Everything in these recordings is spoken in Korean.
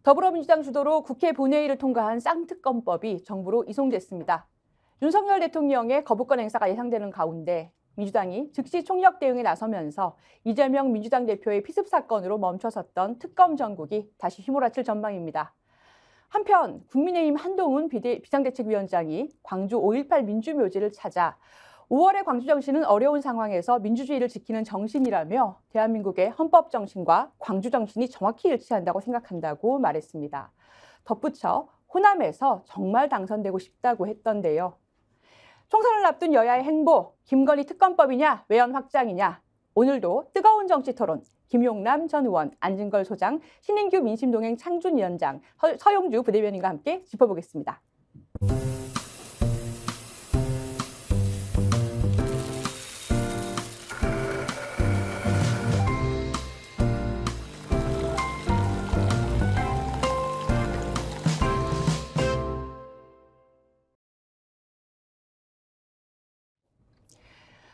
더불어민주당 주도로 국회 본회의를 통과한 쌍특검법이 정부로 이송됐습니다. 윤석열 대통령의 거부권 행사가 예상되는 가운데 민주당이 즉시 총력 대응에 나서면서 이재명 민주당 대표의 피습 사건으로 멈춰섰던 특검 전국이 다시 휘몰아칠 전망입니다. 한편 국민의힘 한동훈 비상대책위원장이 광주 5.18 민주묘지를 찾아 5월의 광주 정신은 어려운 상황에서 민주주의를 지키는 정신이라며 대한민국의 헌법 정신과 광주 정신이 정확히 일치한다고 생각한다고 말했습니다. 덧붙여 호남에서 정말 당선되고 싶다고 했던데요. 총선을 앞둔 여야의 행보, 김건희 특검법이냐, 외연 확장이냐. 오늘도 뜨거운 정치 토론, 김용남 전 의원, 안진걸 소장, 신인규 민심동행 창준위원장, 서용주 부대변인과 함께 짚어보겠습니다.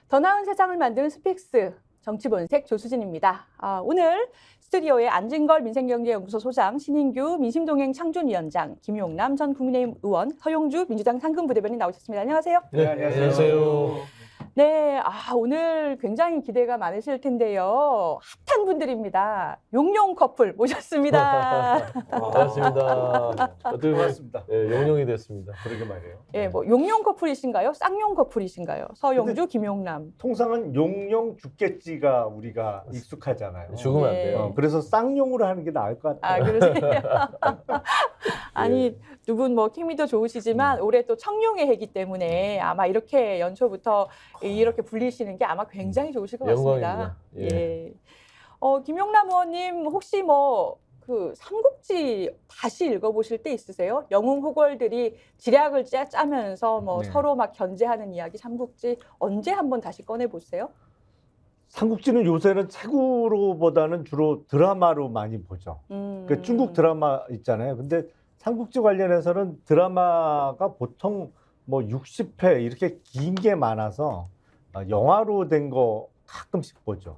더 나은 세상을 만드는 스픽스 정치본색 조수진입니다. 오늘 스튜디오에 안진걸 민생경제연구소 소장, 신인규 민심동행 창준위원장, 김용남 전 국민의힘 의원, 서용주 민주당 상근부대변인 나오셨습니다. 안녕하세요. 네, 안녕하세요. 네, 오늘 굉장히 기대가 많으실 텐데요. 핫한 분들입니다. 용용 커플 모셨습니다. 반갑습니다. 어떻게 반갑습니다. 네, 용용이 됐습니다. 그러게 말이에요. 예, 뭐 용용 커플이신가요? 쌍용 커플이신가요? 서용주, 김용남. 통상은 용용 죽겠지가 우리가 익숙하잖아요. 죽으면 안 예. 돼요. 그래서 쌍용으로 하는 게 나을 것 같아요. 그러세요? 아니, 두 분 뭐 케미도 좋으시지만 올해 또 청룡의 해기 때문에 아마 이렇게 연초부터 이렇게 불리시는 게 아마 굉장히 좋으실 것 같습니다. 영광입니다. 예. 김용남 의원님 혹시 뭐 그 삼국지 다시 읽어보실 때 있으세요? 영웅 호걸들이 지략을 짜면서 뭐 네. 서로 막 견제하는 이야기 삼국지 언제 한번 다시 꺼내 보세요? 삼국지는 요새는 책으로보다는 주로 드라마로 많이 보죠. 그러니까 중국 드라마 있잖아요. 근데 삼국지 관련해서는 드라마가 보통 뭐 60회 이렇게 긴 게 많아서 영화로 된 거 가끔씩 보죠.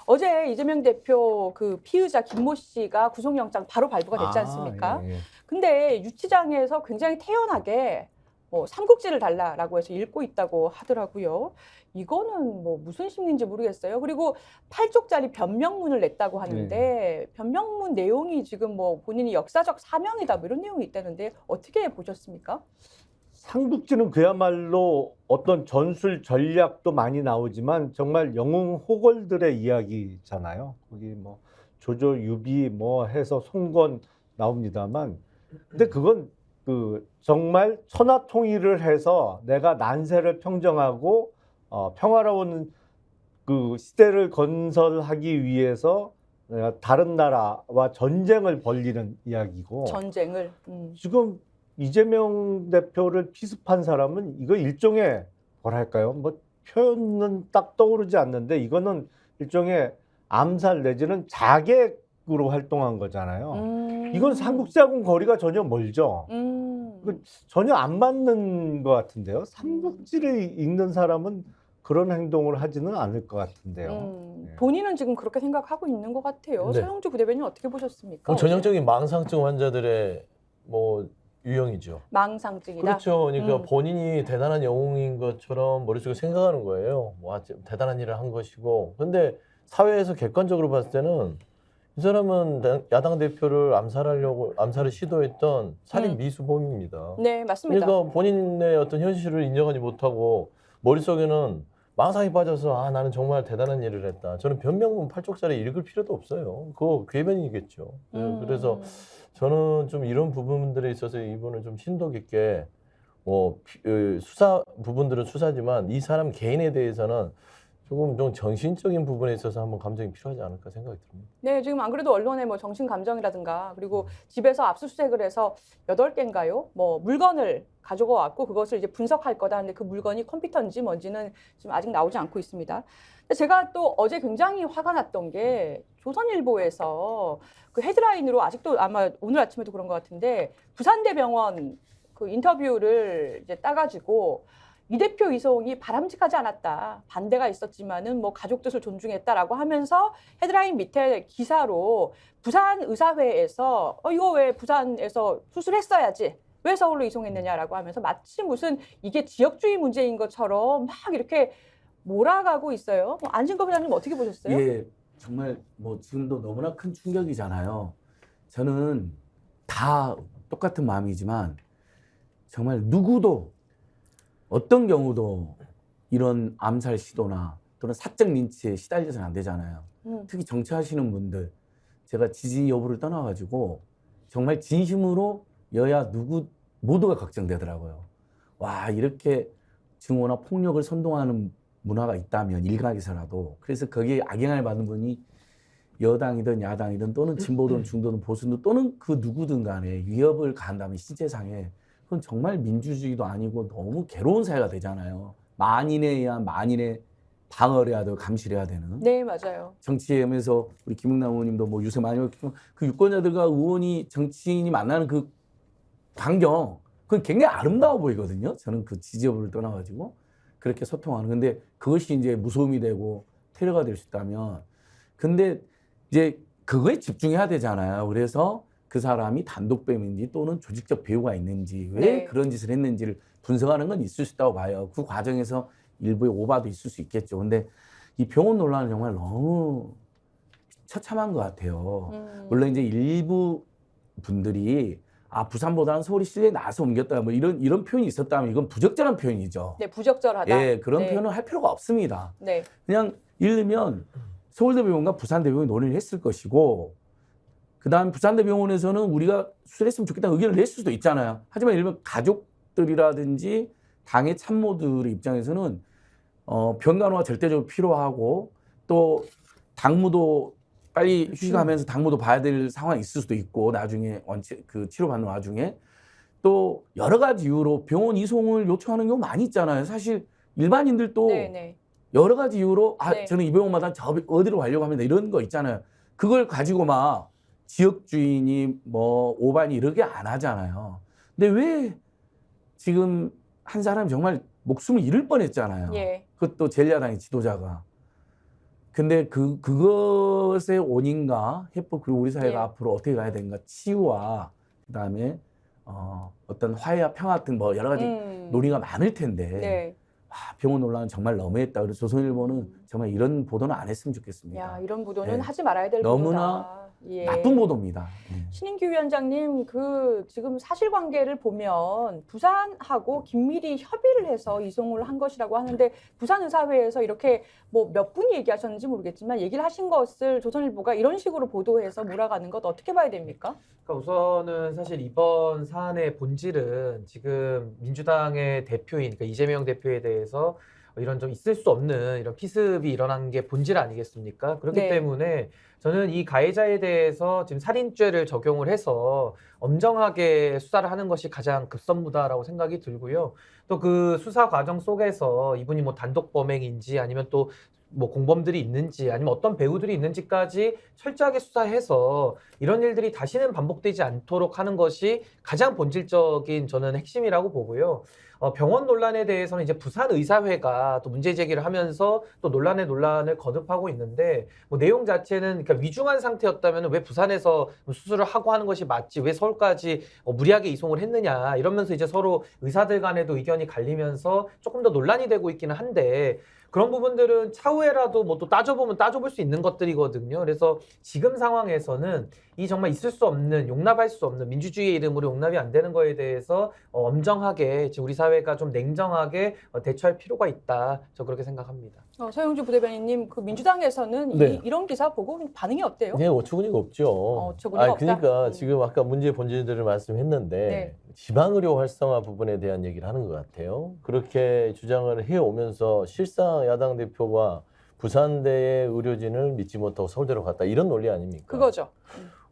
어제 이재명 대표 그 피의자 김모 씨가 구속영장 바로 발부가 됐지 않습니까? 예. 근데 유치장에서 굉장히 태연하게 뭐 삼국지를 달라라고 해서 읽고 있다고 하더라고요. 이거는 뭐 무슨 심리인지 모르겠어요. 그리고 8쪽짜리 변명문을 냈다고 하는데 변명문 내용이 지금 뭐 본인이 역사적 사명이다 뭐 이런 내용이 있다는데 어떻게 보셨습니까? 삼국지는 그야말로 어떤 전술 전략도 많이 나오지만 정말 영웅 호걸들의 이야기잖아요. 거기 뭐 조조 유비 뭐 해서 송건 나옵니다만, 근데 그건 그 정말 천하 통일을 해서 내가 난세를 평정하고 평화로운 그 시대를 건설하기 위해서 내가 다른 나라와 전쟁을 벌이는 이야기고, 전쟁을. 지금 이재명 대표를 피습한 사람은 이거 일종의 뭐랄까요? 뭐 표현은 딱 떠오르지 않는데 이거는 일종의 암살 내지는 자객으로 활동한 거잖아요. 이건 삼국지하고는 거리가 전혀 멀죠. 전혀 안 맞는 것 같은데요. 삼국지를 읽는 사람은 그런 행동을 하지는 않을 것 같은데요. 본인은 지금 그렇게 생각하고 있는 것 같아요. 네. 서영주 부대변인 어떻게 보셨습니까? 전형적인 망상증 환자들의 뭐 유형이죠. 망상증이다. 그렇죠. 그러니까 본인이 대단한 영웅인 것처럼 머릿속에 생각하는 거예요. 와, 대단한 일을 한 것이고. 근데 사회에서 객관적으로 봤을 때는 이 사람은 야당 대표를 암살을 시도했던 살인 미수범입니다. 네, 맞습니다. 그러니까 본인의 어떤 현실을 인정하지 못하고 머릿속에는 망상에 빠져서 나는 정말 대단한 일을 했다. 저는 변명문 8쪽짜리 읽을 필요도 없어요. 그거 궤변이겠죠. 그래서 저는 좀 이런 부분들에 있어서 이분은 좀 심도 깊게 뭐 수사 부분들은 수사지만 이 사람 개인에 대해서는 조금 좀 정신적인 부분에 있어서 한번 감정이 필요하지 않을까 생각이 듭니다. 네, 지금 안 그래도 언론에 뭐 정신 감정이라든가 그리고 집에서 압수수색을 해서 8개인가요? 뭐 물건을 가지고 왔고 그것을 이제 분석할 거다 하는데 그 물건이 컴퓨터인지 뭔지는 지금 아직 나오지 않고 있습니다. 근데 제가 또 어제 굉장히 화가 났던 게 조선일보에서 그 헤드라인으로 아직도 아마 오늘 아침에도 그런 것 같은데 부산대병원 그 인터뷰를 이제 따가지고 이 대표 이송이 바람직하지 않았다. 반대가 있었지만은 뭐 가족 뜻을 존중했다라고 하면서 헤드라인 밑에 기사로 부산 의사회에서 이거 왜 부산에서 수술했어야지. 왜 서울로 이송했느냐라고 하면서 마치 무슨 이게 지역주의 문제인 것처럼 막 이렇게 몰아가고 있어요. 안진걸 부장님 어떻게 보셨어요? 예, 정말 뭐 지금도 너무나 큰 충격이잖아요. 저는 다 똑같은 마음이지만 정말 누구도 어떤 경우도 이런 암살 시도나 또는 사적 린치에 시달려서는 안 되잖아요. 특히 정치하시는 분들, 제가 지지 여부를 떠나가지고 정말 진심으로 여야 누구 모두가 걱정되더라고요. 와, 이렇게 증오나 폭력을 선동하는 문화가 있다면 일각에서라도, 그래서 거기에 악영향을 받는 분이 여당이든 야당이든 또는 진보든 중도든 보수든 또는 그 누구든 간에 위협을 가한다면 실제상에 그건 정말 민주주의도 아니고 너무 괴로운 사회가 되잖아요. 만인에 의한 만인의 방어를 해야 되고 감시를 해야 되는. 네, 맞아요. 정치하면서 우리 김웅남 의원님도 뭐 요새 많이 그 유권자들과 의원이 정치인이 만나는 그 광경, 그건 굉장히 아름다워 보이거든요. 저는 그 지지 여부를 떠나가지고 그렇게 소통하는. 근데 그것이 이제 무서움이 되고 테러가 될 수 있다면, 근데 이제 그거에 집중해야 되잖아요. 그래서 그 사람이 단독범인지 또는 조직적 배후가 있는지, 왜 네. 그런 짓을 했는지를 분석하는 건 있을 수 있다고 봐요. 그 과정에서 일부의 오바도 있을 수 있겠죠. 근데 이 병원 논란은 정말 너무 처참한 것 같아요. 물론 이제 일부 분들이 부산보다는 서울이 시내에 나와서 옮겼다 뭐 이런 표현이 있었다면 이건 부적절한 표현이죠. 네, 부적절하다. 예, 그런 네. 표현은 할 필요가 없습니다. 네. 그냥 예를 들면 서울대병원과 부산대병원이 논의를 했을 것이고, 그다음 부산대병원에서는 우리가 수술했으면 좋겠다는 의견을 냈을 수도 있잖아요. 하지만 예를 들면 가족들이라든지 당의 참모들의 입장에서는 병간호가 절대적으로 필요하고 또 당무도 빨리 휴직하면서 당무도 봐야 될 상황이 있을 수도 있고, 나중에 그 치료받는 와중에 또 여러 가지 이유로 병원 이송을 요청하는 경우 많이 있잖아요. 사실 일반인들도 네, 네. 여러 가지 이유로 네. 저는 이 병원마다 저 어디로 가려고 합니다. 이런 거 있잖아요. 그걸 가지고 막 지역 주인이 뭐 오반이 이렇게 안 하잖아요. 근데 왜 지금 한 사람이 정말 목숨을 잃을 뻔했잖아요. 예. 그것도 제1야당의 지도자가. 근데 그것의 원인과 해법, 그리고 우리 사회가 예. 앞으로 어떻게 가야 되는가, 치유와 그다음에 어떤 화해와 평화 같은 뭐 여러 가지 논의가 많을 텐데 네. 병원 논란은 정말 너무했다. 그래서 조선일보는 정말 이런 보도는 안 했으면 좋겠습니다. 야, 이런 보도는 네. 하지 말아야 될 너무나 보도다. 예. 나쁜 보도입니다. 신인규 위원장님, 그 지금 사실관계를 보면 부산하고 긴밀히 협의를 해서 이송을 한 것이라고 하는데, 부산의사회에서 이렇게 뭐 몇 분이 얘기하셨는지 모르겠지만 얘기를 하신 것을 조선일보가 이런 식으로 보도해서 몰아가는 것 어떻게 봐야 됩니까? 그러니까 우선은 사실 이번 사안의 본질은 지금 민주당의 대표인, 그러니까 이재명 대표에 대해서 이런 좀 있을 수 없는 이런 피습이 일어난 게 본질 아니겠습니까? 그렇기 네. 때문에 저는 이 가해자에 대해서 지금 살인죄를 적용을 해서 엄정하게 수사를 하는 것이 가장 급선무다라고 생각이 들고요. 또 그 수사 과정 속에서 이분이 뭐 단독 범행인지 아니면 또 뭐 공범들이 있는지 아니면 어떤 배우들이 있는지까지 철저하게 수사해서 이런 일들이 다시는 반복되지 않도록 하는 것이 가장 본질적인 저는 핵심이라고 보고요. 병원 논란에 대해서는 이제 부산의사회가 또 문제 제기를 하면서 또 논란을 거듭하고 있는데, 뭐 내용 자체는 그러니까 위중한 상태였다면 왜 부산에서 수술을 하고 하는 것이 맞지, 왜 서울까지 무리하게 이송을 했느냐 이러면서 이제 서로 의사들 간에도 의견이 갈리면서 조금 더 논란이 되고 있기는 한데, 그런 부분들은 차후에라도 뭐 또 따져볼 수 있는 것들이거든요. 그래서 지금 상황에서는 이 정말 있을 수 없는, 용납할 수 없는, 민주주의의 이름으로 용납이 안 되는 거에 대해서 엄정하게 지금 우리 사회가 좀 냉정하게 대처할 필요가 있다. 저 그렇게 생각합니다. 서영주 부대변인님, 그 민주당에서는 네. 이런 기사 보고 반응이 어때요? 그냥 어처구니가 없죠. 어처구니가 없다? 그러니까 지금 아까 문제의 본질들을 말씀했는데 네. 지방의료 활성화 부분에 대한 얘기를 하는 것 같아요. 그렇게 주장을 해오면서 실상 야당 대표가 부산대의 의료진을 믿지 못하고 서울대로 갔다, 이런 논리 아닙니까? 그거죠.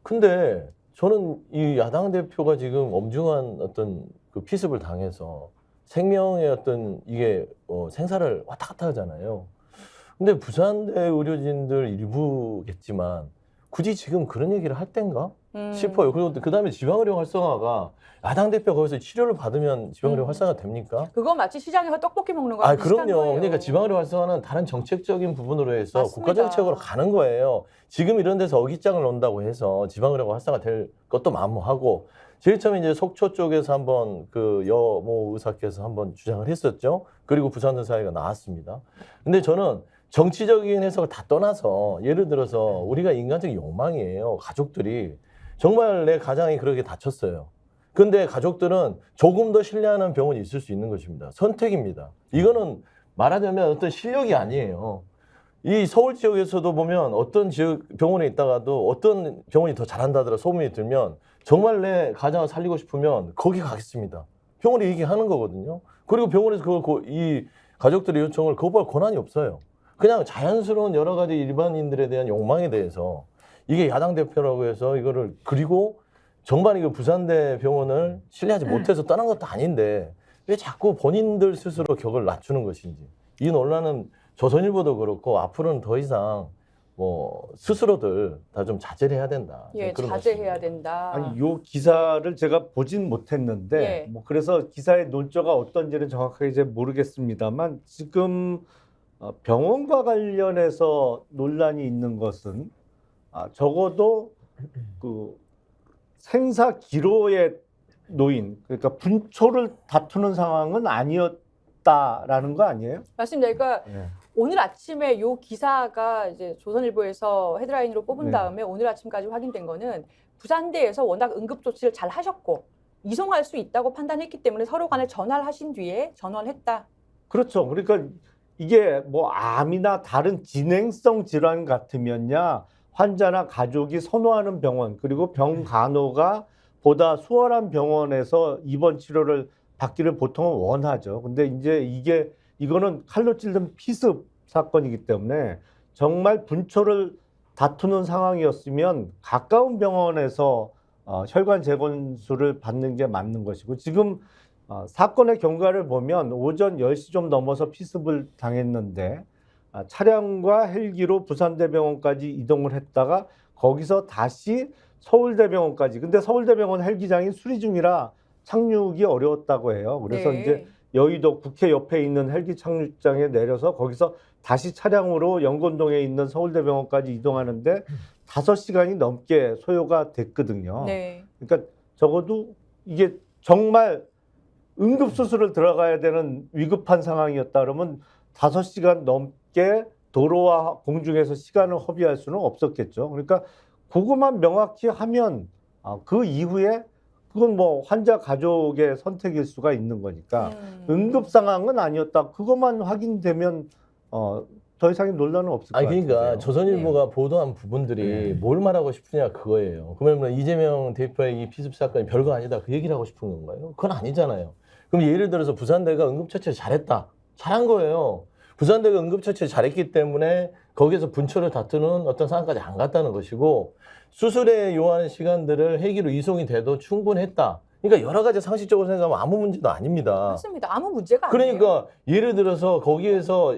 근데 저는 이 야당 대표가 지금 엄중한 어떤 그 피습을 당해서 생명의 어떤 이게 생사를 왔다 갔다 하잖아요. 근데 부산대 의료진들 일부겠지만 굳이 지금 그런 얘기를 할 땐가 싶어요. 그리고 그 다음에 지방의료 활성화가 야당 대표 거기서 치료를 받으면 지방의료 활성화 됩니까? 그건 마치 시장에서 떡볶이 먹는 거랑 비슷한 그럼요. 거예요. 그러니까 지방의료 활성화는 다른 정책적인 부분으로 해서 맞습니다. 국가 정책으로 가는 거예요. 지금 이런 데서 어깃장을 놓는다고 해서 지방의료가 활성화 될 것도 만무하고 제일 처음에 이제 속초 쪽에서 한번 그 여모 의사께서 한번 주장을 했었죠. 그리고 부산의사회가 나왔습니다. 근데 저는 정치적인 해석을 다 떠나서 예를 들어서 우리가 인간적 욕망이에요. 가족들이 정말 내 가장이 그렇게 다쳤어요. 근데 가족들은 조금 더 신뢰하는 병원이 있을 수 있는 것입니다. 선택입니다. 이거는 말하자면 어떤 실력이 아니에요. 이 서울 지역에서도 보면 어떤 지역 병원에 있다가도 어떤 병원이 더 잘한다더라 소문이 들면 정말 내 가장을 살리고 싶으면 거기 가겠습니다. 병원이 얘기하는 거거든요. 그리고 병원에서 이 가족들의 요청을 거부할 권한이 없어요. 그냥 자연스러운 여러 가지 일반인들에 대한 욕망에 대해서 이게 야당 대표라고 해서 이거를 그리고 정말 이거 부산대 병원을 신뢰하지 못해서 떠난 것도 아닌데 왜 자꾸 본인들 스스로 격을 낮추는 것인지 이 논란은 조선일보도 그렇고 앞으로는 더 이상 뭐 스스로들 다 좀 자제를 해야 된다. 예, 그런 자제해야 말씀입니다. 된다. 아니 요 기사를 제가 보진 못했는데 예. 뭐 그래서 기사의 논조가 어떤지는 정확하게 이제 모르겠습니다만 지금 병원과 관련해서 논란이 있는 것은 적어도 그 생사 기로에 놓인 그러니까 분초를 다투는 상황은 아니었다라는 거 아니에요? 맞습니다. 그러니까 예. 오늘 아침에 요 기사가 이제 조선일보에서 헤드라인으로 뽑은 네. 다음에 오늘 아침까지 확인된 거는 부산대에서 워낙 응급 조치를 잘 하셨고 이송할 수 있다고 판단했기 때문에 서로 간에 전화를 하신 뒤에 전원했다. 그렇죠. 그러니까 이게 뭐 암이나 다른 진행성 질환 같으면야 환자나 가족이 선호하는 병원 그리고 병간호가 보다 수월한 병원에서 입원 치료를 받기를 보통은 원하죠. 근데 이제 이거는 칼로 찔른 피습 사건이기 때문에 정말 분초를 다투는 상황이었으면 가까운 병원에서 혈관 재건수를 받는 게 맞는 것이고 지금 사건의 경과를 보면 오전 10시 좀 넘어서 피습을 당했는데 차량과 헬기로 부산대병원까지 이동을 했다가 거기서 다시 서울대병원까지. 근데 서울대병원 헬기장이 수리 중이라 착륙이 어려웠다고 해요. 그래서 네. 이제 여의도 국회 옆에 있는 헬기 착륙장에 내려서 거기서 다시 차량으로 연건동에 있는 서울대병원까지 이동하는데 5시간이 넘게 소요가 됐거든요. 네. 그러니까 적어도 이게 정말 응급수술을 들어가야 되는 위급한 상황이었다 그러면 5시간 넘게 도로와 공중에서 시간을 허비할 수는 없었겠죠. 그러니까 그것만 명확히 하면 그 이후에 그건 뭐 환자 가족의 선택일 수가 있는 거니까 응급 상황은 아니었다. 그것만 확인되면 더 이상의 논란은 없을 것 아니 같아요. 그러니까 조선일보가 보도한 부분들이 뭘 말하고 싶으냐 그거예요. 그러면 이재명 대표의 이 피습 사건이 별거 아니다 그 얘기를 하고 싶은 건가요? 그건 아니잖아요. 그럼 예를 들어서 부산대가 응급처치를 잘했다. 잘한 거예요. 부산대가 응급처치를 잘했기 때문에 거기서 분초를 다투는 어떤 상황까지 안 갔다는 것이고 수술에 요하는 시간들을 헬기로 이송이 돼도 충분했다. 그러니까 여러 가지 상식적으로 생각하면 아무 문제도 아닙니다. 맞습니다. 아무 문제가 아니에요. 그러니까 예를 들어서 거기에서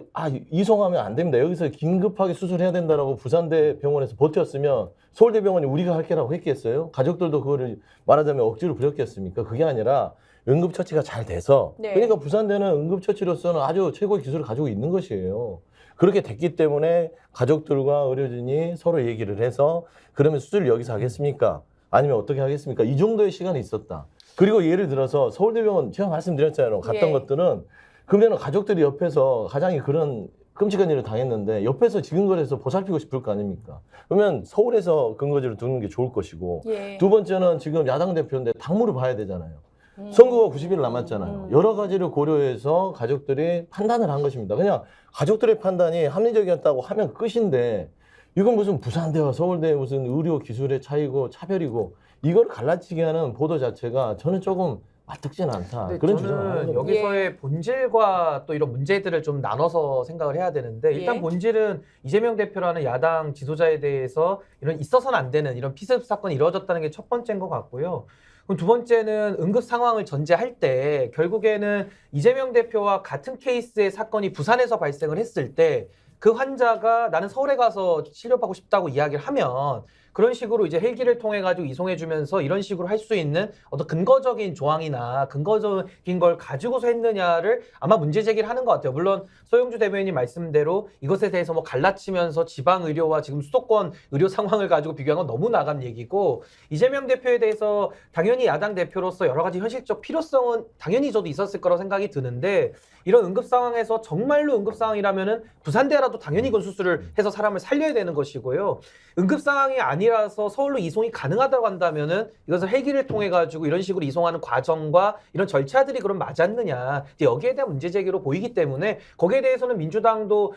이송하면 안 됩니다. 여기서 긴급하게 수술해야 된다라고 부산대 병원에서 버텼으면 서울대 병원이 우리가 할게라고 했겠어요? 가족들도 그거를 말하자면 억지로 부렸겠습니까? 그게 아니라 응급처치가 잘 돼서 네. 그러니까 부산대는 응급처치로서는 아주 최고의 기술을 가지고 있는 것이에요. 그렇게 됐기 때문에 가족들과 의료진이 서로 얘기를 해서 그러면 수술을 여기서 하겠습니까? 아니면 어떻게 하겠습니까? 이 정도의 시간이 있었다. 그리고 예를 들어서 서울대병원 제가 말씀드렸잖아요. 갔던 예. 것들은 그러면 가족들이 옆에서 가장이 그런 끔찍한 일을 당했는데 옆에서 지근거려서 보살피고 싶을 거 아닙니까? 그러면 서울에서 근거지를 두는 게 좋을 것이고 예. 두 번째는 지금 야당 대표인데 당무를 봐야 되잖아요. 선거가 90일 남았잖아요. 여러 가지를 고려해서 가족들이 판단을 한 것입니다. 그냥 가족들의 판단이 합리적이었다고 하면 끝인데 이건 무슨 부산대와 서울대 무슨 의료 기술의 차이고 차별이고 이걸 갈라치게 하는 보도 자체가 저는 조금 맞득지는 않다. 근데 그런 주장을 하는 저는 겁니다. 여기서의 본질과 또 이런 문제들을 좀 나눠서 생각을 해야 되는데 일단 예. 본질은 이재명 대표라는 야당 지도자에 대해서 이런 있어서는 안 되는 이런 피습 사건이 이루어졌다는 게 첫 번째인 것 같고요. 그럼 두 번째는 응급 상황을 전제할 때 결국에는 이재명 대표와 같은 케이스의 사건이 부산에서 발생을 했을 때 그 환자가 나는 서울에 가서 치료받고 싶다고 이야기를 하면 그런 식으로 이제 헬기를 통해 가지고 이송해 주면서 이런 식으로 할 수 있는 어떤 근거적인 조항이나 근거적인 걸 가지고서 했느냐를 아마 문제 제기를 하는 것 같아요. 물론 소영주 대변인님 말씀대로 이것에 대해서 뭐 갈라치면서 지방 의료와 지금 수도권 의료 상황을 가지고 비교한 건 너무 나간 얘기고, 이재명 대표에 대해서 당연히 야당 대표로서 여러 가지 현실적 필요성은 당연히 저도 있었을 거라고 생각이 드는데, 이런 응급 상황에서 정말로 응급 상황이라면은 부산대라도 당연히 이건 수술을 해서 사람을 살려야 되는 것이고요. 응급 상황이 아니라서 서울로 이송이 가능하다고 한다면은 이것을 헬기를 통해 가지고 이런 식으로 이송하는 과정과 이런 절차들이 그럼 맞았느냐, 이제 여기에 대한 문제 제기로 보이기 때문에 거기에 대해서는 민주당도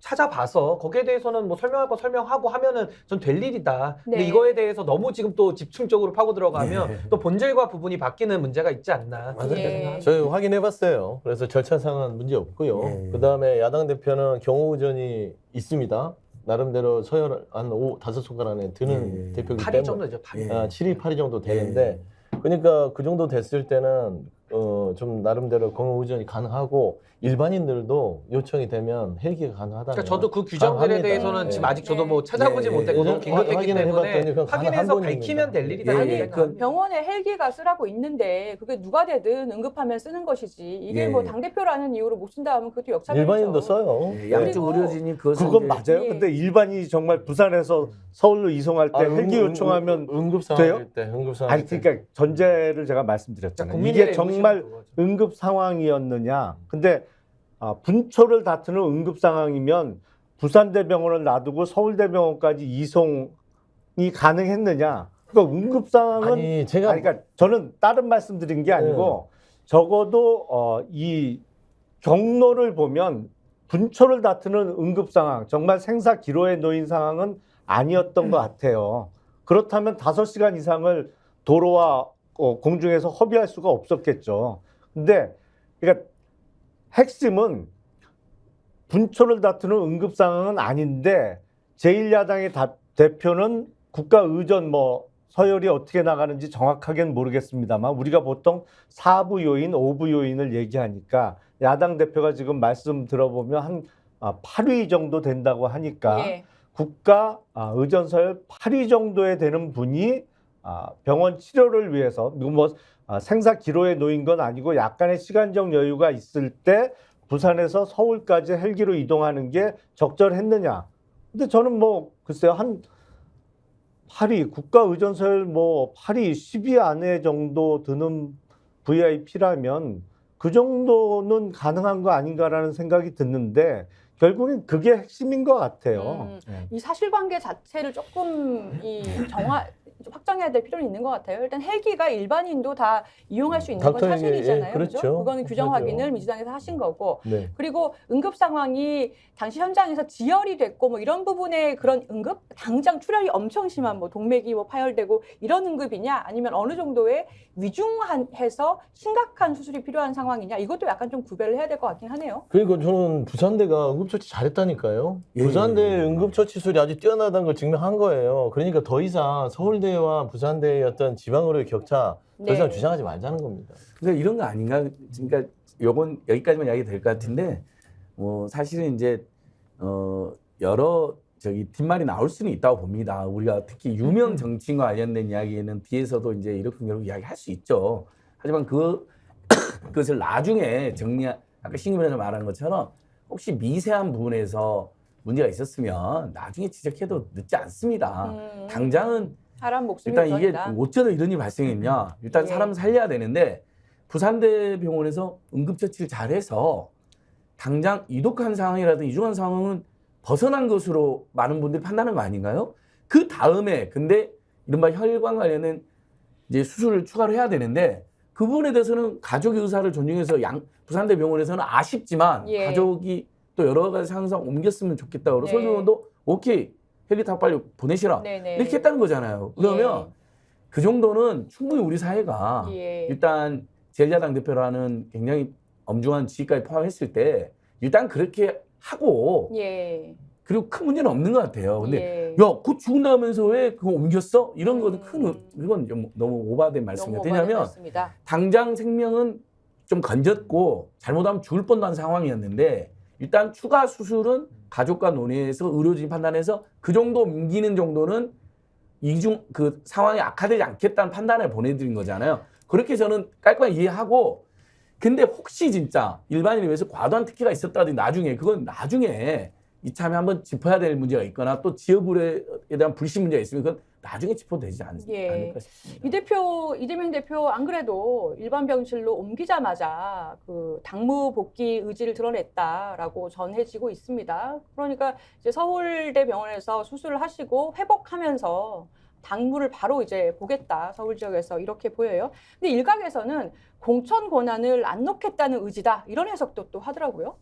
찾아봐서 거기에 대해서는 뭐 설명할 거 설명하고 하면은 전 될 일이다. 근데 네. 이거에 대해서 너무 지금 또 집중적으로 파고 들어가면 네. 또 본질과 부분이 바뀌는 문제가 있지 않나. 맞아요. 그렇게 예. 생각합니다. 저희 확인해봤어요. 그래서 절차상은 문제 없고요. 예. 그다음에 야당 대표는 경호 의전이 있습니다. 나름대로 서열 한 5-5손가락 안에 드는 예. 대표이기 8위 때문에 정도 되죠. 8위. 예. 7위, 8위 정도 되는데, 그러니까 그 정도 됐을 때는 좀 나름대로 경호 의전이 가능하고 일반인들도 요청이 되면 헬기가 가능하다면. 그러니까 저도 그 규정들에 가능합니다. 대해서는 예. 지금 아직 저도 네. 뭐 찾아보지 예. 못했고 너무 예전 긴급했기 확인을 때문에 해봤더니 그건 가능한 확인해서 부분입니다. 밝히면 될 일이다. 예. 이렇게 예. 생각합니다. 병원에 헬기가 쓰라고 있는데 그게 누가 되든 응급하면 쓰는 것이지, 이게 예. 뭐 당대표라는 이유로 못 쓴다 하면 그것도 역사적이죠. 일반인도 써요. 예, 양쪽 그리고 의료진이 그것을 그건 이제 맞아요. 예. 근데 일반인이 정말 부산에서 서울로 이송할 때 헬기 요청하면 응급 돼요? 상황일 때, 응급 상황. 아니 그러니까 전제를 제가 말씀드렸잖아요. 국민의 이게 정말 그거죠. 응급 상황이었느냐. 근데 분초를 다투는 응급 상황이면 부산대병원을 놔두고 서울대병원까지 이송이 가능했느냐. 그러니까 응급 상황은 아니 제가 그러니까 저는 다른 말씀드린 게 아니고 적어도 이 경로를 보면 분초를 다투는 응급 상황, 정말 생사 기로에 놓인 상황은 아니었던 것 같아요. 그렇다면 5시간 이상을 도로와 공중에서 허비할 수가 없었겠죠. 근데 그러니까 핵심은 분초를 다투는 응급 상황은 아닌데 제1야당의 대표는 국가 의전 서열이 어떻게 나가는지 정확하게는 모르겠습니다만 우리가 보통 4부 요인, 5부 요인을 얘기하니까 야당 대표가 지금 말씀 들어보면 한 8위 정도 된다고 하니까 예. 국가 의전 서열 8위 정도에 되는 분이 병원 치료를 위해서 생사 기로에 놓인 건 아니고 약간의 시간적 여유가 있을 때 부산에서 서울까지 헬기로 이동하는 게 적절했느냐. 근데 저는 글쎄요, 한 8위, 국가 의전 서열 8위, 10위 안에 정도 드는 VIP라면 그 정도는 가능한 거 아닌가라는 생각이 드는데 결국엔 그게 핵심인 것 같아요. 이 사실관계 자체를 조금 확정해야 될 필요는 있는 것 같아요. 일단 헬기가 일반인도 다 이용할 수 있는 건 닥터에게, 사실이잖아요. 예, 그렇죠. 그죠? 그거는 규정 하죠. 확인을 민주당에서 하신 거고. 네. 그리고 응급 상황이 당시 현장에서 지혈이 됐고 이런 부분의 그런 응급, 당장 출혈이 엄청 심한 동맥이 파열되고 이런 응급이냐, 아니면 어느 정도의 위중해서 심각한 수술이 필요한 상황이냐, 이것도 약간 좀 구별을 해야 될 것 같긴 하네요. 그러니까 저는 부산대가 응급처치 잘했다니까요. 예. 부산대 응급처치술이 아주 뛰어나다는 걸 증명한 거예요. 그러니까 더 이상 서울대와 부산대의 어떤 지방의료의 격차 더 이상 네. 주장하지 말자는 겁니다. 그러니까 이런 거 아닌가? 그러니까 요건 여기까지만 이야기 될 것 같은데 사실은 이제 여러 뒷말이 나올 수는 있다고 봅니다. 우리가 특히 유명 정치인과 관련된 이야기에는 뒤에서도 이제 이렇게 이야기할 수 있죠. 하지만 그것을 나중에 아까 신 의원님 말한 것처럼 혹시 미세한 부분에서 문제가 있었으면 나중에 지적해도 늦지 않습니다. 당장은 사람 목숨이 일단 이게 우선이다. 어쩌다 이런 일이 발생했냐. 일단 예. 사람 살려야 되는데 부산대병원에서 응급처치를 잘해서 당장 이독한 상황이라든지 이중한 상황은 벗어난 것으로 많은 분들이 판단하는 거 아닌가요? 그 다음에 근데 이른바 혈관 관련된 이제 수술을 추가로 해야 되는데 그 부분에 대해서는 가족의 의사를 존중해서 부산대병원에서는 아쉽지만 예. 가족이 또 여러 가지 상황상 옮겼으면 좋겠다고 네. 서울병원도 오케이 헬기 타고 빨리 보내시라 네네. 이렇게 했다는 거잖아요. 그러면 그 정도는 충분히 우리 사회가 예. 일단 제1야당 대표라는 굉장히 엄중한 지위까지 포함했을 때 일단 그렇게 하고 예. 그리고 큰 문제는 없는 것 같아요. 근데 예. 야, 곧 죽는다면서 왜 그거 옮겼어? 이런 거는 이건 좀 너무 오바된 말씀이에요. 너무 왜냐하면 오바됐습니다. 당장 생명은 좀 건졌고 잘못하면 죽을 뻔도 한 상황이었는데 일단 추가 수술은 가족과 논의해서 의료진 판단해서 그 정도 옮기는 정도는 이중 그 상황이 악화되지 않겠다는 판단을 보내드린 거잖아요. 그렇게 저는 깔끔하게 이해하고, 근데 혹시 진짜 일반인에 비해서 과도한 특혜가 있었다든지 나중에 그건 나중에 이참에 한번 짚어야 될 문제가 있거나 또 지역구에 대한 불신 문제가 있으면 그건 나중에 짚어도 되지 않을까 싶습니다. 이재명 대표 안 그래도 일반 병실로 옮기자마자 그 당무 복귀 의지를 드러냈다라고 전해지고 있습니다. 그러니까 이제 서울대 병원에서 수술을 하시고 회복하면서 당무를 바로 이제 보겠다, 서울 지역에서 이렇게 보여요. 근데 일각에서는 공천 권한을 안 놓겠다는 의지다, 이런 해석도 또 하더라고요.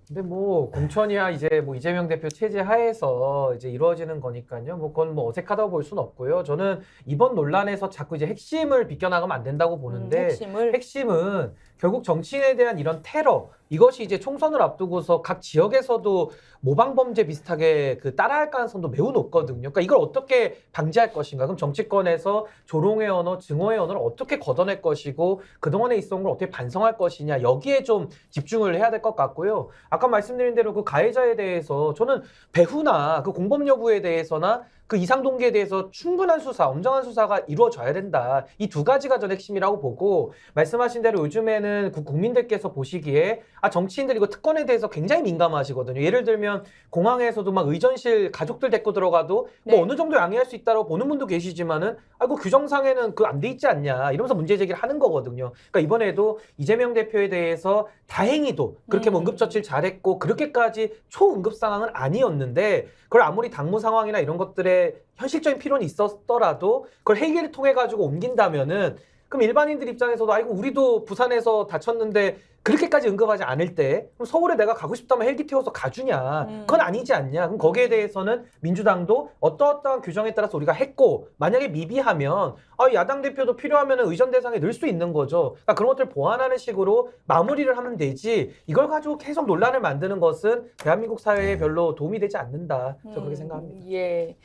근데 뭐 공천이야 이제 뭐 이재명 대표 체제 하에서 이제 이루어지는 거니까요. 뭐 그건 뭐 어색하다고 볼 수는 없고요. 저는 이번 논란에서 자꾸 이제 핵심을 비껴나가면 안 된다고 보는데 핵심은 결국 정치인에 대한 이런 테러, 이것이 이제 총선을 앞두고서 각 지역에서도 모방 범죄 비슷하게 그 따라할 가능성도 매우 높거든요. 그러니까 이걸 어떻게 방지할 것인가? 그럼 정치권에서 조롱의 언어, 증오의 언어를 어떻게 걷어낼 것이고 그동안에 있었던 걸 어떻게 반성할 것이냐, 여기에 좀 집중을 해야 될 것 같고요. 아까 말씀드린 대로 그 가해자에 대해서 저는 배후나 그 공범 여부에 대해서나 그 이상 동기에 대해서 충분한 수사, 엄정한 수사가 이루어져야 된다. 이 두 가지가 전 핵심이라고 보고, 말씀하신 대로 요즘에는 국민들께서 보시기에 정치인들 이거 특권에 대해서 굉장히 민감하시거든요. 예를 들면 공항에서도 막 의전실 가족들 데리고 들어가도 뭐 어느 정도 양해할 수 있다고 보는 분도 계시지만은 그 규정상에는 그 안 돼 있지 않냐 이러면서 문제 제기를 하는 거거든요. 그러니까 이번에도 이재명 대표에 대해서 다행히도 그렇게 뭐 응급처치를 잘했고 그렇게까지 초응급 상황은 아니었는데, 그걸 아무리 당무 상황이나 이런 것들에 현실적인 필요는 있었더라도 그걸 헬기를 통해 가지고 옮긴다면은, 그럼 일반인들 입장에서도 아이고 우리도 부산에서 다쳤는데 그렇게까지 응급하지 않을 때 그럼 서울에 내가 가고 싶다면 헬기 태워서 가주냐? 그건 아니지 않냐? 그럼 거기에 대해서는 민주당도 어떠어떠한 규정에 따라서 우리가 했고, 만약에 미비하면 야당 대표도 필요하면 의전 대상에 넣을 수 있는 거죠. 그러니까 그런 것들 보완하는 식으로 마무리를 하면 되지, 이걸 가지고 계속 논란을 만드는 것은 대한민국 사회에 별로 도움이 되지 않는다. 저 그렇게 생각합니다. 예.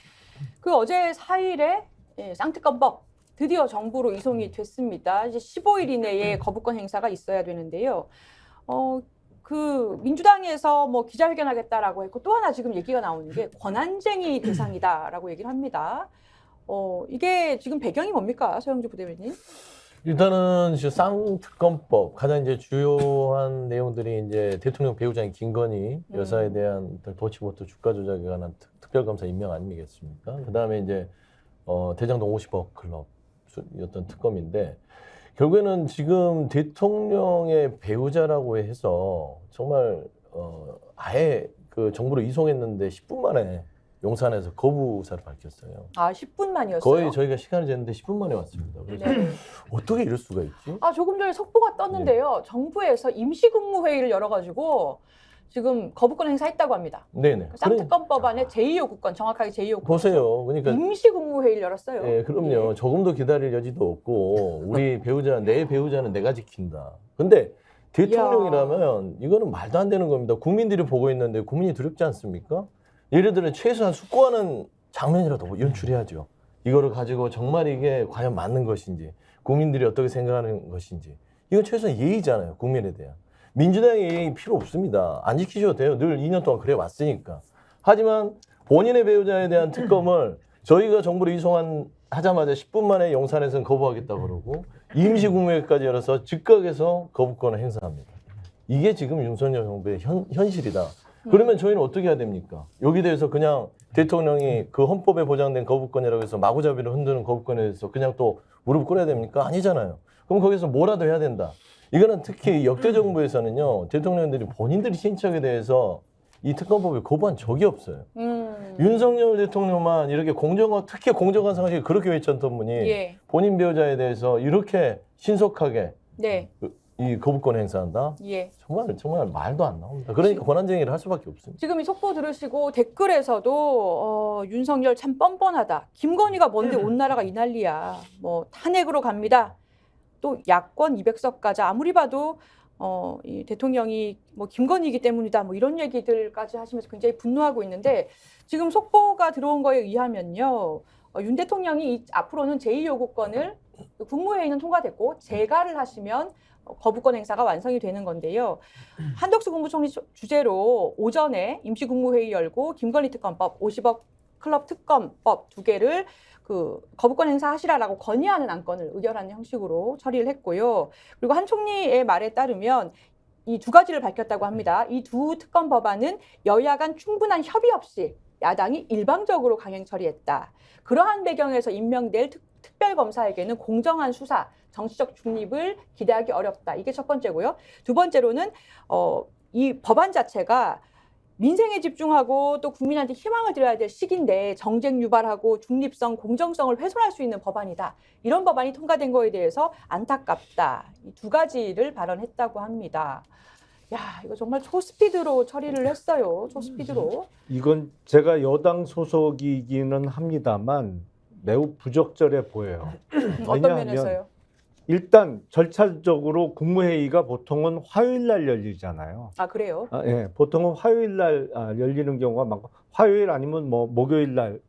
그 어제 4일에 쌍특검법 드디어 정부로 이송이 됐습니다. 이제 15일 이내에 거부권 행사가 있어야 되는데요. 그 민주당에서 뭐 기자회견하겠다라고 했고, 또 하나 지금 얘기가 나오는 게 권한쟁의 대상이다라고 얘기를 합니다. 이게 지금 배경이 뭡니까, 서영주 부대변인? 일단은 쌍특검법 가장 이제 주요한 내용들이 이제 대통령 배우자인 김건희 여사에 대한 도치모터 주가 조작에 관한 특별검사 임명 아니겠습니까? 그다음에 이제 대장동 50억 클럽 였던 특검인데, 결국에는 지금 대통령의 배우자라고 해서 정말 아예 그 정부로 이송했는데 10분 만에 용산에서 거부 의사를 밝혔어요. 10분 만이었어요? 거의 저희가 시간을 쟀는데 10분 만에 왔습니다. 그래서 어떻게 이럴 수가 있지? 조금 전에 속보가 떴는데요. 정부에서 임시국무회의를 열어가지고 지금 거부권 행사했다고 합니다. 네네. 쌍특검법안의 제2요구권, 정확하게 제2요구권. 보세요. 그러니까 임시국무회의를 열었어요. 예, 그럼요. 조금도 기다릴 여지도 없고 우리 배우자, 내 배우자는 내가 지킨다. 근데 대통령이라면 이거는 말도 안 되는 겁니다. 국민들이 보고 있는데 국민이 두렵지 않습니까? 예를 들어 최소한 숙고하는 장면이라도 연출해야죠. 이거를 가지고 정말 이게 과연 맞는 것인지, 국민들이 어떻게 생각하는 것인지, 이건 최소한 예의잖아요. 국민에 대한. 민주당의 예의 필요 없습니다. 안 지키셔도 돼요. 늘 2년 동안 그래 왔으니까. 하지만 본인의 배우자에 대한 특검을 저희가 정부로 이송하자마자 10분 만에 용산에서는 거부하겠다고 그러고 임시국무회의까지 열어서 즉각에서 거부권을 행사합니다. 이게 지금 윤석열 정부의 현실이다. 그러면 저희는 어떻게 해야 됩니까? 여기 대해서 그냥 대통령이 그 헌법에 보장된 거부권이라고 해서 마구잡이로 흔드는 거부권에 대해서 그냥 또 무릎 꿇어야 됩니까? 아니잖아요. 그럼 거기서 뭐라도 해야 된다. 이거는 특히 역대 정부에서는요, 대통령들이 본인들이 신청에 대해서 이 특검법을 거부한 적이 없어요. 윤석열 대통령만 이렇게 특히 공정한 상식을 그렇게 외쳤던 분이 본인 배우자에 대해서 이렇게 신속하게 이 거부권 행사한다? 정말 말도 안 나옵니다. 그러니까 권한쟁의를 할 수밖에 없습니다. 지금 이 속보 들으시고 댓글에서도 윤석열 참 뻔뻔하다. 김건희가 뭔데 온 나라가 이 난리야. 뭐 탄핵으로 갑니다. 또 야권 200석 가자. 아무리 봐도 이 대통령이 뭐 김건희이기 때문이다. 뭐 이런 얘기들까지 하시면서 굉장히 분노하고 있는데, 지금 속보가 들어온 거에 의하면요, 윤 대통령이 앞으로는 제2요구권을 국무회의는 통과됐고 재가를 하시면 거부권 행사가 완성이 되는 건데요. 한덕수 국무총리 주재로 오전에 임시국무회의 열고 김건희 특검법, 50억 클럽 특검법 2개를 그 거부권 행사하시라라고 건의하는 안건을 의결하는 형식으로 처리를 했고요. 그리고 한 총리의 말에 따르면 이 두 가지를 밝혔다고 합니다. 이 두 특검 법안은 여야 간 충분한 협의 없이 야당이 일방적으로 강행 처리했다. 그러한 배경에서 임명될 특별검사에게는 공정한 수사, 정치적 중립을 기대하기 어렵다. 이게 첫 번째고요. 두 번째로는 이 법안 자체가 민생에 집중하고 또 국민한테 희망을 드려야 될 시기인데 정쟁 유발하고 중립성, 공정성을 훼손할 수 있는 법안이다. 이런 법안이 통과된 거에 대해서 안타깝다. 이 두 가지를 발언했다고 합니다. 야, 이거 정말 초스피드로 처리를 했어요. 초스피드로. 이건 제가 여당 소속이기는 합니다만 매우 부적절해 보여요. 어떤 왜냐하면 면에서요? 일단 절차적으로 국무회의가 보통은 화요일 날 열리잖아요. 아, 그래요? 예, 보통은 화요일 날 열리는 경우가 많고 화요일 아니면 뭐 목요일 날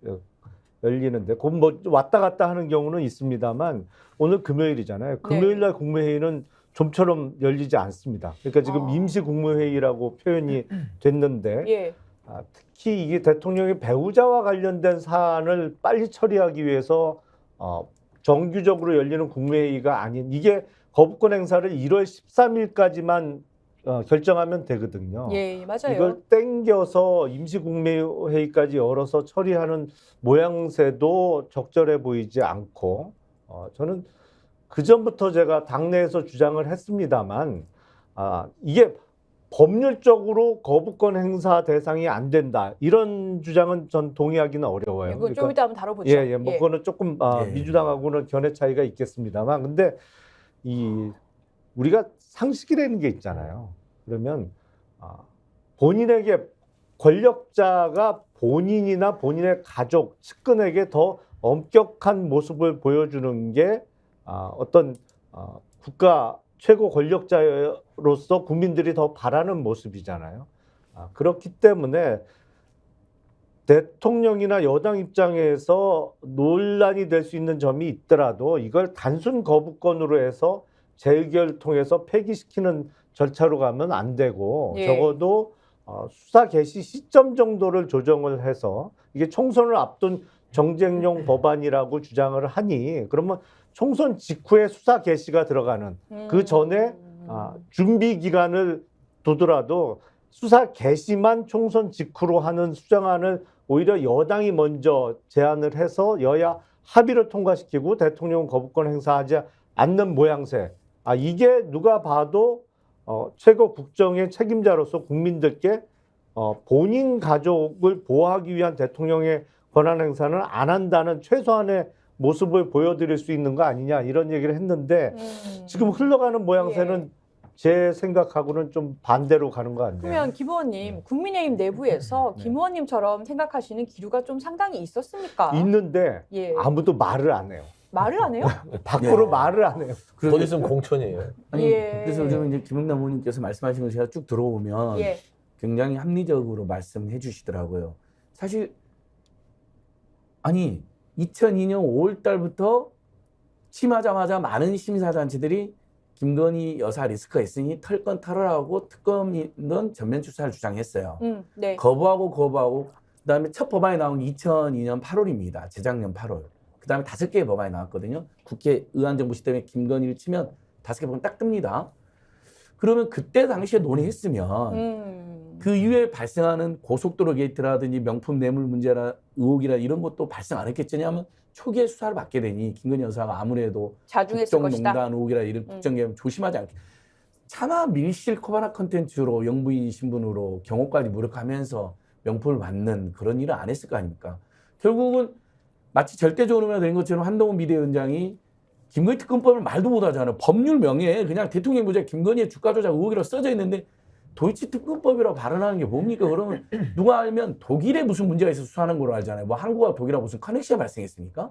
열리는데 그건 뭐 왔다 갔다 하는 경우는 있습니다만 오늘 금요일이잖아요. 금요일 날 국무회의는 좀처럼 열리지 않습니다. 그러니까 지금 임시 국무회의라고 표현이 됐는데 예. 특히 이게 대통령의 배우자와 관련된 사안을 빨리 처리하기 위해서 정규적으로 열리는 국무회의가 아닌 이게 거부권 행사를 1월 13일까지만 결정하면 되거든요. 예, 맞아요. 이걸 땡겨서 임시 국무회의까지 열어서 처리하는 모양새도 적절해 보이지 않고 저는 그 전부터 제가 당내에서 주장을 했습니다만 이게 법률적으로 거부권 행사 대상이 안 된다 이런 주장은 전 동의하기는 어려워요. 이거 좀 이따 한번 다뤄보죠. 예, 뭐 그거는 조금 민주당하고는 견해 차이가 있겠습니다만, 근데 우리가 상식이라는 게 있잖아요. 그러면 본인에게 권력자가 본인이나 본인의 가족, 측근에게 더 엄격한 모습을 보여주는 게 어떤 국가 최고 권력자로서 국민들이 더 바라는 모습이잖아요. 그렇기 때문에 대통령이나 여당 입장에서 논란이 될 수 있는 점이 있더라도 이걸 단순 거부권으로 해서 재의결을 통해서 폐기시키는 절차로 가면 안 되고 적어도 수사 개시 시점 정도를 조정을 해서 이게 총선을 앞둔 정쟁용 법안이라고 주장을 하니 그러면 총선 직후에 수사 개시가 들어가는 그 전에 준비 기간을 두더라도 수사 개시만 총선 직후로 하는 수정안을 오히려 여당이 먼저 제안을 해서 여야 합의를 통과시키고 대통령은 거부권 행사하지 않는 모양새. 이게 누가 봐도 최고 국정의 책임자로서 국민들께 본인 가족을 보호하기 위한 대통령의 권한 행사는 안 한다는 최소한의 모습을 보여드릴 수 있는 거 아니냐 이런 얘기를 했는데 지금 흘러가는 모양새는 제 생각하고는 좀 반대로 가는 거 같네요. 그러면 김 의원님, 국민의힘 내부에서 김 의원님처럼 생각하시는 기류가 좀 상당히 있었습니까? 있는데 아무도 말을 안 해요. 말을 안 해요? 밖으로 말을 안 해요. 곧 있으면 공천이에요. 아니, 그래서 요즘 이제 김영남 의원님께서 말씀하신 거 제가 쭉 들어보면 굉장히 합리적으로 말씀해 주시더라고요. 사실 아니 2002년 5월 달부터 취임하자마자 많은 시민사단체들이 김건희 여사 리스크가 있으니 털건 털으라고 특검이든 전면 수사를 주장했어요. 거부하고 그다음에 첫 법안이 나온 게 2002년 8월입니다. 재작년 8월. 그다음에 5개의 법안이 나왔거든요. 국회 의안정부 시점에 김건희를 치면 5개 법안 딱 뜹니다. 그러면 그때 당시에 논의했으면 그 이후에 발생하는 고속도로 게이트라든지 명품 뇌물 문제라 의혹이라 이런 것도 발생 안 했겠지. 왜냐하면 초기에 수사를 받게 되니 김건희 여사가 아무래도 국정농단 의혹이라 이런 국정개혁 조심하지 않게 차마 밀실 코바나 컨텐츠로 영부인 신분으로 경호까지 무력하면서 명품을 받는 그런 일은 안 했을 거 아닙니까? 결국은 마치 절대적으로 된 것처럼 한동훈 비대위원장이 김건희 특검법을 말도 못하잖아요. 법률 명예에 그냥 대통령 부자 김건희의 주가 조작 의혹이라고 써져 있는데 도이치 특검법이라고 발언하는 게 뭡니까? 그러면 누가 알면 독일에 무슨 문제가 있어서 수사하는 걸로 알잖아요. 뭐 한국과 독일하고 무슨 커넥션이 발생했습니까?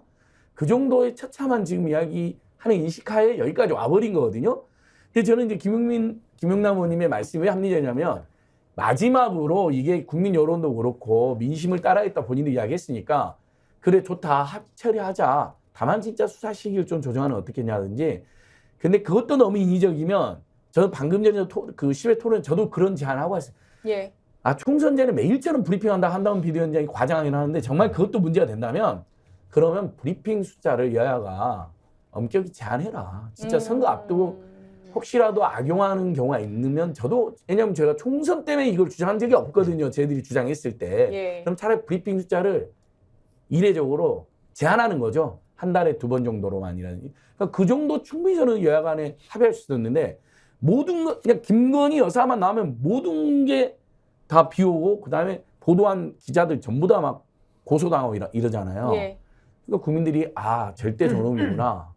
그 정도의 처참한 지금 이야기하는 인식하에 여기까지 와버린 거거든요. 근데 저는 이제 김영남 의원님의 말씀이 왜 합리적이냐면 마지막으로 이게 국민 여론도 그렇고 민심을 따라했다 본인도 이야기했으니까 그래 좋다 처리하자. 다만 진짜 수사 시기를 좀 조정하는 어떻겠냐든지. 근데 그것도 너무 인위적이면 저는 방금 전에 그 10회 토론 저도 그런 제안하고 왔어요. 총선 전에 매일처럼 브리핑한다 한다운 비대위원장이 과장하긴 하는데 정말 그것도 문제가 된다면 그러면 브리핑 숫자를 여야가 엄격히 제한해라. 진짜 선거 앞두고 혹시라도 악용하는 경우가 있으면 저도 왜냐면 제가 총선 때문에 이걸 주장한 적이 없거든요. 저희들이 주장했을 때. 예. 그럼 차라리 브리핑 숫자를 이례적으로 제한하는 거죠. 한 달에 2번 정도로만이라든지. 그러니까 그 정도 충분히 저는 여야 간에 합의할 수 있었는데 모든 거 그냥 김건희 여사만 나오면 모든 게 다 비오고 그다음에 보도한 기자들 전부 다 막 고소당하고 이러잖아요. 예. 그러니까 국민들이 아 절대 저놈이구나.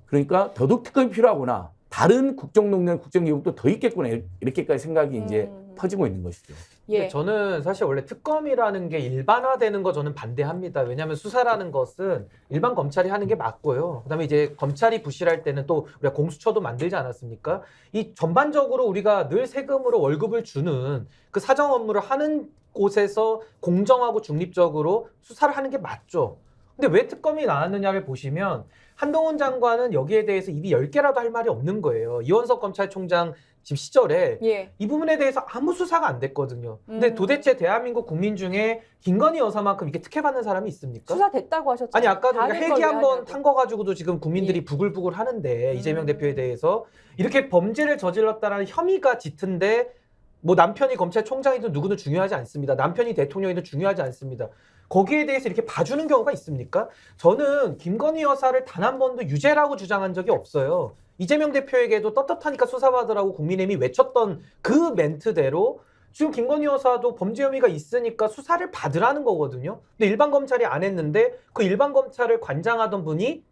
그러니까 더더욱 특검이 필요하구나. 다른 국정농단, 국정기록도 더 있겠구나. 이렇게까지 생각이 이제 퍼지고 있는 것이죠. 근데 예. 저는 사실 원래 특검이라는 게 일반화되는 거 저는 반대합니다. 왜냐하면 수사라는 것은 일반 검찰이 하는 게 맞고요. 그다음에 이제 검찰이 부실할 때는 또 우리가 공수처도 만들지 않았습니까? 이 전반적으로 우리가 늘 세금으로 월급을 주는 그 사정 업무를 하는 곳에서 공정하고 중립적으로 수사를 하는 게 맞죠. 근데 왜 특검이 나왔느냐를 보시면 한동훈 장관은 여기에 대해서 입이 10개라도 할 말이 없는 거예요. 이원석 검찰총장 지금 시절에 예. 이 부분에 대해서 아무 수사가 안 됐거든요. 근데 도대체 대한민국 국민 중에 김건희 여사만큼 이렇게 특혜받는 사람이 있습니까? 수사 됐다고 하셨죠. 아니 아까도 우리가 다른 헬기 걸 한번 왜 탄 거 가지고도 지금 국민들이 예. 부글부글 하는데 이재명 대표에 대해서 이렇게 범죄를 저질렀다는 혐의가 짙은데 뭐 남편이 검찰총장이든 누구든 중요하지 않습니다. 남편이 대통령이든 중요하지 않습니다. 거기에 대해서 이렇게 봐주는 경우가 있습니까? 저는 김건희 여사를 단 한 번도 유죄라고 주장한 적이 없어요. 이재명 대표에게도 떳떳하니까 수사받으라고 국민의힘이 외쳤던 그 멘트대로 지금 김건희 여사도 범죄 혐의가 있으니까 수사를 받으라는 거거든요. 근데 일반 검찰이 안 했는데 그 일반 검찰을 관장하던 분이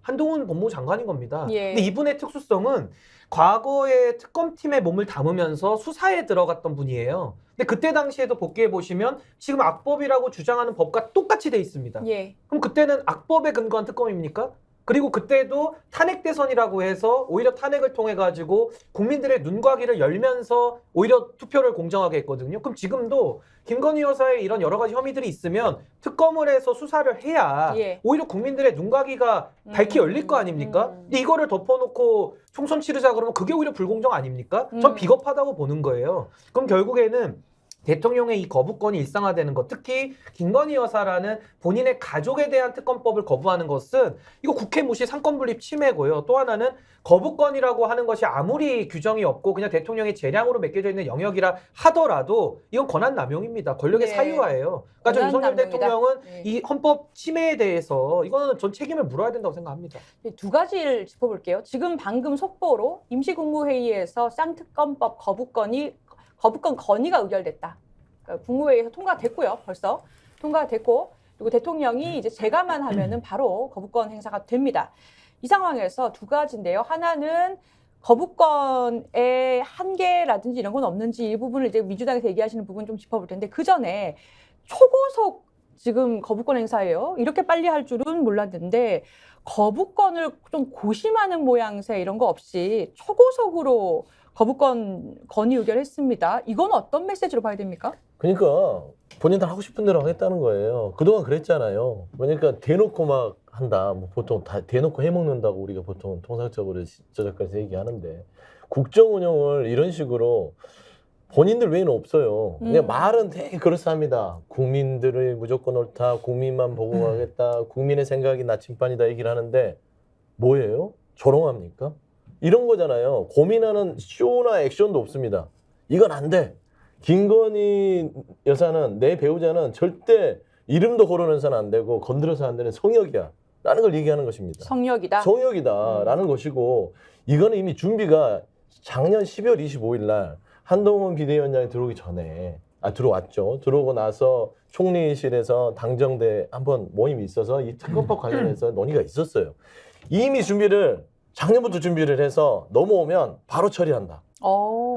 한동훈 법무부 장관인 겁니다. 예. 근데 이분의 특수성은 과거에 특검팀에 몸을 담으면서 수사에 들어갔던 분이에요. 근데 그때 당시에도 복귀해 보시면 지금 악법이라고 주장하는 법과 똑같이 돼 있습니다. 예. 그럼 그때는 악법에 근거한 특검입니까? 그리고 그때도 탄핵 대선이라고 해서 오히려 탄핵을 통해 가지고 국민들의 눈과 귀를 열면서 오히려 투표를 공정하게 했거든요. 그럼 지금도 김건희 여사의 이런 여러 가지 혐의들이 있으면 특검을 해서 수사를 해야 예. 오히려 국민들의 눈과 귀가 밝게 열릴 거 아닙니까? 근데 이거를 덮어놓고 총선 치르자 그러면 그게 오히려 불공정 아닙니까? 전 비겁하다고 보는 거예요. 그럼 결국에는 대통령의 이 거부권이 일상화되는 것, 특히 김건희 여사라는 본인의 가족에 대한 특검법을 거부하는 것은 이거 국회 무시 상권분립 침해고요. 또 하나는 거부권이라고 하는 것이 아무리 규정이 없고 그냥 대통령의 재량으로 맡겨져 있는 영역이라 하더라도 이건 권한 남용입니다. 권력의 네. 사유화예요. 그러니까 저 권한 윤석열 남용이다. 대통령은 네. 이 헌법 침해에 대해서 이거는 전 책임을 물어야 된다고 생각합니다. 두 가지를 짚어볼게요. 지금 방금 속보로 임시국무회의에서 쌍특검법 거부권 건의가 의결됐다. 그러니까 국무회의에서 통과됐고요. 벌써 통과됐고 그리고 대통령이 이제 제가만 하면은 바로 거부권 행사가 됩니다. 이 상황에서 두 가지인데요. 하나는 거부권의 한계라든지 이런 건 없는지 이 부분을 이제 민주당에서 얘기하시는 부분 좀 짚어볼 텐데 그 전에 초고속 지금 거부권 행사예요. 이렇게 빨리 할 줄은 몰랐는데 거부권을 좀 고심하는 모양새 이런 거 없이 초고속으로 거부권 건의 의결했습니다. 이건 어떤 메시지로 봐야 됩니까? 그러니까 본인들 하고 싶은 대로 하겠다는 거예요. 그동안 그랬잖아요. 그러니까 대놓고 막 한다. 뭐 보통 다 대놓고 해먹는다고 우리가 보통 통상적으로 저작가에서 얘기하는데 국정 운영을 이런 식으로 본인들 외에는 없어요. 그냥 말은 되게 그럴싸합니다. 국민들을 무조건 옳다. 국민만 보고 가겠다. 국민의 생각이 나침반이다 얘기를 하는데 뭐예요? 조롱합니까? 이런 거잖아요. 고민하는 쇼나 액션도 없습니다. 이건 안 돼. 김건희 여사는 내 배우자는 절대 이름도 거론해서는 안 되고 건드려서 안 되는 성역이야. 라는 걸 얘기하는 것입니다. 성역이다. 성역이다. 라는 것이고 이거는 이미 준비가 작년 12월 25일 날 한동훈 비대위원장이 들어오기 전에 들어왔죠. 들어오고 나서 총리실에서 당정대 한번 모임이 있어서 이 특검법 관련해서 논의가 있었어요. 이미 작년부터 준비를 해서 넘어오면 바로 처리한다.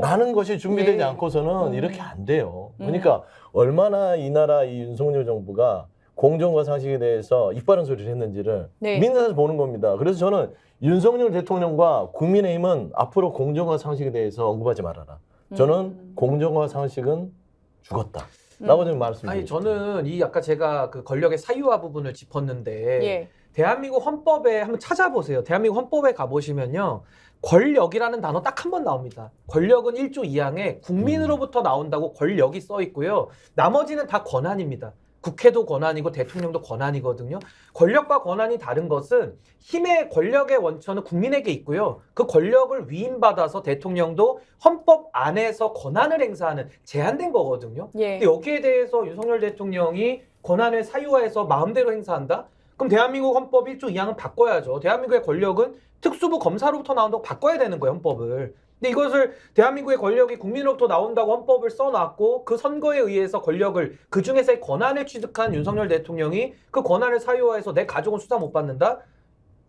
라는 것이 준비되지 네. 않고서는 이렇게 안 돼요. 그러니까 얼마나 이 나라 이 윤석열 정부가 공정과 상식에 대해서 이빠른 소리를 했는지를 네. 민간에서 보는 겁니다. 그래서 저는 윤석열 대통령과 국민의힘은 앞으로 공정과 상식에 대해서 언급하지 말아라. 저는 공정과 상식은 죽었다. 라고 좀 말씀드립니다. 아니 저는 이 아까 제가 그 권력의 사유화 부분을 짚었는데 예. 대한민국 헌법에 한번 찾아보세요. 대한민국 헌법에 가보시면요. 권력이라는 단어 딱 한 번 나옵니다. 권력은 1조 2항에 국민으로부터 나온다고 권력이 써 있고요. 나머지는 다 권한입니다. 국회도 권한이고 대통령도 권한이거든요. 권력과 권한이 다른 것은 힘의 권력의 원천은 국민에게 있고요. 그 권력을 위임받아서 대통령도 헌법 안에서 권한을 행사하는 제한된 거거든요. 예. 근데 여기에 대해서 윤석열 대통령이 권한을 사유화해서 마음대로 행사한다? 그럼 대한민국 헌법 1조 2항은 바꿔야죠. 대한민국의 권력은 특수부 검사로부터 나온다고 바꿔야 되는 거예요, 헌법을. 근데 이것을 대한민국의 권력이 국민으로부터 나온다고 헌법을 써놨고 그 선거에 의해서 권력을 그중에서의 권한을 취득한 윤석열 대통령이 그 권한을 사유화해서 내 가족은 수사 못 받는다?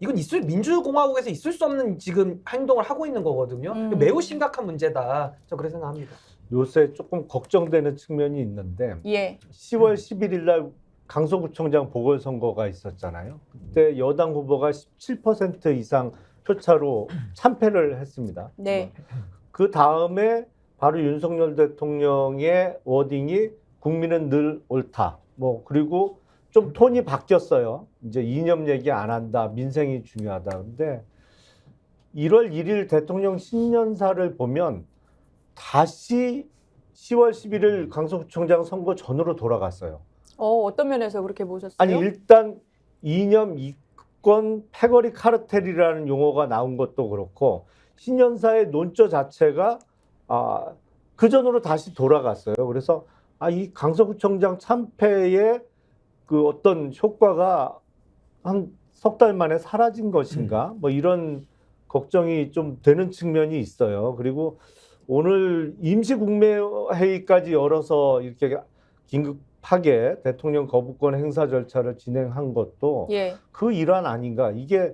이건 민주공화국에서 있을 수 없는 지금 행동을 하고 있는 거거든요. 매우 심각한 문제다. 저 그렇게 생각합니다. 요새 조금 걱정되는 측면이 있는데 예. 10월 11일 날 강서구청장 보궐선거가 있었잖아요. 그때 여당 후보가 17% 이상 표차로 참패를 했습니다. 네. 그 다음에 바로 윤석열 대통령의 워딩이 국민은 늘 옳다. 뭐 그리고 좀 톤이 바뀌었어요. 이제 이념 얘기 안 한다. 민생이 중요하다. 근데 1월 1일 대통령 신년사를 보면 다시 10월 11일 강서구청장 선거 전으로 돌아갔어요. 어떤 면에서 그렇게 보셨어요? 아니 일단 이념 이권 패거리 카르텔이라는 용어가 나온 것도 그렇고 신년사의 논조 자체가 그 전으로 다시 돌아갔어요. 그래서 이 강서구청장 참패의 그 어떤 효과가 한 석 달 만에 사라진 것인가? 뭐 이런 걱정이 좀 되는 측면이 있어요. 그리고 오늘 임시국무회의까지 열어서 이렇게 긴급하게 대통령 거부권 행사 절차를 진행한 것도 예. 그 일환 아닌가. 이게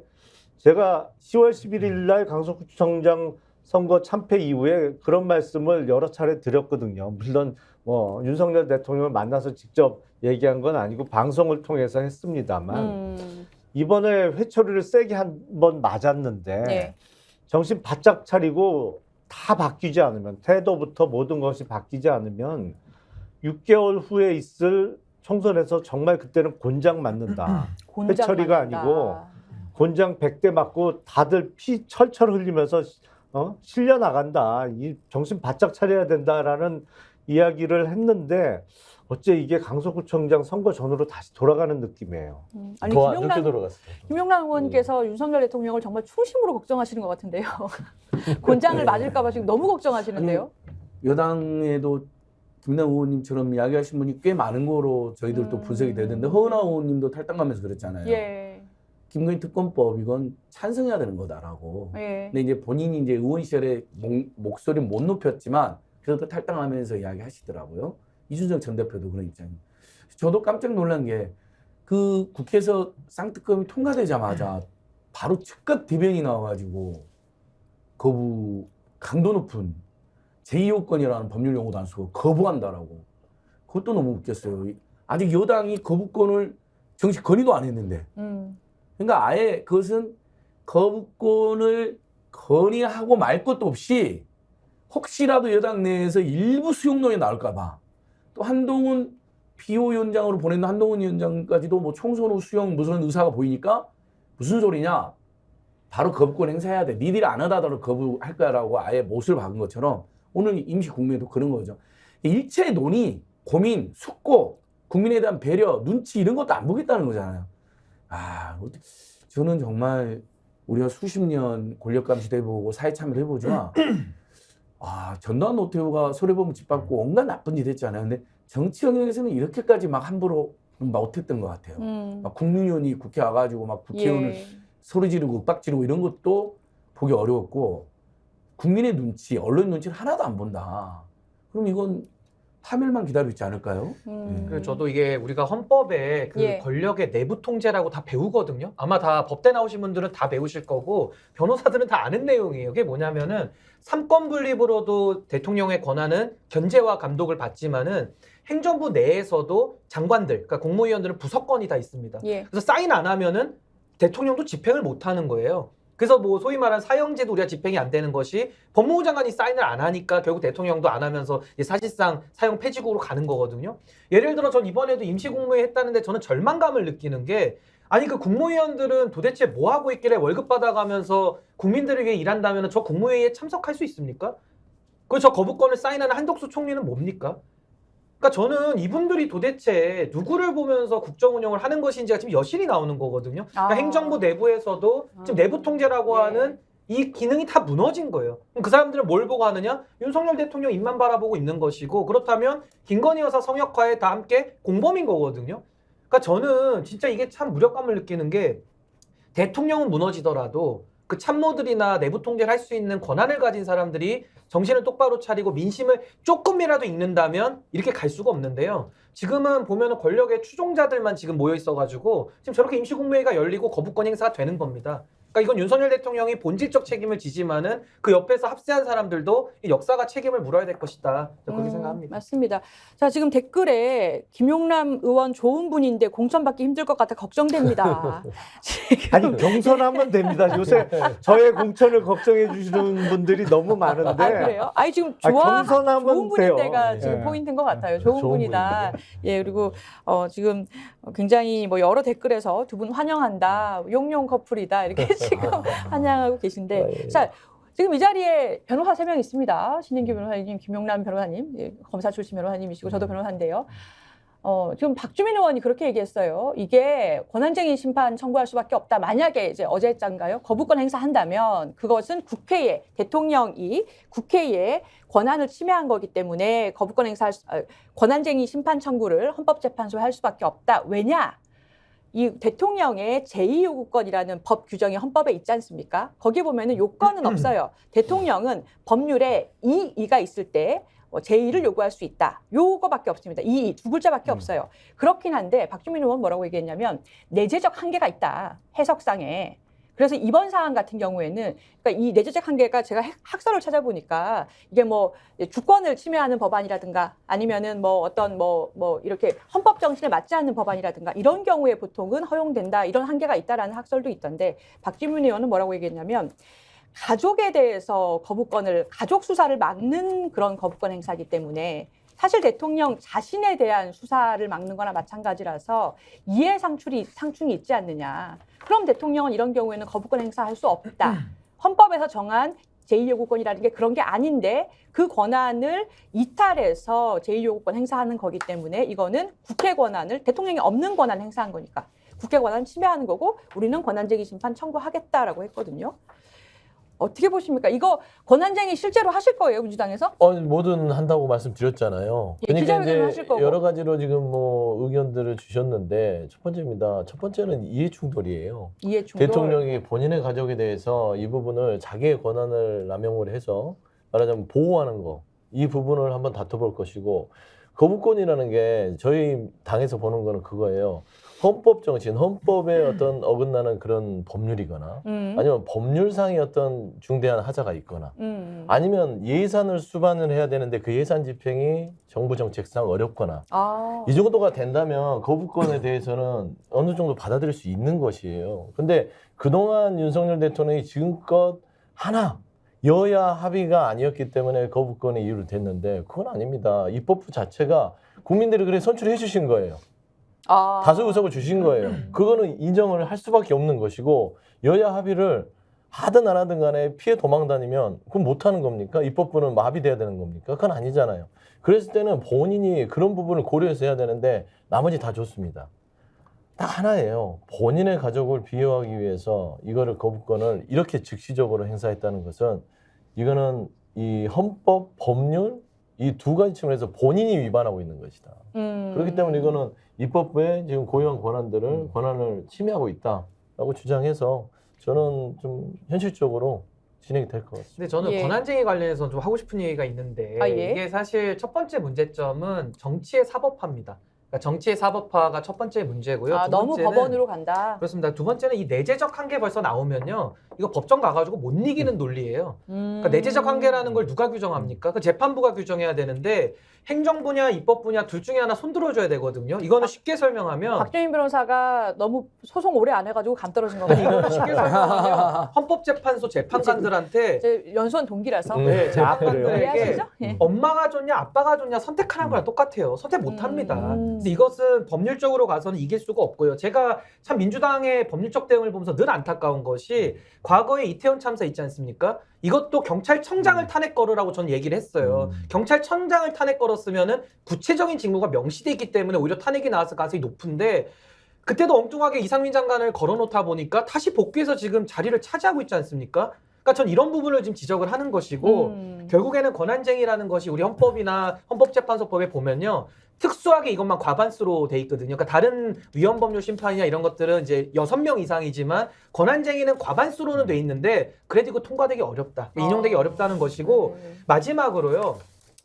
제가 10월 11일 날 강서구청장 선거 참패 이후에 그런 말씀을 여러 차례 드렸거든요. 물론 뭐 윤석열 대통령을 만나서 직접 얘기한 건 아니고 방송을 통해서 했습니다만 이번에 회초리를 세게 한 번 맞았는데 네. 정신 바짝 차리고 다 바뀌지 않으면 태도부터 모든 것이 바뀌지 않으면 6개월 후에 있을 총선에서 정말 그때는 곤장 맞는다. 곤장 회초리가 맞는다. 아니고 곤장 100대 맞고 다들 피 철철 흘리면서 실려 나간다. 이 정신 바짝 차려야 된다라는 이야기를 했는데 어째 이게 강서구청장 선거 전으로 다시 돌아가는 느낌이에요. 아니 더 안 좋게 돌아갔어요. 김용남 의원께서 윤석열 대통령을 정말 충심으로 걱정하시는 것 같은데요. 곤장을 맞을까 봐 지금 너무 걱정하시는데요. 여당에도 김남 의원님처럼 이야기하신 분이 꽤 많은 거로 저희들도 분석이 되는데 허은하 의원님도 탈당하면서 그랬잖아요. 예. 김건희 특검법 이건 찬성해야 되는 거다라고. 예. 근데 이제 본인이 이제 의원 시절에 목소리 못 높였지만 그래도 탈당하면서 이야기하시더라고요. 이준석 전 대표도 그런 입장이에요. 저도 깜짝 놀란 게 그 국회에서 쌍특검이 통과되자마자 바로 즉각 대변이 나와가지고 강도 높은 제2호권이라는 법률 용어도 안 쓰고 거부한다라고. 그것도 너무 웃겼어요. 아직 여당이 거부권을 정식 건의도 안 했는데. 그러니까 아예 그것은 거부권을 건의하고 말 것도 없이 혹시라도 여당 내에서 일부 수용론이 나올까 봐. 또 한동훈 비호위원장으로 보내는 한동훈 위원장까지도 뭐 총선 후 수용 무슨 의사가 보이니까 무슨 소리냐. 바로 거부권 행사해야 돼. 니들이 안 하다더라도 거부할 거야라고 아예 못을 박은 것처럼 오늘 임시국무회도 그런 거죠. 일체 논의, 고민, 숙고, 국민에 대한 배려, 눈치 이런 것도 안 보겠다는 거잖아요. 저는 정말 우리가 수십 년 권력감시도 해보고 사회 참여를 해보지만 전두환 노태우가 손해보면 짓밟고 온갖 나쁜 짓 했잖아요. 근데 정치 영역에서는 이렇게까지 막 함부로 못했던 것 같아요. 막 국민의원이 국회 와가지고 막 국회의원을 소리 지르고 윽박 지르고 이런 것도 보기 어려웠고 국민의 눈치, 언론 눈치를 하나도 안 본다. 그럼 이건 파멸만 기다리고 있지 않을까요? 그래서 저도 이게 우리가 헌법에 그 권력의 내부 통제라고 다 배우거든요. 아마 다 법대 나오신 분들은 다 배우실 거고 변호사들은 다 아는 내용이에요. 그게 뭐냐면은 삼권 분립으로도 대통령의 권한은 견제와 감독을 받지만은 행정부 내에서도 장관들, 그러니까 국무위원들은 부서권이 다 있습니다. 그래서 사인 안 하면은 대통령도 집행을 못 하는 거예요. 그래서 뭐 소위 말한 사형제도 우리가 집행이 안 되는 것이 법무부 장관이 사인을 안 하니까 결국 대통령도 안 하면서 사실상 사형 폐지국으로 가는 거거든요. 예를 들어 전 이번에도 임시국무회의 했다는데 저는 절망감을 느끼는 게 아니 그 국무위원들은 도대체 뭐 하고 있길래 월급 받아가면서 국민들을 위해 일한다면 저 국무회의에 참석할 수 있습니까? 그 저 거부권을 사인하는 한덕수 총리는 뭡니까? 그러니까 저는 이분들이 도대체 누구를 보면서 국정 운영을 하는 것인지가 지금 여실히 나오는 거거든요. 그러니까 아. 행정부 내부에서도 지금 내부 통제라고 네. 하는 이 기능이 다 무너진 거예요. 그럼 그 사람들은 뭘 보고 하느냐? 윤석열 대통령 입만 바라보고 있는 것이고, 그렇다면 김건희 여사 성역화에 다 함께 공범인 거거든요. 그러니까 저는 진짜 이게 참 무력감을 느끼는 게, 대통령은 무너지더라도 그 참모들이나 내부 통제를 할 수 있는 권한을 가진 사람들이 정신을 똑바로 차리고 민심을 조금이라도 읽는다면 이렇게 갈 수가 없는데요. 지금은 보면은 권력의 추종자들만 지금 모여 있어가지고 지금 저렇게 임시국무회의가 열리고 거부권 행사가 되는 겁니다. 그러니까 이건 윤석열 대통령이 본질적 책임을 지지만은 그 옆에서 합세한 사람들도 이 역사가 책임을 물어야 될 것이다. 저는 그렇게 생각합니다. 맞습니다. 자, 지금 댓글에 김용남 의원 좋은 분인데 공천받기 힘들 것 같아 걱정됩니다. 지금 아니 경선하면 됩니다. 요새 저의 공천을 걱정해 주시는 분들이 너무 많은데. 아, 그래요? 아니 지금 좋은 경선하면 돼요. 분인데가 지금 예. 포인트인 것 같아요. 좋은 좋은 분이다. 예, 그리고 지금 굉장히 뭐 여러 댓글에서 두 분 환영한다, 용용 커플이다 이렇게 지금 환영하고 계신데, 자 지금 이 자리에 변호사 3명 있습니다. 신인규 변호사님, 김용남 변호사님, 예, 검사 출신 변호사님이시고 저도 변호사인데요. 지금 박주민 의원이 그렇게 얘기했어요. 이게 권한쟁의 심판 청구할 수밖에 없다. 만약에 이제 어제장가요? 거부권 행사한다면 그것은 국회에, 대통령이 국회에 권한을 침해한 거기 때문에 거부권 권한쟁의 심판 청구를 헌법재판소에 할 수밖에 없다. 왜냐? 이 대통령의 제2요구권이라는 법 규정이 헌법에 있지 않습니까? 거기 보면은 요건은 없어요. 대통령은 법률에 이의가 있을 때 제2를 요구할 수 있다. 요거밖에 없습니다. 이 두 글자밖에 없어요. 그렇긴 한데 박주민 의원 뭐라고 얘기했냐면 내재적 한계가 있다. 해석상에. 그래서 이번 사안 같은 경우에는 그러니까 이 내재적 한계가 제가 학설을 찾아보니까 이게 뭐 주권을 침해하는 법안이라든가 아니면은 뭐 어떤 뭐 이렇게 헌법 정신에 맞지 않는 법안이라든가 이런 경우에 보통은 허용된다. 이런 한계가 있다라는 학설도 있던데 박주민 의원은 뭐라고 얘기했냐면 가족에 대해서 가족 수사를 막는 그런 거부권 행사이기 때문에 사실 대통령 자신에 대한 수사를 막는 거나 마찬가지라서 이해 상충이 있지 않느냐. 그럼 대통령은 이런 경우에는 거부권 행사할 수 없다. 헌법에서 정한 제2요구권이라는 게 그런 게 아닌데 그 권한을 이탈해서 제2요구권 행사하는 거기 때문에 이거는 국회 권한을 대통령이 없는 권한 행사한 거니까 국회 권한 침해하는 거고 우리는 권한쟁의 심판 청구하겠다라고 했거든요. 어떻게 보십니까? 이거 권한쟁의 실제로 하실 거예요, 민주당에서? 뭐든 한다고 말씀드렸잖아요. 예, 그러니까 기자회견을 이제 하실 거고. 여러 가지로 지금 뭐 의견들을 주셨는데 첫 번째입니다. 첫 번째는 이해 충돌이에요. 이해 충돌. 대통령이 본인의 가족에 대해서 이 부분을 자기의 권한을 남용을 해서 말하자면 보호하는 거, 이 부분을 한번 다퉈볼 것이고, 거부권이라는 게 저희 당에서 보는 거는 그거예요. 헌법 정신, 헌법에 어떤 어긋나는 그런 법률이거나 아니면 법률상의 어떤 중대한 하자가 있거나 아니면 예산을 수반을 해야 되는데 그 예산 집행이 정부 정책상 어렵거나 이 정도가 된다면 거부권에 대해서는 어느 정도 받아들일 수 있는 것이에요. 근데 그동안 윤석열 대통령이 지금껏 하나 여야 합의가 아니었기 때문에 거부권의 이유를 댔는데 그건 아닙니다. 입법부 자체가 국민들이 그래 선출해 주신 거예요. 다수 의석을 주신 거예요. 그거는 인정을 할 수밖에 없는 것이고 여야 합의를 하든 안 하든 간에 피해 도망 다니면 그건 못하는 겁니까? 입법부는 마비돼야 되는 겁니까? 그건 아니잖아요. 그랬을 때는 본인이 그런 부분을 고려해서 해야 되는데 나머지 다 좋습니다. 딱 하나예요. 본인의 가족을 비호하기 위해서 이거를 거부권을 이렇게 즉시적으로 행사했다는 것은 이거는 이 헌법, 법률 이 두 가지 측면에서 본인이 위반하고 있는 것이다. 그렇기 때문에 이거는 입법부의 지금 고유한 권한을 침해하고 있다라고 주장해서 저는 좀 현실적으로 진행이 될 것 같습니다. 근데 저는 예. 권한쟁의 관련해서 좀 하고 싶은 얘기가 있는데 예? 이게 사실 첫 번째 문제점은 정치의 사법화입니다. 그러니까 정치의 사법화가 첫 번째 문제고요. 두 너무 번째는 법원으로 간다. 그렇습니다. 두 번째는 이 내재적 한계 벌써 나오면요. 이거 법정 가가지고 못 이기는 논리예요. 그러니까 내재적 한계라는 걸 누가 규정합니까? 그 재판부가 규정해야 되는데 행정 분야, 입법 분야 둘 중에 하나 손들어줘야 되거든요. 이거는 쉽게 설명하면 박주민 변호사가 너무 소송 오래 안 해가지고 감 떨어진 거 이거는 같아요. 쉽게 설명하면 헌법재판소 재판관들한테 제 연수원 동기라서. 네, 재판관들에게 이해하시죠? 예. 엄마가 좋냐 아빠가 좋냐 선택하는 거랑 똑같아요. 선택 못 합니다. 그래서 이것은 법률적으로 가서는 이길 수가 없고요. 제가 참 민주당의 법률적 대응을 보면서 늘 안타까운 것이 과거에 이태원 참사 있지 않습니까? 이것도 경찰청장을 탄핵 걸으라고 저는 얘기를 했어요. 경찰청장을 탄핵 걸었으면은 구체적인 직무가 명시돼 있기 때문에 오히려 탄핵이 나왔을 가능성이 높은데 그때도 엉뚱하게 이상민 장관을 걸어놓다 보니까 다시 복귀해서 지금 자리를 차지하고 있지 않습니까? 그러니까 전 이런 부분을 지금 지적을 하는 것이고 결국에는 권한쟁의라는 것이 우리 헌법이나 헌법재판소법에 보면요. 특수하게 이것만 과반수로 돼 있거든요. 그러니까 다른 위헌법률 심판이나 이런 것들은 이제 6명 이상이지만 권한쟁의는 과반수로는 돼 있는데 그래도 이거 통과되기 어렵다. 인용되기 어렵다는 것이고 마지막으로요.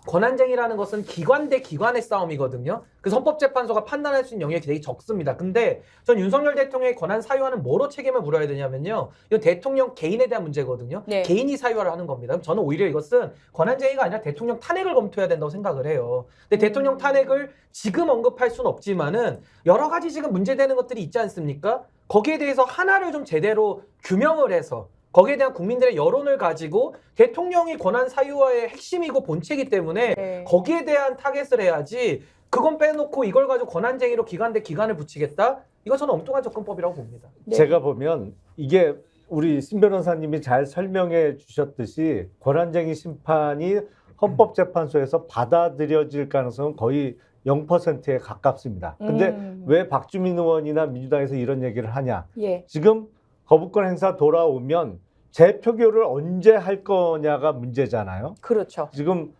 권한쟁의라는 것은 기관 대 기관의 싸움이거든요. 그래서 헌법재판소가 판단할 수 있는 영역이 되게 적습니다. 근데 전 윤석열 대통령의 권한 사유화는 뭐로 책임을 물어야 되냐면요. 이건 대통령 개인에 대한 문제거든요. 네. 개인이 사유화를 하는 겁니다. 그럼 저는 오히려 이것은 권한쟁의가 아니라 대통령 탄핵을 검토해야 된다고 생각을 해요. 근데 대통령 탄핵을 지금 언급할 수는 없지만은 여러 가지 지금 문제되는 것들이 있지 않습니까? 거기에 대해서 하나를 좀 제대로 규명을 해서 거기에 대한 국민들의 여론을 가지고 대통령이 권한 사유화의 핵심이고 본체이기 때문에 네. 거기에 대한 타겟을 해야지 그건 빼놓고 이걸 가지고 권한쟁의로 기관 대 기관을 붙이겠다? 이거 저는 엉뚱한 접근법이라고 봅니다. 네. 제가 보면 이게 우리 신 변호사님이 잘 설명해 주셨듯이 권한쟁의 심판이 헌법재판소에서 받아들여질 가능성은 거의 0%에 가깝습니다. 근데 왜 박주민 의원이나 민주당에서 이런 얘기를 하냐? 예. 지금 거부권 행사 돌아오면 재표결을 언제 할 거냐가 문제잖아요. 그렇죠. 지금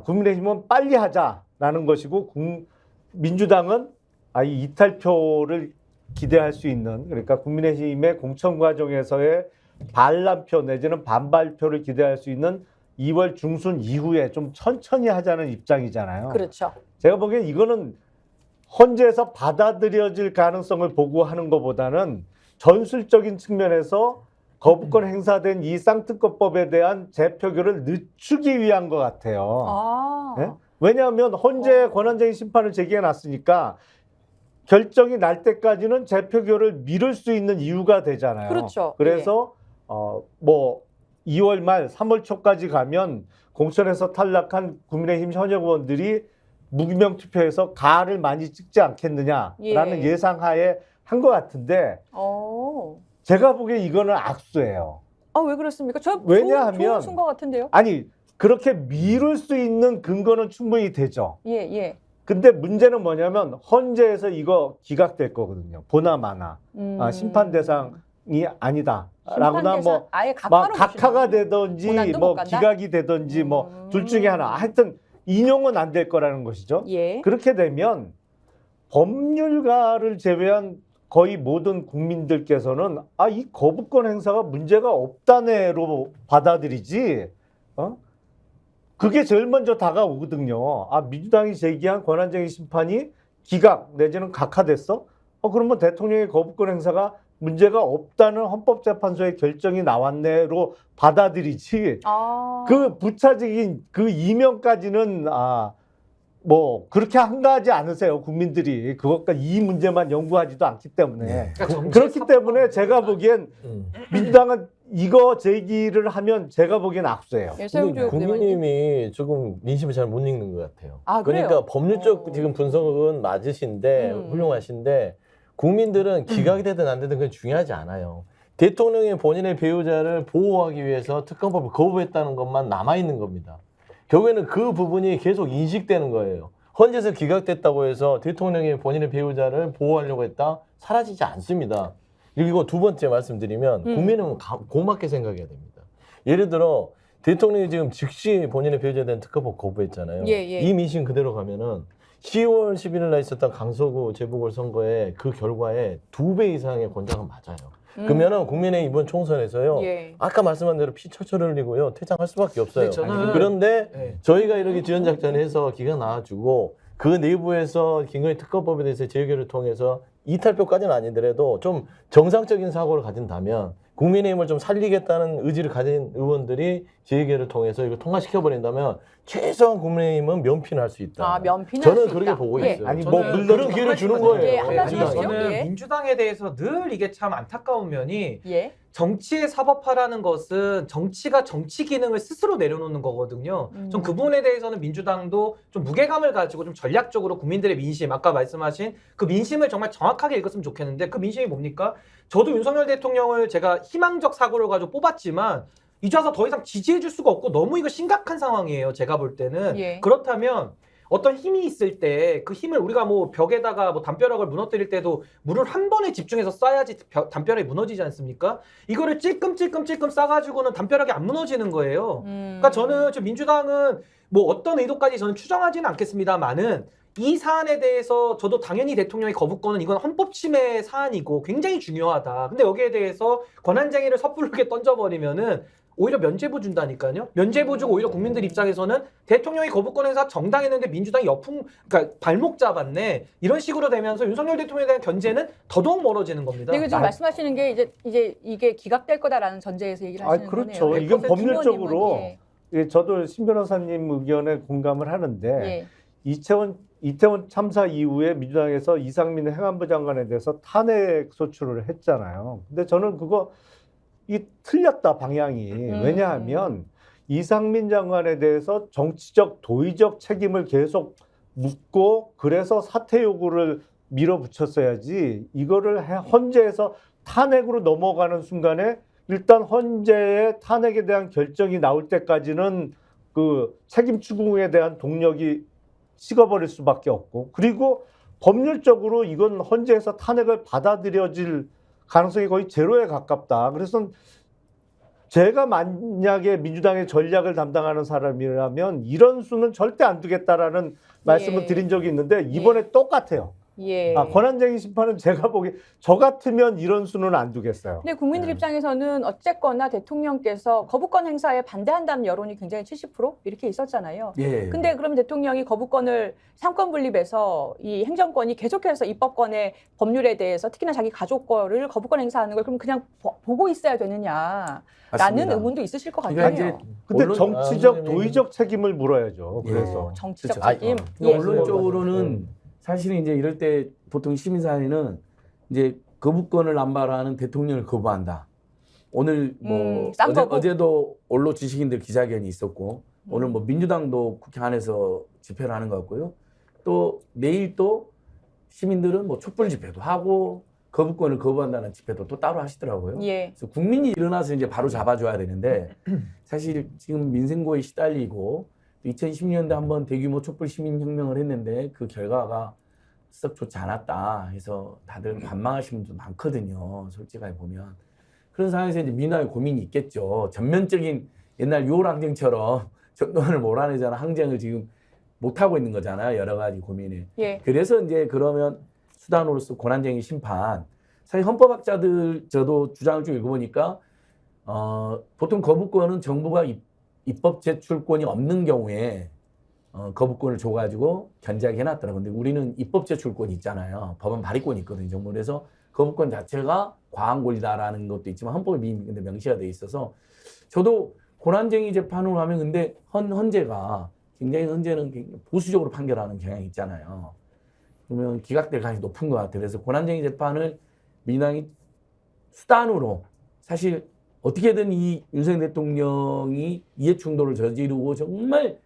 국민의힘은 빨리 하자라는 것이고 민주당은 이 이탈표를 기대할 수 있는, 그러니까 국민의힘의 공천 과정에서의 반란표 내지는 반발표를 기대할 수 있는 2월 중순 이후에 좀 천천히 하자는 입장이잖아요. 그렇죠. 제가 보기엔 이거는 헌재에서 받아들여질 가능성을 보고 하는 것보다는 전술적인 측면에서 거부권 행사된 이 쌍특검법에 대한 재표결을 늦추기 위한 것 같아요. 아. 네? 왜냐하면 헌재 권한쟁의 심판을 제기해 놨으니까 결정이 날 때까지는 재표결을 미룰 수 있는 이유가 되잖아요. 그렇죠. 그래서 뭐 2월 말 3월 초까지 가면 공천에서 탈락한 국민의힘 현역 의원들이 무기명 투표에서 가를 많이 찍지 않겠느냐라는 예상하에 한 것 같은데 제가 보기에 이거는 악수예요. 아, 왜 그렇습니까? 왜냐하면 좋은 것 같은데요. 아니 그렇게 미룰 수 있는 근거는 충분히 되죠. 예. 근데 문제는 뭐냐면 헌재에서 이거 기각될 거거든요. 보나마나 심판 대상이 아니다라거나 뭐 아예 막 각하가 되든지 뭐 기각이 되든지 뭐 둘 중에 하나. 하여튼 인용은 안 될 거라는 것이죠. 예. 그렇게 되면 법률가를 제외한 거의 모든 국민들께서는 이 거부권 행사가 문제가 없다네로 받아들이지. 그게 제일 먼저 다가오거든요. 민주당이 제기한 권한쟁의 심판이 기각 내지는 각하됐어? 그러면 대통령의 거부권 행사가 문제가 없다는 헌법재판소의 결정이 나왔네로 받아들이지. 그 부차적인 그 이명까지는 뭐 그렇게 한가하지 않으세요. 국민들이 그것과 이 문제만 연구하지도 않기 때문에. 그렇기 때문에 제가 보기엔 민주당은 이거 제기를 하면 제가 보기엔 악수예요. 국민님이 조금 민심을 잘 못 읽는 것 같아요. 그래요? 그러니까 법률적 지금 분석은 맞으신데 훌륭하신데 국민들은 기각이 되든 안 되든 그건 중요하지 않아요. 대통령이 본인의 배우자를 보호하기 위해서 특검법을 거부했다는 것만 남아있는 겁니다. 결국에는 그 부분이 계속 인식되는 거예요. 헌재에서 기각됐다고 해서 대통령이 본인의 배우자를 보호하려고 했다? 사라지지 않습니다. 그리고 두 번째 말씀드리면 국민은 고맙게 생각해야 됩니다. 예를 들어 대통령이 지금 즉시 본인의 배우자에 대한 특검법 거부했잖아요. 이 민심 그대로 가면은 10월 11일 날 있었던 강서구 재보궐선거의 그 결과에 2배 이상의 권장은 맞아요. 그러면은 국민의 이번 총선에서요. 아까 말씀한 대로 피 철철 흘리고요. 퇴장할 수밖에 없어요. 그런데 저희가 이렇게 지연작전해서 기각 나와주고 그 내부에서 김건희 특검법에 대해서 재의결을 통해서 이탈표까지는 아니더라도 좀 정상적인 사고를 가진다면 국민의힘을 좀 살리겠다는 의지를 가진 의원들이 재의결을 통해서 이거 통과시켜버린다면 최소한 국민의힘은 면피는 할 수 있다. 면피는 저는 할 수 그렇게 있다. 보고 있어요. 아니 뭐 물론 그런 기회를 주는 거예요. 한 말씀 하시죠. 저는 민주당에 대해서 늘 이게 참 안타까운 면이 정치의 사법화라는 것은 정치가 정치 기능을 스스로 내려놓는 거거든요. 좀 그 부분에 대해서는 민주당도 좀 무게감을 가지고 좀 전략적으로 국민들의 민심, 아까 말씀하신 그 민심을 정말 정확하게 읽었으면 좋겠는데 그 민심이 뭡니까? 저도 윤석열 대통령을 제가 희망적 사고를 가지고 뽑았지만 이제 와서 더 이상 지지해 줄 수가 없고 너무 이거 심각한 상황이에요. 제가 볼 때는. 예. 그렇다면 어떤 힘이 있을 때 그 힘을 우리가 뭐 벽에다가 뭐 담벼락을 무너뜨릴 때도 물을 한 번에 집중해서 쏴야지 담벼락이 무너지지 않습니까? 이거를 찔끔찔끔 싸가지고는 담벼락이 안 무너지는 거예요. 그러니까 저는 저 민주당은 뭐 어떤 의도까지 저는 추정하지는 않겠습니다만은 이 사안에 대해서 저도 당연히 대통령의 거부권은 이건 헌법 침해 사안이고 굉장히 중요하다. 근데 여기에 대해서 권한쟁의를 섣부르게 던져버리면은 오히려 면죄부 준다니까요. 면죄부 주고 오히려 국민들 입장에서는 대통령이 거부권 행사 정당했는데 민주당이 그러니까 발목 잡았네. 이런 식으로 되면서 윤석열 대통령에 대한 견제는 더더욱 멀어지는 겁니다. 근데 지금 말씀하시는 게 이제 이게 기각될 거다라는 전제에서 얘기를 하시는 그렇죠. 거네요. 이건 100% 법률적으로 예. 예, 저도 신 변호사님 의견에 공감을 하는데 예. 이태원 참사 이후에 민주당에서 이상민 행안부 장관에 대해서 탄핵 소추를 했잖아요. 근데 저는 그거 틀렸다 방향이. 왜냐하면 이상민 장관에 대해서 정치적 도의적 책임을 계속 묻고 그래서 사퇴 요구를 밀어붙였어야지 이거를 헌재에서 탄핵으로 넘어가는 순간에 일단 헌재의 탄핵에 대한 결정이 나올 때까지는 그 책임 추궁에 대한 동력이 식어버릴 수밖에 없고 그리고 법률적으로 이건 헌재에서 탄핵을 받아들여질 가능성이 거의 제로에 가깝다. 그래서 제가 만약에 민주당의 전략을 담당하는 사람이라면 이런 수는 절대 안 두겠다라는 말씀을 드린 적이 있는데 이번에 똑같아요. 예. 권한쟁의 심판은 제가 보기 저 같으면 이런 수는 안 두겠어요. 근데 국민들 입장에서는 어쨌거나 대통령께서 거부권 행사에 반대한다는 여론이 굉장히 70% 이렇게 있었잖아요. 예. 근데 그럼 대통령이 거부권을 상권 분립해서 이 행정권이 계속해서 입법권의 법률에 대해서 특히나 자기 가족 거를 거부권 행사하는 걸 그럼 그냥 보고 있어야 되느냐라는 맞습니다. 의문도 있으실 것 그러니까 같아요. 이제 근데 언론- 정치적 도의적 책임을 물어야죠. 예. 그래서 정치적 그렇죠. 책임. 그러니까 예. 언론적으로는 사실은 이제 이럴 때 보통 시민사회는 이제 거부권을 남발하는 대통령을 거부한다. 오늘 뭐 쌍거부. 어제도 언론 지식인들 기자회견이 있었고 오늘 뭐 민주당도 국회 안에서 집회를 하는 것 같고요. 또 내일 또 시민들은 뭐 촛불 집회도 하고 거부권을 거부한다는 집회도 또 따로 하시더라고요. 예. 그래서 국민이 일어나서 이제 바로 잡아줘야 되는데 사실 지금 민생고에 시달리고 2010년대 한번 대규모 촛불 시민혁명을 했는데 그 결과가 썩 좋지 않았다 해서 다들 관망하시는 분도 많거든요. 솔직하게 보면. 그런 상황에서 이제 민주당의 고민이 있겠죠. 전면적인 옛날 6월 항쟁처럼 정권을 몰아내자는 항쟁을 지금 못하고 있는 거잖아요. 여러 가지 고민을. 예. 그래서 이제 그러면 수단으로서 권한쟁의 심판. 사실 헌법학자들 저도 주장을 좀 읽어보니까 보통 거부권은 정부가 입법 제출권이 없는 경우에 거부권을 줘가지고 견제하게 해놨더라고요. 근데 우리는 입법 제출권이 있잖아요. 법안 발의권이 있거든요. 정부. 그래서 거부권 자체가 과한 권리다라는 것도 있지만 헌법에 근데 명시가 돼 있어서 저도 권한쟁의 재판을 하면 근데 헌재가 헌재는 굉장히 보수적으로 판결하는 경향이 있잖아요. 그러면 기각될 가능성이 높은 것 같아요. 그래서 권한쟁의 재판을 민주당이 수단으로 사실 어떻게든 이 윤석열 대통령이 이해충돌을 저지르고 정말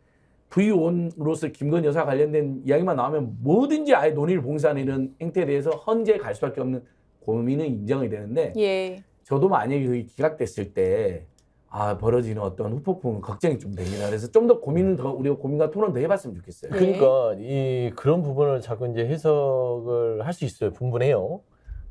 부의원으로서 김건희 여사 관련된 이야기만 나오면 뭐든지 아예 논의를 봉쇄하는 행태에 대해서 헌재에 갈 수밖에 없는 고민은 인정이 되는데 예. 저도 만약에 그게 기각됐을 때 벌어지는 어떤 후폭풍은 걱정이 좀 됩니다. 그래서 좀 더 우리가 고민과 토론 더 해봤으면 좋겠어요. 예. 그러니까 그런 부분을 자꾸 이제 해석을 할 수 있어요. 분분해요.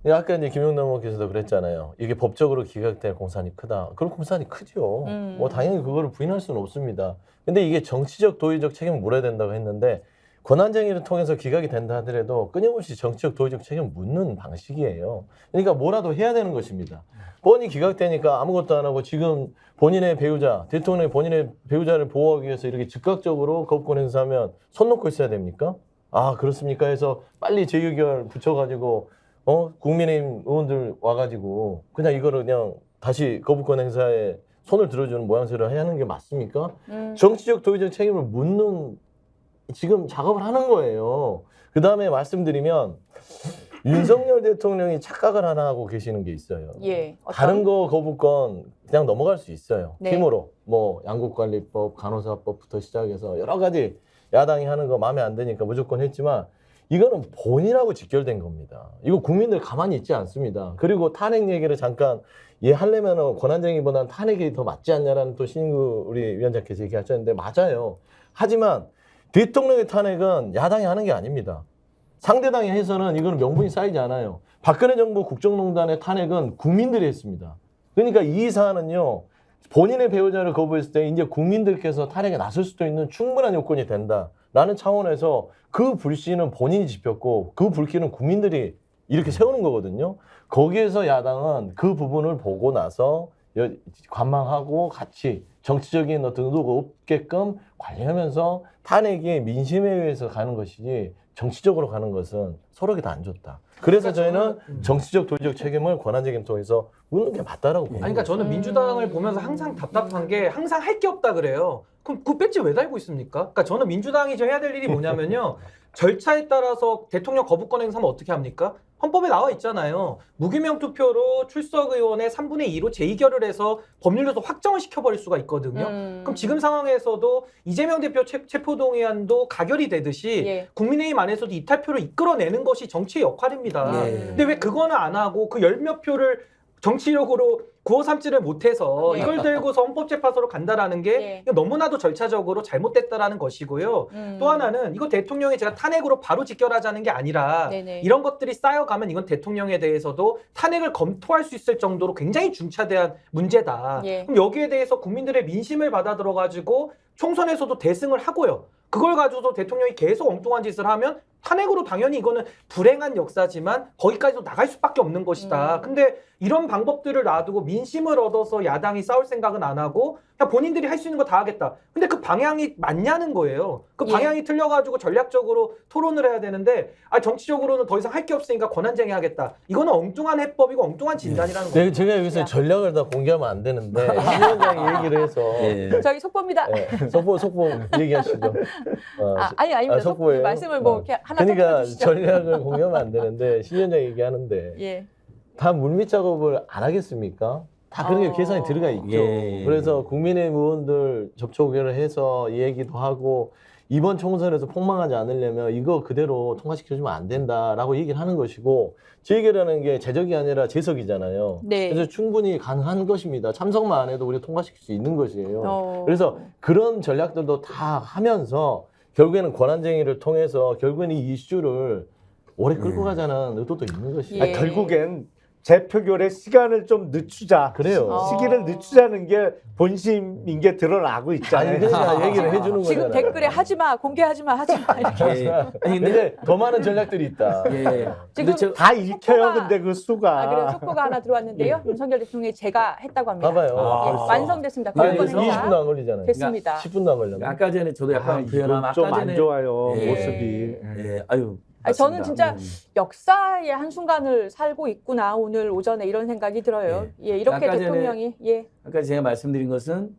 아까 이제 김용남 의원께서도 그랬잖아요. 이게 법적으로 기각될 공산이 크다. 그런 공산이 크죠. 뭐 당연히 그거를 부인할 수는 없습니다. 근데 이게 정치적 도의적 책임을 물어야 된다고 했는데 권한쟁의를 통해서 기각이 된다 하더라도 끊임없이 정치적 도의적 책임을 묻는 방식이에요. 그러니까 뭐라도 해야 되는 것입니다. 뻔히 기각되니까 아무것도 안 하고 지금 본인의 배우자, 대통령이 본인의 배우자를 보호하기 위해서 이렇게 즉각적으로 거부권 행사하면 손 놓고 있어야 됩니까? 그렇습니까? 해서 빨리 재의결 붙여가지고 국민의힘 의원들 와가지고 그냥 이거를 그냥 다시 거부권 행사에 손을 들어주는 모양새를 해야 하는 게 맞습니까? 정치적 도의적 책임을 묻는 지금 작업을 하는 거예요. 그 다음에 말씀드리면 윤석열 대통령이 착각을 하나 하고 계시는 게 있어요. 예. 어떤? 다른 거 거부권 그냥 넘어갈 수 있어요. 네. 힘으로. 뭐 양국관리법, 간호사법부터 시작해서 여러 가지 야당이 하는 거 마음에 안 드니까 무조건 했지만 이거는 본인하고 직결된 겁니다. 이거 국민들 가만히 있지 않습니다. 그리고 탄핵 얘기를 잠깐 하려면은 권한쟁의보다는 탄핵이 더 맞지 않냐라는 또 신인구 우리 위원장께서 얘기하셨는데 맞아요. 하지만 대통령의 탄핵은 야당이 하는 게 아닙니다. 상대당이 해서는 이거는 명분이 쌓이지 않아요. 박근혜 정부 국정농단의 탄핵은 국민들이 했습니다. 그러니까 이 사안은요. 본인의 배우자를 거부했을 때 이제 국민들께서 탄핵에 나설 수도 있는 충분한 요건이 된다라는 차원에서 그 불씨는 본인이 지폈고 그 불길은 국민들이 이렇게 세우는 거거든요. 거기에서 야당은 그 부분을 보고 나서 관망하고 같이 정치적인 어떤 의도가 없게끔 관리하면서 탄핵이 민심에 의해서 가는 것이지 정치적으로 가는 것은 서로에게 다 안 좋다. 그래서 저희는 정치적 도의적 책임을 권한쟁의를 통해서 묻는 게 맞다라고 봅니다. 아니, 그러니까 저는 민주당을 보면서 항상 답답한 게 항상 할 게 없다 그래요. 그럼 그 배지 왜 달고 있습니까? 그러니까 저는 민주당이 좀 해야 될 일이 뭐냐면요. 절차에 따라서 대통령 거부권 행사하면 어떻게 합니까? 헌법에 나와 있잖아요. 무기명 투표로 출석 의원의 3분의 2로 재의결을 해서 법률로서 확정을 시켜버릴 수가 있거든요. 그럼 지금 상황에서도 이재명 대표 체포동의안도 가결이 되듯이 예. 국민의힘 안에서도 이탈표를 이끌어내는 것이 정치의 역할입니다. 예. 근데 왜 그거는 안 하고 그 열 몇 표를 정치력으로 구워 삼지를 못해서 예. 이걸 들고서 헌법재판소로 간다라는 게 예. 이거 너무나도 절차적으로 잘못됐다라는 것이고요. 또 하나는 이거 대통령이 제가 탄핵으로 바로 직결하자는 게 아니라 네네. 이런 것들이 쌓여가면 이건 대통령에 대해서도 탄핵을 검토할 수 있을 정도로 굉장히 중차대한 문제다. 예. 그럼 여기에 대해서 국민들의 민심을 받아들여가지고 총선에서도 대승을 하고요. 그걸 가지고서 대통령이 계속 엉뚱한 짓을 하면 탄핵으로 당연히 이거는 불행한 역사지만 거기까지도 나갈 수밖에 없는 것이다. 근데 이런 방법들을 놔두고 민심을 얻어서 야당이 싸울 생각은 안 하고 그냥 본인들이 할 수 있는 거 다 하겠다. 근데 그 방향이 맞냐는 거예요. 그 예. 방향이 틀려가지고 전략적으로 토론을 해야 되는데 정치적으로는 더 이상 할 게 없으니까 권한쟁의 하겠다. 이거는 엉뚱한 해법이고 엉뚱한 진단이라는 거예요. 제가 여기서 전략을 다 공개하면 안 되는데 신 위원장이 얘기를 해서 예. 저희 속보입니다. 속보 얘기하시죠. 아닙니다. 속보예요. 말씀을 뭐 이렇게 하나 그러니까 해주시죠. 전략을 공개하면 안 되는데 신 위원장이 얘기하는데 예. 다 물밑 작업을 안 하겠습니까? 다 그런 게 계산이 들어가 있죠. 예. 그래서 국민의힘 의원들 접촉을 해서 얘기도 하고 이번 총선에서 폭망하지 않으려면 이거 그대로 통과시켜주면 안 된다라고 얘기를 하는 것이고 재결이라는 게 제적이 아니라 재석이잖아요. 네. 그래서 충분히 가능한 것입니다. 참석만 안 해도 우리가 통과시킬 수 있는 것이에요. 그래서 어. 그런 전략들도 다 하면서 결국에는 권한쟁의를 통해서 결국에는 이 이슈를 오래 끌고 가자는 의도도 있는 것이에요. 예. 결국엔 재표결의 시간을 좀 늦추자. 그래요. 시기를 늦추자는 게 본심인 게 드러나고 아니 있잖아요. 그러니까 얘기를 해주는 지금 거잖아요. 댓글에 하지마, 공개하지마, 하지마 이렇게. 예. 아니 근데 근데 더 많은 전략들이 있다. 예. 지금 다 읽혀요, 속보가- 근데 그 수가. 그래서 속보가 하나 들어왔는데요. 윤석열 대통령이 제가 했다고 합니다. 봐봐요. 예, 벌써. 완성됐습니다. 아니, 거부권 행사 20분도 안 걸리잖아요. 됐습니다. 10분도 안 걸렸나? 아까 전에 저도 약간 부연하면 좀 아까 안 전에 좋아요, 예. 모습이. 예. 아유. 아니, 저는 맞습니다. 진짜 역사의 한순간을 살고 있구나 오늘 오전에 이런 생각이 들어요. 예, 이렇게 아까 전에 대통령이 예. 아까 제가 말씀드린 것은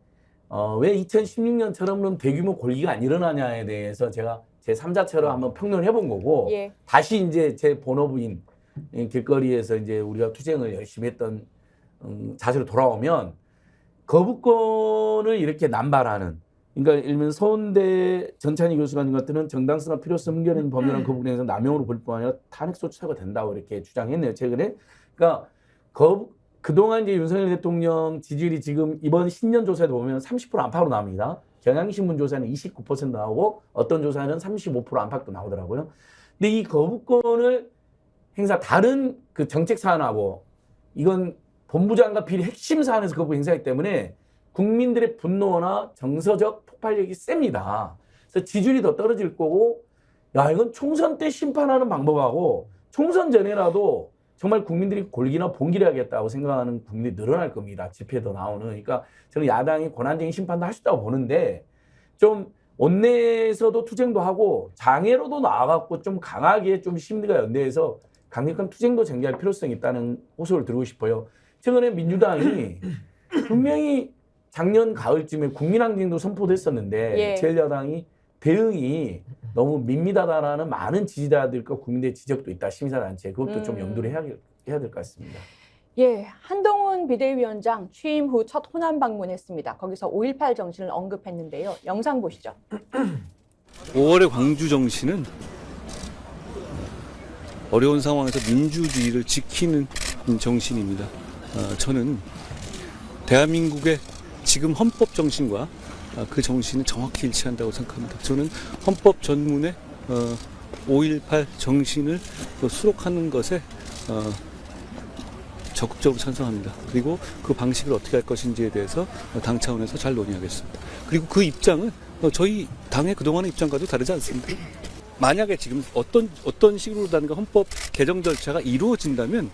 왜 2016년처럼 그럼 대규모 골기가 안 일어나냐에 대해서 제가 제 3자처럼 한번 평론을 해본 거고 예. 다시 이제 제 본업인 길거리에서 이제 우리가 투쟁을 열심히 했던 자세로 돌아오면 거부권을 이렇게 남발하는 그러니까 일면 서울대 전찬희 교수가 하는 것들은 정당성과 필요성 흥결인 법률안 거부권 행사 남용으로 볼 뿐 아니라 탄핵 소추사가 된다고 이렇게 주장했네요 최근에. 그러니까 그동안 이제 윤석열 대통령 지지율이 지금 이번 신년 조사에도 보면 30% 안팎으로 나옵니다. 경향신문 조사는 29% 나오고 어떤 조사는 35% 안팎도 나오더라고요. 근데 이 거부권을 행사 다른 그 정책 사안하고 이건 본부장과 비리 핵심 사안에서 거부 행사이기 때문에 국민들의 분노나 정서적 폭발력이 셉니다. 그래서 지지율이 더 떨어질 거고 야 이건 총선 때 심판하는 방법하고 총선 전에라도 정말 국민들이 골기나 봉기를 하겠다고 생각하는 국민들이 늘어날 겁니다. 집회도 나오는. 그러니까 저는 야당이 권한쟁의 심판도 할 수 있다고 보는데 좀 원내에서도 투쟁도 하고 장애로도 나와갖고 좀 강하게 좀 시민들과 연대해서 강력한 투쟁도 전개할 필요성이 있다는 호소를 드리고 싶어요. 최근에 민주당이 분명히 작년 가을쯤에 국민항쟁도 선포됐었는데 예. 제1야당이 대응이 너무 밋밋하다라는 많은 지지자들과 국민들의 지적도 있다. 시민사단체 그것도 좀 염두를 해야 될 것 같습니다. 예, 한동훈 비대위원장 취임 후 첫 호남 방문했습니다. 거기서 5.18 정신을 언급했는데요. 영상 보시죠. 5월의 광주 정신은 어려운 상황에서 민주주의를 지키는 정신입니다. 저는 대한민국의 지금 헌법 정신과 그 정신은 정확히 일치한다고 생각합니다. 저는 헌법 전문에 5.18 정신을 수록하는 것에 적극적으로 찬성합니다. 그리고 그 방식을 어떻게 할 것인지에 대해서 당 차원에서 잘 논의하겠습니다. 그리고 그 입장은 저희 당의 그동안의 입장과도 다르지 않습니다. 만약에 지금 어떤 식으로든가 헌법 개정 절차가 이루어진다면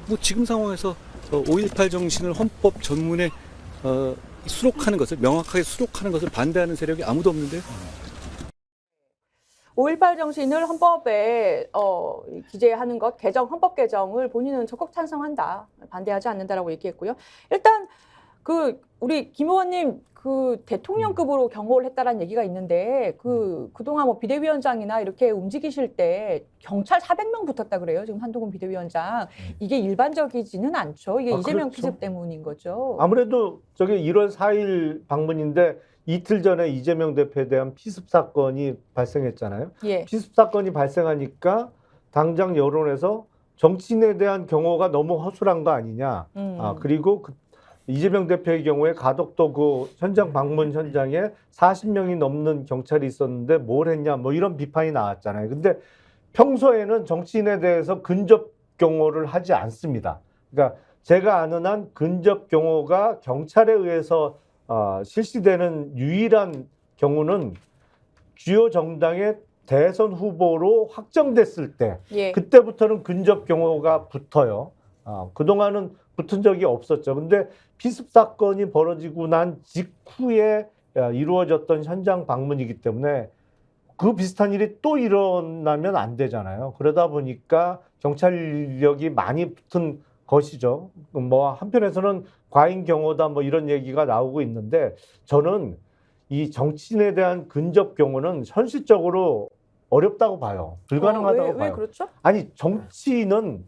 뭐 지금 상황에서 5.18 정신을 헌법 전문에 수록하는 것을 명확하게 수록하는 것을 반대하는 세력이 아무도 없는데요. 5.18 정신을 헌법에 기재하는 것, 헌법 개정을 본인은 적극 찬성한다, 반대하지 않는다라고 얘기했고요. 일단 우리 김 의원님 대통령급으로 경호를 했다라는 얘기가 있는데 그동안 뭐 비대위원장이나 이렇게 움직이실 때 경찰 400명 붙었다 그래요. 지금 한동훈 비대위원장. 이게 일반적이지는 않죠. 이게 이재명 그렇죠. 피습 때문인 거죠. 아무래도 저게 1월 4일 방문인데 이틀 전에 이재명 대표에 대한 피습 사건이 발생했잖아요. 예. 피습 사건이 발생하니까 당장 여론에서 정치인에 대한 경호가 너무 허술한 거 아니냐. 그리고 이재명 대표의 경우에 가덕도 그 현장 방문 현장에 40명이 넘는 경찰이 있었는데 뭘 했냐 뭐 이런 비판이 나왔잖아요. 근데 평소에는 정치인에 대해서 근접 경호를 하지 않습니다. 그러니까 제가 아는 한 근접 경호가 경찰에 의해서 실시되는 유일한 경우는 주요 정당의 대선 후보로 확정됐을 때 예. 그때부터는 근접 경호가 붙어요. 그동안은 붙은 적이 없었죠. 근데 피습 사건이 벌어지고 난 직후에 이루어졌던 현장 방문이기 때문에 그 비슷한 일이 또 일어나면 안 되잖아요. 그러다 보니까 경찰 인력이 많이 붙은 것이죠. 뭐 한편에서는 과잉 경호다 뭐 이런 얘기가 나오고 있는데 저는 이 정치인에 대한 근접 경호는 현실적으로 어렵다고 봐요. 불가능하다고 봐요. 왜 그렇죠? 아니 정치인은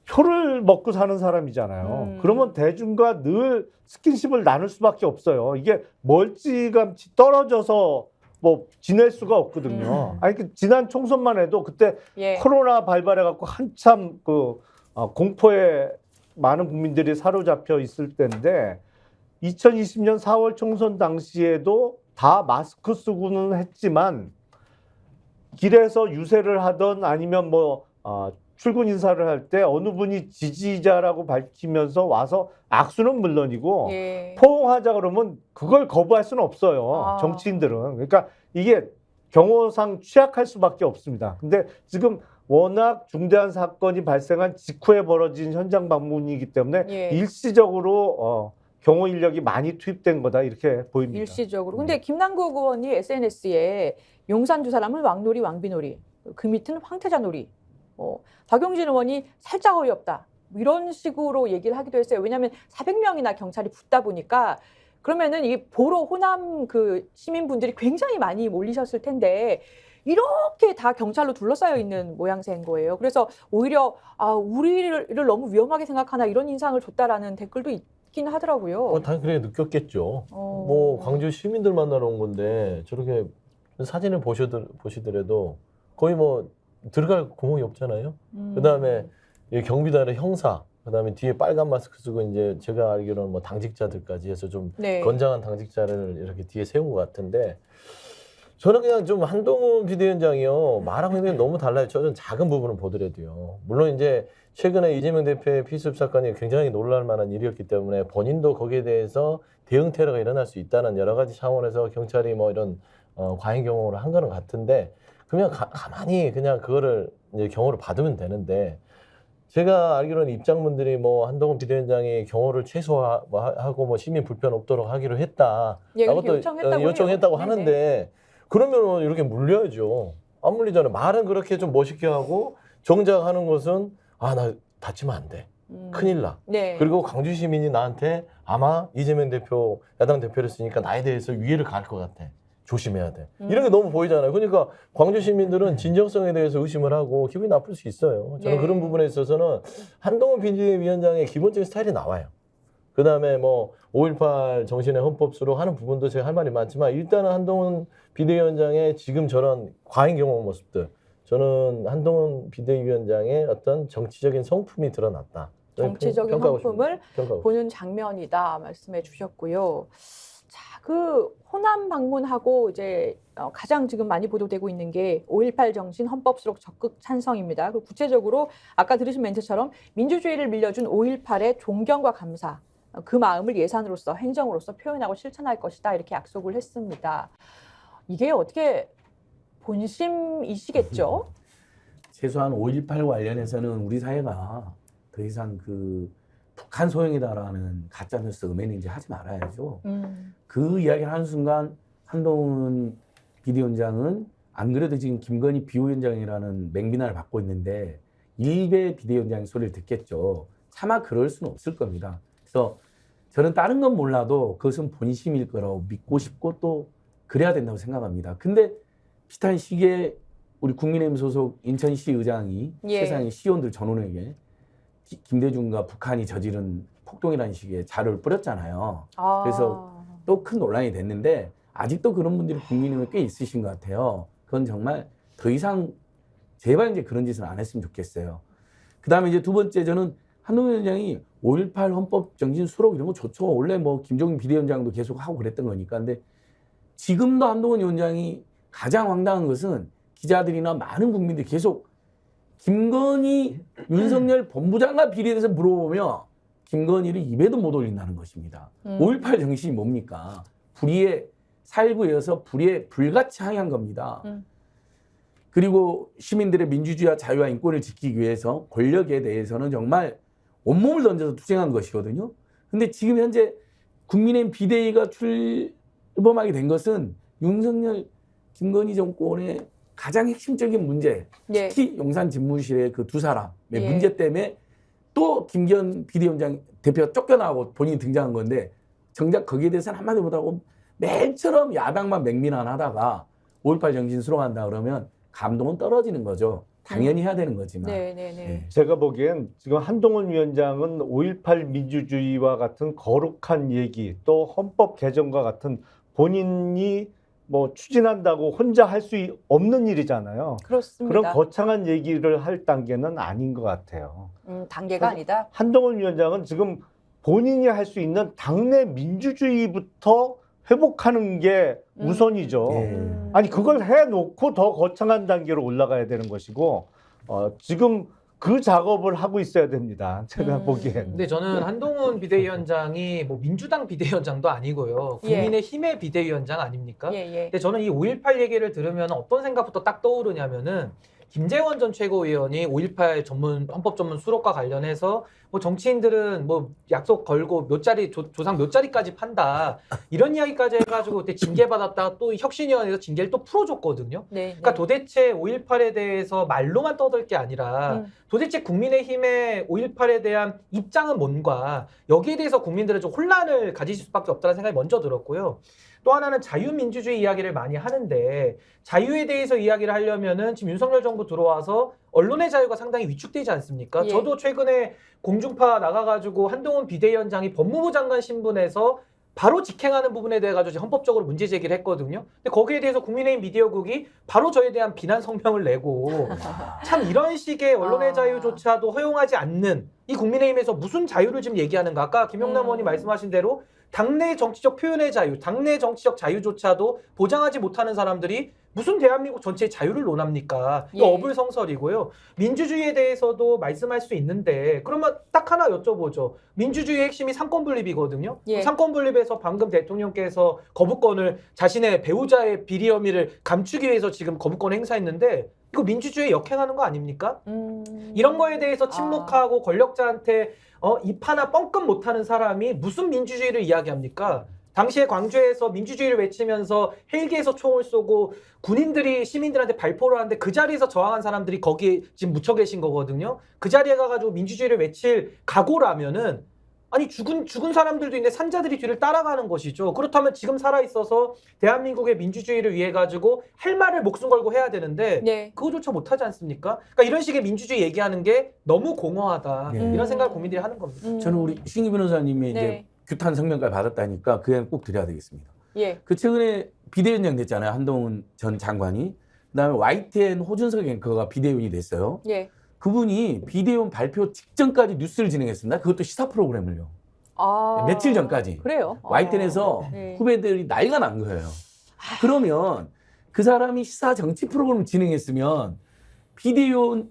표를 먹고 사는 사람이잖아요. 그러면 대중과 늘 스킨십을 나눌 수밖에 없어요. 이게 멀찌감치 떨어져서 뭐 지낼 수가 없거든요. 아니 지난 총선만 해도 그때 예. 코로나 발발해갖고 한참 공포에 많은 국민들이 사로잡혀 있을 때인데 2020년 4월 총선 당시에도 다 마스크 쓰고는 했지만 길에서 유세를 하던 아니면 출근 인사를 할 때 어느 분이 지지자라고 밝히면서 와서 악수는 물론이고 예. 포옹하자 그러면 그걸 거부할 수는 없어요. 정치인들은. 그러니까 이게 경호상 취약할 수밖에 없습니다. 근데 지금 워낙 중대한 사건이 발생한 직후에 벌어진 현장 방문이기 때문에 예. 일시적으로 경호 인력이 많이 투입된 거다 이렇게 보입니다. 일시적으로. 근데 김남국 의원이 SNS에 용산 두 사람은 왕놀이, 왕비놀이, 그 밑은 황태자놀이. 박용진 의원이 살짝 어이없다. 이런 식으로 얘기를 하기도 했어요. 왜냐하면 400명이나 경찰이 붙다 보니까 그러면은 이 보러 호남 시민분들이 굉장히 많이 몰리셨을 텐데 이렇게 다 경찰로 둘러싸여 있는 모양새인 거예요. 그래서 오히려 우리를 너무 위험하게 생각하나 이런 인상을 줬다라는 댓글도 있긴 하더라고요. 당연히 그렇게 느꼈겠죠. 뭐 광주 시민들 만나러 온 건데 저렇게 사진을 보시더라도 거의 뭐 들어갈 구멍이 없잖아요. 그다음에 경비단의 형사, 그다음에 뒤에 빨간 마스크 쓰고 이제 제가 알기로는 뭐 당직자들까지 해서 좀 네. 건장한 당직자를 이렇게 뒤에 세운 것 같은데 저는 그냥 좀 한동훈 비대위원장이요 말하고 있는 게 너무 달라요. 저는 작은 부분을 보더라도요. 물론 이제 최근에 이재명 대표의 피습 사건이 굉장히 놀랄 만한 일이었기 때문에 본인도 거기에 대해서 대응 테러가 일어날 수 있다는 여러 가지 차원에서 경찰이 뭐 이런 과잉 경호를 한 거는 같은데 그냥 가만히 그냥 그거를 이제 경호를 받으면 되는데 제가 알기로는 입장문들이 뭐 한동훈 비대위원장이 경호를 최소화하고 뭐 시민 불편 없도록 하기로 했다라고 예, 또 요청했다고 네네. 하는데 그러면 이렇게 물려야죠. 안 물리잖아요. 말은 그렇게 좀 멋있게 하고 정작 하는 것은 나 다치면 안 돼. 큰일 나. 네. 그리고 광주 시민이 나한테 아마 이재명 대표, 야당 대표를 쓰니까 나에 대해서 위해를 가할 것 같아. 조심해야 돼. 이런 게 너무 보이잖아요. 그러니까 광주 시민들은 진정성에 대해서 의심을 하고 기분이 나쁠 수 있어요. 저는 네. 그런 부분에 있어서는 한동훈 비대위원장의 기본적인 스타일이 나와요. 그다음에 뭐 5.18 정신의 헌법 수록 하는 부분도 제가 할 말이 많지만 일단은 한동훈 비대위원장의 지금 저런 과잉 경험 모습들, 저는 한동훈 비대위원장의 어떤 정치적인 성품이 드러났다. 정치적인 평가하고 성품을 싶습니다. 평가하고 보는 장면이다 말씀해 주셨고요. 자, 그 호남 방문하고 이제 가장 지금 많이 보도되고 있는 게 5.18 정신 헌법 수록 적극 찬성입니다. 그 구체적으로 아까 들으신 멘트처럼 민주주의를 밀려준 5.18의 존경과 감사, 그 마음을 예산으로서 행정으로서 표현하고 실천할 것이다 이렇게 약속을 했습니다. 이게 어떻게 본심이시겠죠? 최소한 5.18 관련해서는 우리 사회가 더 이상 그 북한 소행이다라는 가짜뉴스 음해는 이제 하지 말아야죠. 그 이야기를 하는 순간 한동훈 비대위원장은 안 그래도 지금 김건희 비호위원장이라는 맹비난을 받고 있는데 일베 비대위원장의 소리를 듣겠죠. 차마 그럴 수는 없을 겁니다. 그래서 저는 다른 건 몰라도 그것은 본심일 거라고 믿고 싶고 또 그래야 된다고 생각합니다. 근데 비슷한 시기에 우리 국민의힘 소속 인천시 의장이 예. 세상의 시의원들 전원에게 김대중과 북한이 저지른 폭동이라는 식의 자료를 뿌렸잖아요. 그래서 또 큰 논란이 됐는데 아직도 그런 분들이 국민의힘에 꽤 있으신 것 같아요. 그건 정말 더 이상 제발 이제 그런 짓은 안 했으면 좋겠어요. 그다음에 이제 두 번째 저는 한동훈 위원장이 5.18 헌법 정신 수록 이런 거 좋죠. 원래 뭐 김종인 비대위원장도 계속 하고 그랬던 거니까. 근데 지금도 한동훈 위원장이 가장 황당한 것은 기자들이나 많은 국민들이 계속 김건희 윤석열 본부장과 비리에 대해서 물어보며 김건희를 입에도 못 올린다는 것입니다. 5.18 정신이 뭡니까? 불의의 살구에서 불의에 불같이 항의한 겁니다. 그리고 시민들의 민주주의와 자유와 인권을 지키기 위해서 권력에 대해서는 정말 온몸을 던져서 투쟁한 것이거든요. 근데 지금 현재 국민의힘 비대위가 출범하게 된 것은 윤석열, 김건희 정권의 가장 핵심적인 문제, 예. 특히 용산 집무실의 그 두 사람의 예. 문제 때문에 또 김기현 비대위원장 대표가 쫓겨나고 본인이 등장한 건데 정작 거기에 대해서는 한마디 못하고 매일처럼 야당만 맹비난하다가 5.18 정신 수록한다 그러면 감동은 떨어지는 거죠. 당연히 해야 되는 거지만. 네네네. 제가 보기엔 지금 한동훈 위원장은 5.18 민주주의와 같은 거룩한 얘기 또 헌법 개정과 같은 본인이 뭐 추진한다고 혼자 할 수 없는 일이잖아요. 그렇습니다. 그런 거창한 얘기를 할 단계는 아닌 것 같아요. 단계가 아니다. 한동훈 위원장은 지금 본인이 할 수 있는 당내 민주주의부터 회복하는 게 우선이죠. 예. 아니 그걸 해놓고 더 거창한 단계로 올라가야 되는 것이고 지금 그 작업을 하고 있어야 됩니다. 제가 보기엔. 근데 저는 한동훈 비대위원장이 뭐 민주당 비대위원장도 아니고요. 예. 국민의힘의 비대위원장 아닙니까? 예. 근데 저는 이 5.18 얘기를 들으면 어떤 생각부터 딱 떠오르냐면은 김재원 전 최고위원이 5.18 전문 헌법 전문 수록과 관련해서 뭐 정치인들은 뭐 약속 걸고 몇 자리 조상 몇 자리까지 판다 이런 이야기까지 해가지고 그때 징계 받았다가 또 혁신위원회에서 징계를 또 풀어줬거든요. 네. 그러니까 도대체 5.18에 대해서 말로만 떠들 게 아니라 도대체 국민의힘의 5.18에 대한 입장은 뭔가 여기에 대해서 국민들은 좀 혼란을 가지실 수밖에 없다는 생각이 먼저 들었고요. 또 하나는 자유민주주의 이야기를 많이 하는데 자유에 대해서 이야기를 하려면은 지금 윤석열 정부 들어와서 언론의 자유가 상당히 위축되지 않습니까? 예. 저도 최근에 공중파 나가가지고 한동훈 비대위원장이 법무부 장관 신분에서 바로 직행하는 부분에 대해 가지고 헌법적으로 문제 제기를 했거든요. 근데 거기에 대해서 국민의힘 미디어국이 바로 저에 대한 비난 성명을 내고 참 이런 식의 언론의 자유조차도 허용하지 않는 이 국민의힘에서 무슨 자유를 지금 얘기하는가? 아까 김용남 의원이 말씀하신 대로 당내 정치적 표현의 자유, 당내 정치적 자유조차도 보장하지 못하는 사람들이 무슨 대한민국 전체의 자유를 논합니까? 이거 예. 어불성설이고요. 민주주의에 대해서도 말씀할 수 있는데 그러면 딱 하나 여쭤보죠. 민주주의의 핵심이 삼권분립이거든요. 예. 삼권분립에서 방금 대통령께서 거부권을 자신의 배우자의 비리 혐의를 감추기 위해서 지금 거부권을 행사했는데 이거 민주주의에 역행하는 거 아닙니까? 이런 거에 대해서 침묵하고 권력자한테 입 하나 뻥끗 못하는 사람이 무슨 민주주의를 이야기합니까? 당시에 광주에서 민주주의를 외치면서 헬기에서 총을 쏘고 군인들이 시민들한테 발포를 하는데 그 자리에서 저항한 사람들이 거기에 지금 묻혀 계신 거거든요. 그 자리에 가가지고 민주주의를 외칠 각오라면은 아니 죽은 사람들도 있는데 산자들이 뒤를 따라가는 것이죠. 그렇다면 지금 살아 있어서 대한민국의 민주주의를 위해 가지고 할 말을 목숨 걸고 해야 되는데 네. 그거조차 못하지 않습니까? 그러니까 이런 식의 민주주의 얘기하는 게 너무 공허하다. 네. 이런 생각을 국민들이 하는 겁니다. 저는 우리 신기 변호사님이 네. 이제 규탄 성명까지 받았다니까 그 얘기 꼭 드려야 되겠습니다. 예. 그 최근에 비대위원장 됐잖아요. 한동훈 전 장관이. 그다음에 YTN 호준석 앵커가 비대위원이 됐어요. 예. 그분이 비대위원 발표 직전까지 뉴스를 진행했습니다. 그것도 시사 프로그램을요. 아. 며칠 전까지. 그래요. YTN에서 네. 후배들이 난리가 난 거예요. 그러면 그 사람이 시사 정치 프로그램을 진행했으면 비대위원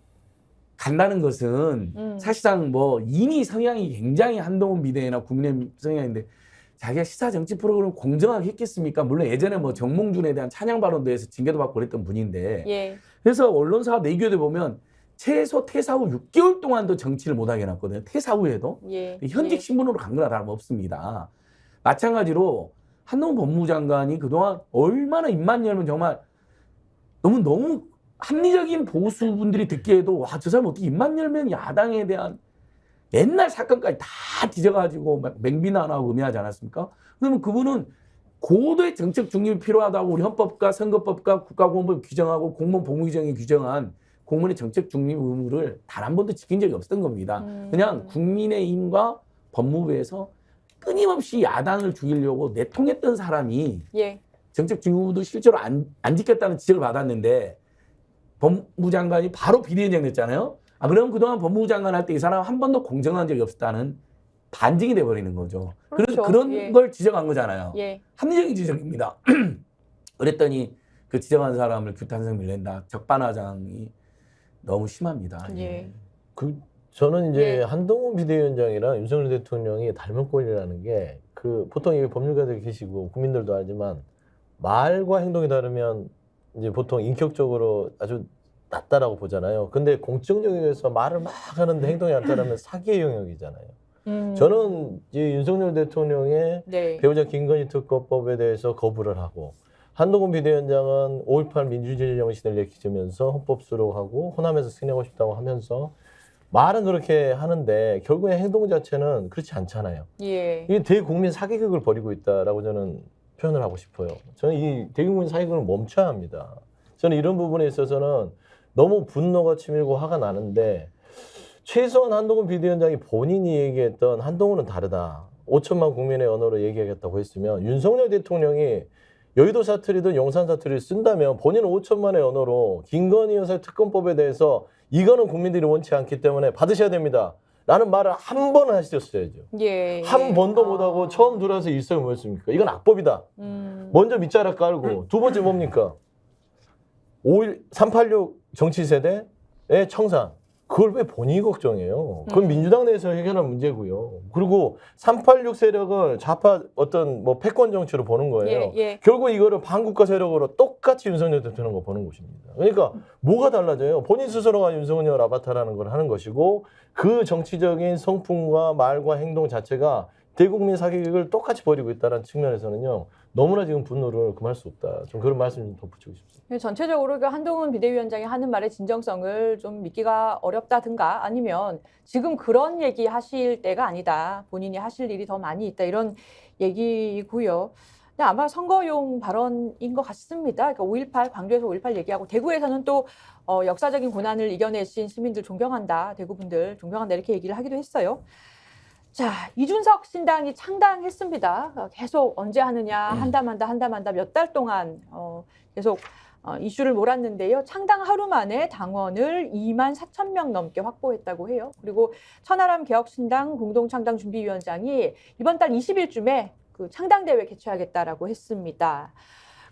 간다는 것은 사실상 뭐 이미 성향이 굉장히 한동훈 비대위나 국민의힘 성향인데 자기가 시사 정치 프로그램 공정하게 했겠습니까? 물론 예전에 뭐 정몽준에 대한 찬양 발언도 해서 징계도 받고 그랬던 분인데 예. 그래서 언론사가 내교에 보면 최소 퇴사 후 6개월 동안도 정치를 못하게 해놨거든요. 퇴사 후에도. 예. 현직 신분으로 간 거나 다름없습니다. 마찬가지로 한동훈 법무부 장관이 그동안 얼마나 입만 열면 정말 너무 합리적인 보수분들이 듣기에도 와, 저 사람 어떻게 입만 열면 야당에 대한 옛날 사건까지 다 뒤져가지고 막 맹비난하고 음해하지 않았습니까? 그러면 그분은 고도의 정책 중립이 필요하다고 우리 헌법과 선거법과 국가공무법 규정하고 공무원 복무규정이 규정한 공무원의 정책 중립 의무를 단 한 번도 지킨 적이 없었던 겁니다. 그냥 국민의힘과 법무부에서 끊임없이 야당을 죽이려고 내통했던 사람이 예. 정책 중립 의무도 실제로 안 지켰다는 지적을 받았는데 법무부 장관이 바로 비대위원장 됐잖아요. 아, 그럼 그동안 법무부 장관 할 때 이 사람 한 번도 공정한 적이 없었다는 반증이 돼버리는 거죠. 그렇죠. 그런 예. 걸 지적한 거잖아요. 예. 합리적인 지적입니다. 그랬더니 그 지적한 사람을 규탄성을 낸다. 적반하장이 너무 심합니다. 예. 저는 이제 예. 한동훈 비대위원장이랑 윤석열 대통령이 닮은 꼴이라는 게 보통 이게 법률가들 계시고 국민들도 알지만 말과 행동이 다르면 이제 보통 인격적으로 아주 낮다라고 보잖아요. 근데 공적인 영역에서 말을 막 하는데 행동이 안 따르면 사기의 영역이잖아요. 저는 이제 윤석열 대통령의 네. 배우자 김건희 특검법에 대해서 거부를 하고 한동훈 비대위원장은 5.18 민주주의 정신을 내키면서 헌법 수록하고 호남에서 승리하고 싶다고 하면서 말은 그렇게 하는데 결국에 행동 자체는 그렇지 않잖아요. 예. 이게 대국민 사기극을 벌이고 있다라고 저는 표현을 하고 싶어요. 저는 이 대국민 사기극을 멈춰야 합니다. 저는 이런 부분에 있어서는 너무 분노가 치밀고 화가 나는데 최소한 한동훈 비대위원장이 본인이 얘기했던 한동훈은 다르다. 5천만 국민의 언어로 얘기하겠다고 했으면 윤석열 대통령이 여의도 사투리든 용산 사투리를 쓴다면 본인은 5천만의 언어로 김건희 여사 특검법에 대해서 이거는 국민들이 원치 않기 때문에 받으셔야 됩니다. 라는 말을 한 번은 하셨어야죠. 예. 한 번도 못하고 처음 들어와서 일성이 뭐였습니까? 이건 악법이다. 먼저 밑자락 깔고 두 번째 뭡니까? 386 정치세대의 청산. 그걸 왜 본인이 걱정해요? 그건 민주당 내에서 해결할 문제고요. 그리고 386 세력을 좌파 어떤 뭐 패권 정치로 보는 거예요. 예, 예. 결국 이거를 반국가 세력으로 똑같이 윤석열 대통령과 보는 것입니다. 그러니까 뭐가 달라져요? 본인 스스로가 윤석열 아바타라는 걸 하는 것이고 그 정치적인 성품과 말과 행동 자체가 대국민 사기극을 똑같이 벌이고 있다는 측면에서는요. 너무나 지금 분노를 금할 수 없다. 좀 그런 말씀 좀 덧붙이고 싶습니다. 전체적으로 그 한동훈 비대위원장이 하는 말의 진정성을 좀 믿기가 어렵다든가 아니면 지금 그런 얘기 하실 때가 아니다. 본인이 하실 일이 더 많이 있다. 이런 얘기고요. 근데 아마 선거용 발언인 것 같습니다. 그러니까 5.18 광주에서 5.18 얘기하고 대구에서는 또 역사적인 고난을 이겨내신 시민들 존경한다. 대구분들 존경한다. 이렇게 얘기를 하기도 했어요. 자, 이준석 신당이 창당했습니다. 계속 언제 하느냐, 한다 몇 달 동안 계속 이슈를 몰았는데요. 창당 하루 만에 당원을 24,000명 넘게 확보했다고 해요. 그리고 천하람 개혁신당 공동창당준비위원장이 이번 달 20일쯤에 그 창당대회 개최하겠다라고 했습니다.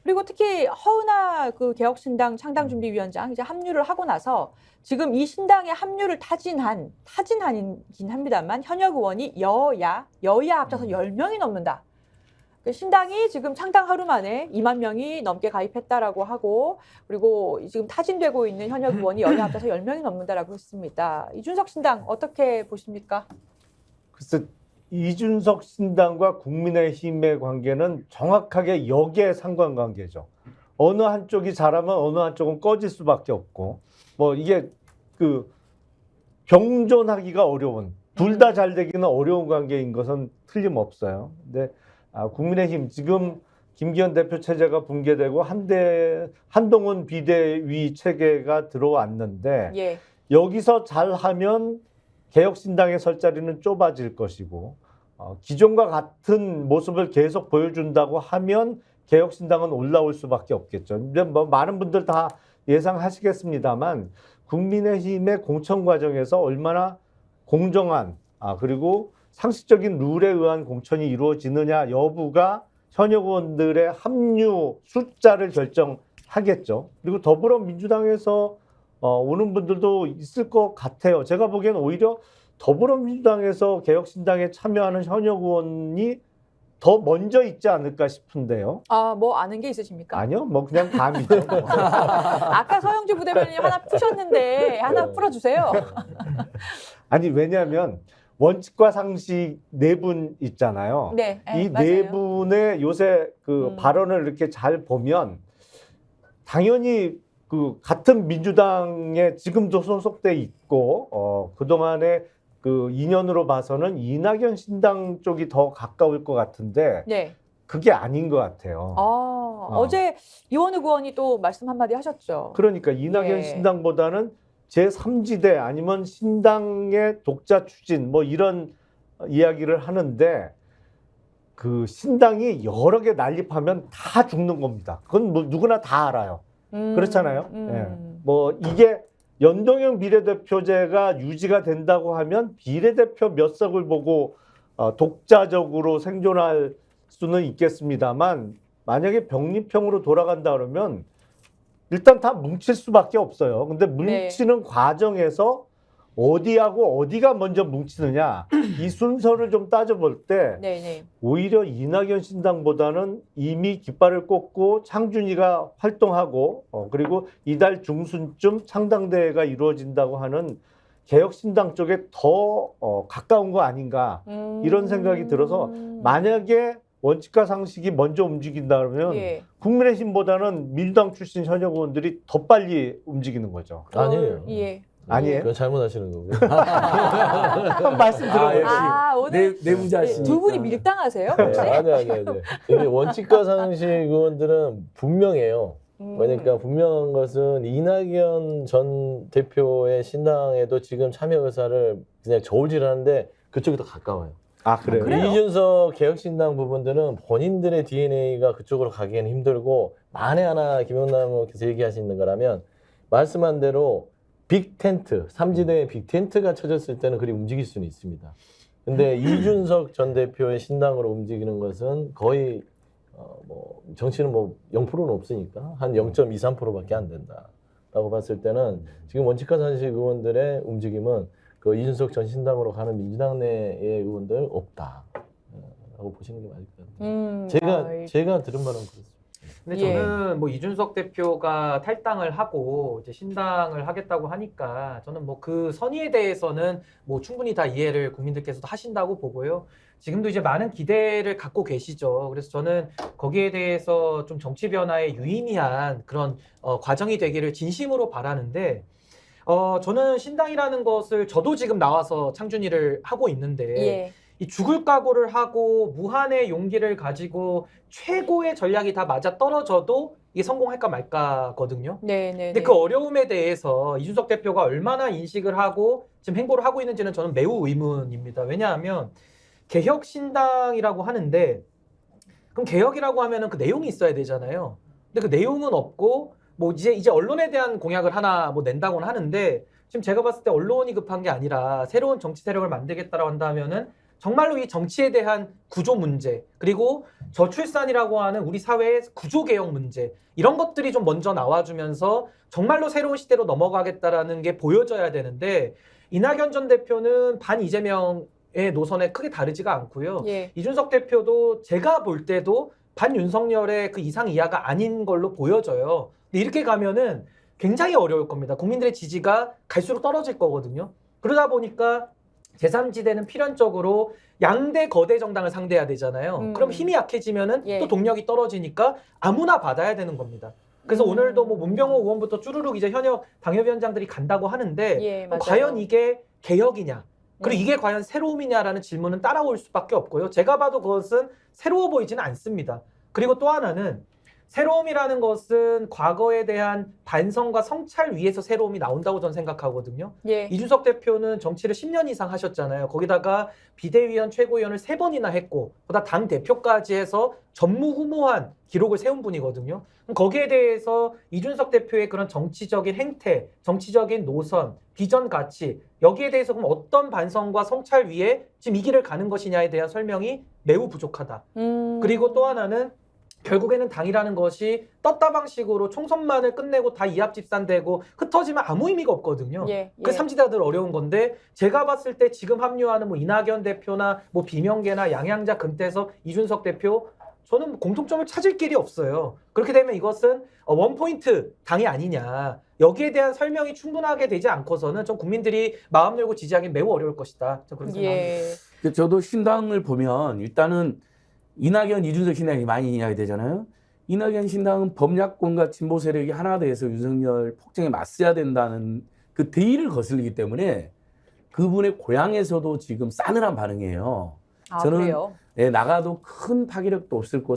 그리고 특히 허은하 그 개혁신당 창당준비위원장 이제 합류를 하고 나서 지금 이 신당에 합류를 타진한이긴 합니다만 현역 의원이 여야 합쳐서 10명이 넘는다. 신당이 지금 창당 하루 만에 2만 명이 넘게 가입했다라고 하고 그리고 지금 타진되고 있는 현역 의원이 여야 합쳐서 10명이 넘는다라고 했습니다. 이준석 신당 어떻게 보십니까? 글쎄 이준석 신당과 국민의힘의 관계는 정확하게 역의 상관관계죠. 어느 한쪽이 잘하면 어느 한쪽은 꺼질 수밖에 없고 뭐 이게 그 경존하기가 어려운 둘 다 잘 되기는 어려운 관계인 것은 틀림없어요. 근데 국민의힘 지금 김기현 대표 체제가 붕괴되고 한동훈 비대위 체계가 들어왔는데 예. 여기서 잘하면 개혁신당의 설 자리는 좁아질 것이고 기존과 같은 모습을 계속 보여준다고 하면 개혁신당은 올라올 수밖에 없겠죠. 근데 뭐 많은 분들 다 예상하시겠습니다만 국민의힘의 공천 과정에서 얼마나 공정한 그리고 상식적인 룰에 의한 공천이 이루어지느냐 여부가 현역 의원들의 합류 숫자를 결정하겠죠. 그리고 더불어민주당에서 오는 분들도 있을 것 같아요. 제가 보기엔 오히려 더불어민주당에서 개혁신당에 참여하는 현역 의원이 더 먼저 있지 않을까 싶은데요. 뭐 아는 게 있으십니까? 아니요, 뭐 그냥 감이죠. 아까 서영주 부대변인님 하나 푸셨는데 하나 풀어주세요. 아니 왜냐하면 원칙과 상식 네 분 있잖아요. 네, 이 맞아요. 네 분의 요새 그 발언을 이렇게 잘 보면 당연히 그 같은 민주당에 지금도 소속돼 있고 그동안에 그 인연으로 봐서는 이낙연 신당 쪽이 더 가까울 것 같은데 네. 그게 아닌 것 같아요. 어제 이원우 의원이 또 말씀 한마디 하셨죠. 그러니까 이낙연 예. 신당보다는 제3지대 아니면 신당의 독자 추진 뭐 이런 이야기를 하는데 그 신당이 여러 개 난립하면 다 죽는 겁니다. 그건 뭐 누구나 다 알아요. 그렇잖아요. 예. 뭐 이게 연동형 비례대표제가 유지가 된다고 하면 비례대표 몇 석을 보고 독자적으로 생존할 수는 있겠습니다만 만약에 병립형으로 돌아간다 그러면 일단 다 뭉칠 수밖에 없어요. 근데 뭉치는 과정에서 어디하고 어디가 먼저 뭉치느냐 이 순서를 좀 따져볼 때 네네. 오히려 이낙연 신당보다는 이미 깃발을 꽂고 창준이가 활동하고 그리고 이달 중순쯤 창당대회가 이루어진다고 하는 개혁신당 쪽에 더 가까운 거 아닌가 이런 생각이 들어서 만약에 원칙과 상식이 먼저 움직인다 그러면 예. 국민의힘보다는 민주당 출신 현역 의원들이 더 빨리 움직이는 거죠. 아니에요. 예. 아니에요? 그건 잘못하시는 거고요. 한번 말씀 들어보시죠. 오늘 내부자신 두 분이 밀당하세요? 혹시? 아니. 이게 원칙과 상식 의원들은 분명해요. 그러니까 분명한 것은 이낙연 전 대표의 신당에도 지금 참여 의사를 그냥 저울질하는데 그쪽이 더 가까워요. 그래요? 그래요? 이준석 개혁신당 부분들은 본인들의 DNA가 그쪽으로 가기에는 힘들고 만에 하나 김영남 의원께서 얘기하시는 거라면 말씀한 대로 빅 텐트, 삼지대에 빅 텐트가 쳐졌을 때는 그리 움직일 수는 있습니다. 근데 이준석 전 대표의 신당으로 움직이는 것은 거의 뭐 정치는 뭐 0%는 없으니까 한 0.2, 3%밖에 안 된다라고 봤을 때는 지금 원칙과 상식 의원들의 움직임은 그 이준석 전 신당으로 가는 민주당 내의 의원들 없다라고 보시는 게 맞을 것 같아요. 제가 들은 바는 그렇습니다. 근데 예. 저는 뭐 이준석 대표가 탈당을 하고 이제 신당을 하겠다고 하니까 저는 뭐 그 선의에 대해서는 뭐 충분히 다 이해를 국민들께서도 하신다고 보고요. 지금도 이제 많은 기대를 갖고 계시죠. 그래서 저는 거기에 대해서 좀 정치 변화에 유의미한 그런 과정이 되기를 진심으로 바라는데 저는 신당이라는 것을 저도 지금 나와서 창준이를 하고 있는데 예. 이 죽을 각오를 하고 무한의 용기를 가지고 최고의 전략이 다 맞아 떨어져도 이게 성공할까 말까거든요. 네네. 근데 그 어려움에 대해서 이준석 대표가 얼마나 인식을 하고 지금 행보를 하고 있는지는 저는 매우 의문입니다. 왜냐하면 개혁신당이라고 하는데 그럼 개혁이라고 하면은 그 내용이 있어야 되잖아요. 근데 그 내용은 없고 뭐 이제 언론에 대한 공약을 하나 뭐 낸다고는 하는데 지금 제가 봤을 때 언론이 급한 게 아니라 새로운 정치 세력을 만들겠다라고 한다면은 정말로 이 정치에 대한 구조 문제 그리고 저출산이라고 하는 우리 사회의 구조 개혁 문제 이런 것들이 좀 먼저 나와주면서 정말로 새로운 시대로 넘어가겠다라는 게 보여져야 되는데 이낙연 전 대표는 반 이재명의 노선에 크게 다르지가 않고요. 예. 이준석 대표도 제가 볼 때도 반 윤석열의 그 이상 이하가 아닌 걸로 보여져요. 근데 이렇게 가면은 굉장히 어려울 겁니다. 국민들의 지지가 갈수록 떨어질 거거든요. 그러다 보니까 제3지대는 필연적으로 양대 거대 정당을 상대해야 되잖아요. 그럼 힘이 약해지면은 예. 또 동력이 떨어지니까 아무나 받아야 되는 겁니다. 그래서 오늘도 뭐 문병호 의원부터 쭈루룩 이제 현역 당협위원장들이 간다고 하는데 예, 그럼 맞아요. 과연 이게 개혁이냐? 그리고 이게 과연 새로움이냐라는 질문은 따라올 수밖에 없고요. 제가 봐도 그것은 새로워 보이지는 않습니다. 그리고 또 하나는 새로움이라는 것은 과거에 대한 반성과 성찰 위에서 새로움이 나온다고 저는 생각하거든요. 예. 이준석 대표는 정치를 10년 이상 하셨잖아요. 거기다가 비대위원, 최고위원을 3번이나 했고 보다 당 대표까지 해서 전무후무한 기록을 세운 분이거든요. 그럼 거기에 대해서 이준석 대표의 그런 정치적인 행태, 정치적인 노선, 비전 가치 여기에 대해서 그럼 어떤 반성과 성찰 위에 지금 이 길을 가는 것이냐에 대한 설명이 매우 부족하다. 그리고 또 하나는 결국에는 당이라는 것이 떴다 방식으로 총선만을 끝내고 다 이합집산되고 흩어지면 아무 의미가 없거든요. 예. 그 삼지다들 어려운 건데 제가 봤을 때 지금 합류하는 뭐 이낙연 대표나 뭐 비명계나 양양자 금태섭 이준석 대표 저는 공통점을 찾을 길이 없어요. 그렇게 되면 이것은 원포인트 당이 아니냐. 여기에 대한 설명이 충분하게 되지 않고서는 좀 국민들이 마음 열고 지지하기 매우 어려울 것이다. 저 그렇게 생각합니다. 예. 저도 신당을 보면 일단은 이낙연, 이준석 신당이 많이 이야기 되잖아요. 이낙연 신당은 범야권과 진보 세력이 하나 돼서 윤석열 폭정에 맞서야 된다는 그 대의를 거슬리기 때문에 그분의 고향에서도 지금 싸늘한 반응이에요. 아, 저는 그래요? 예, 나가도 큰 파괴력도 없을 거고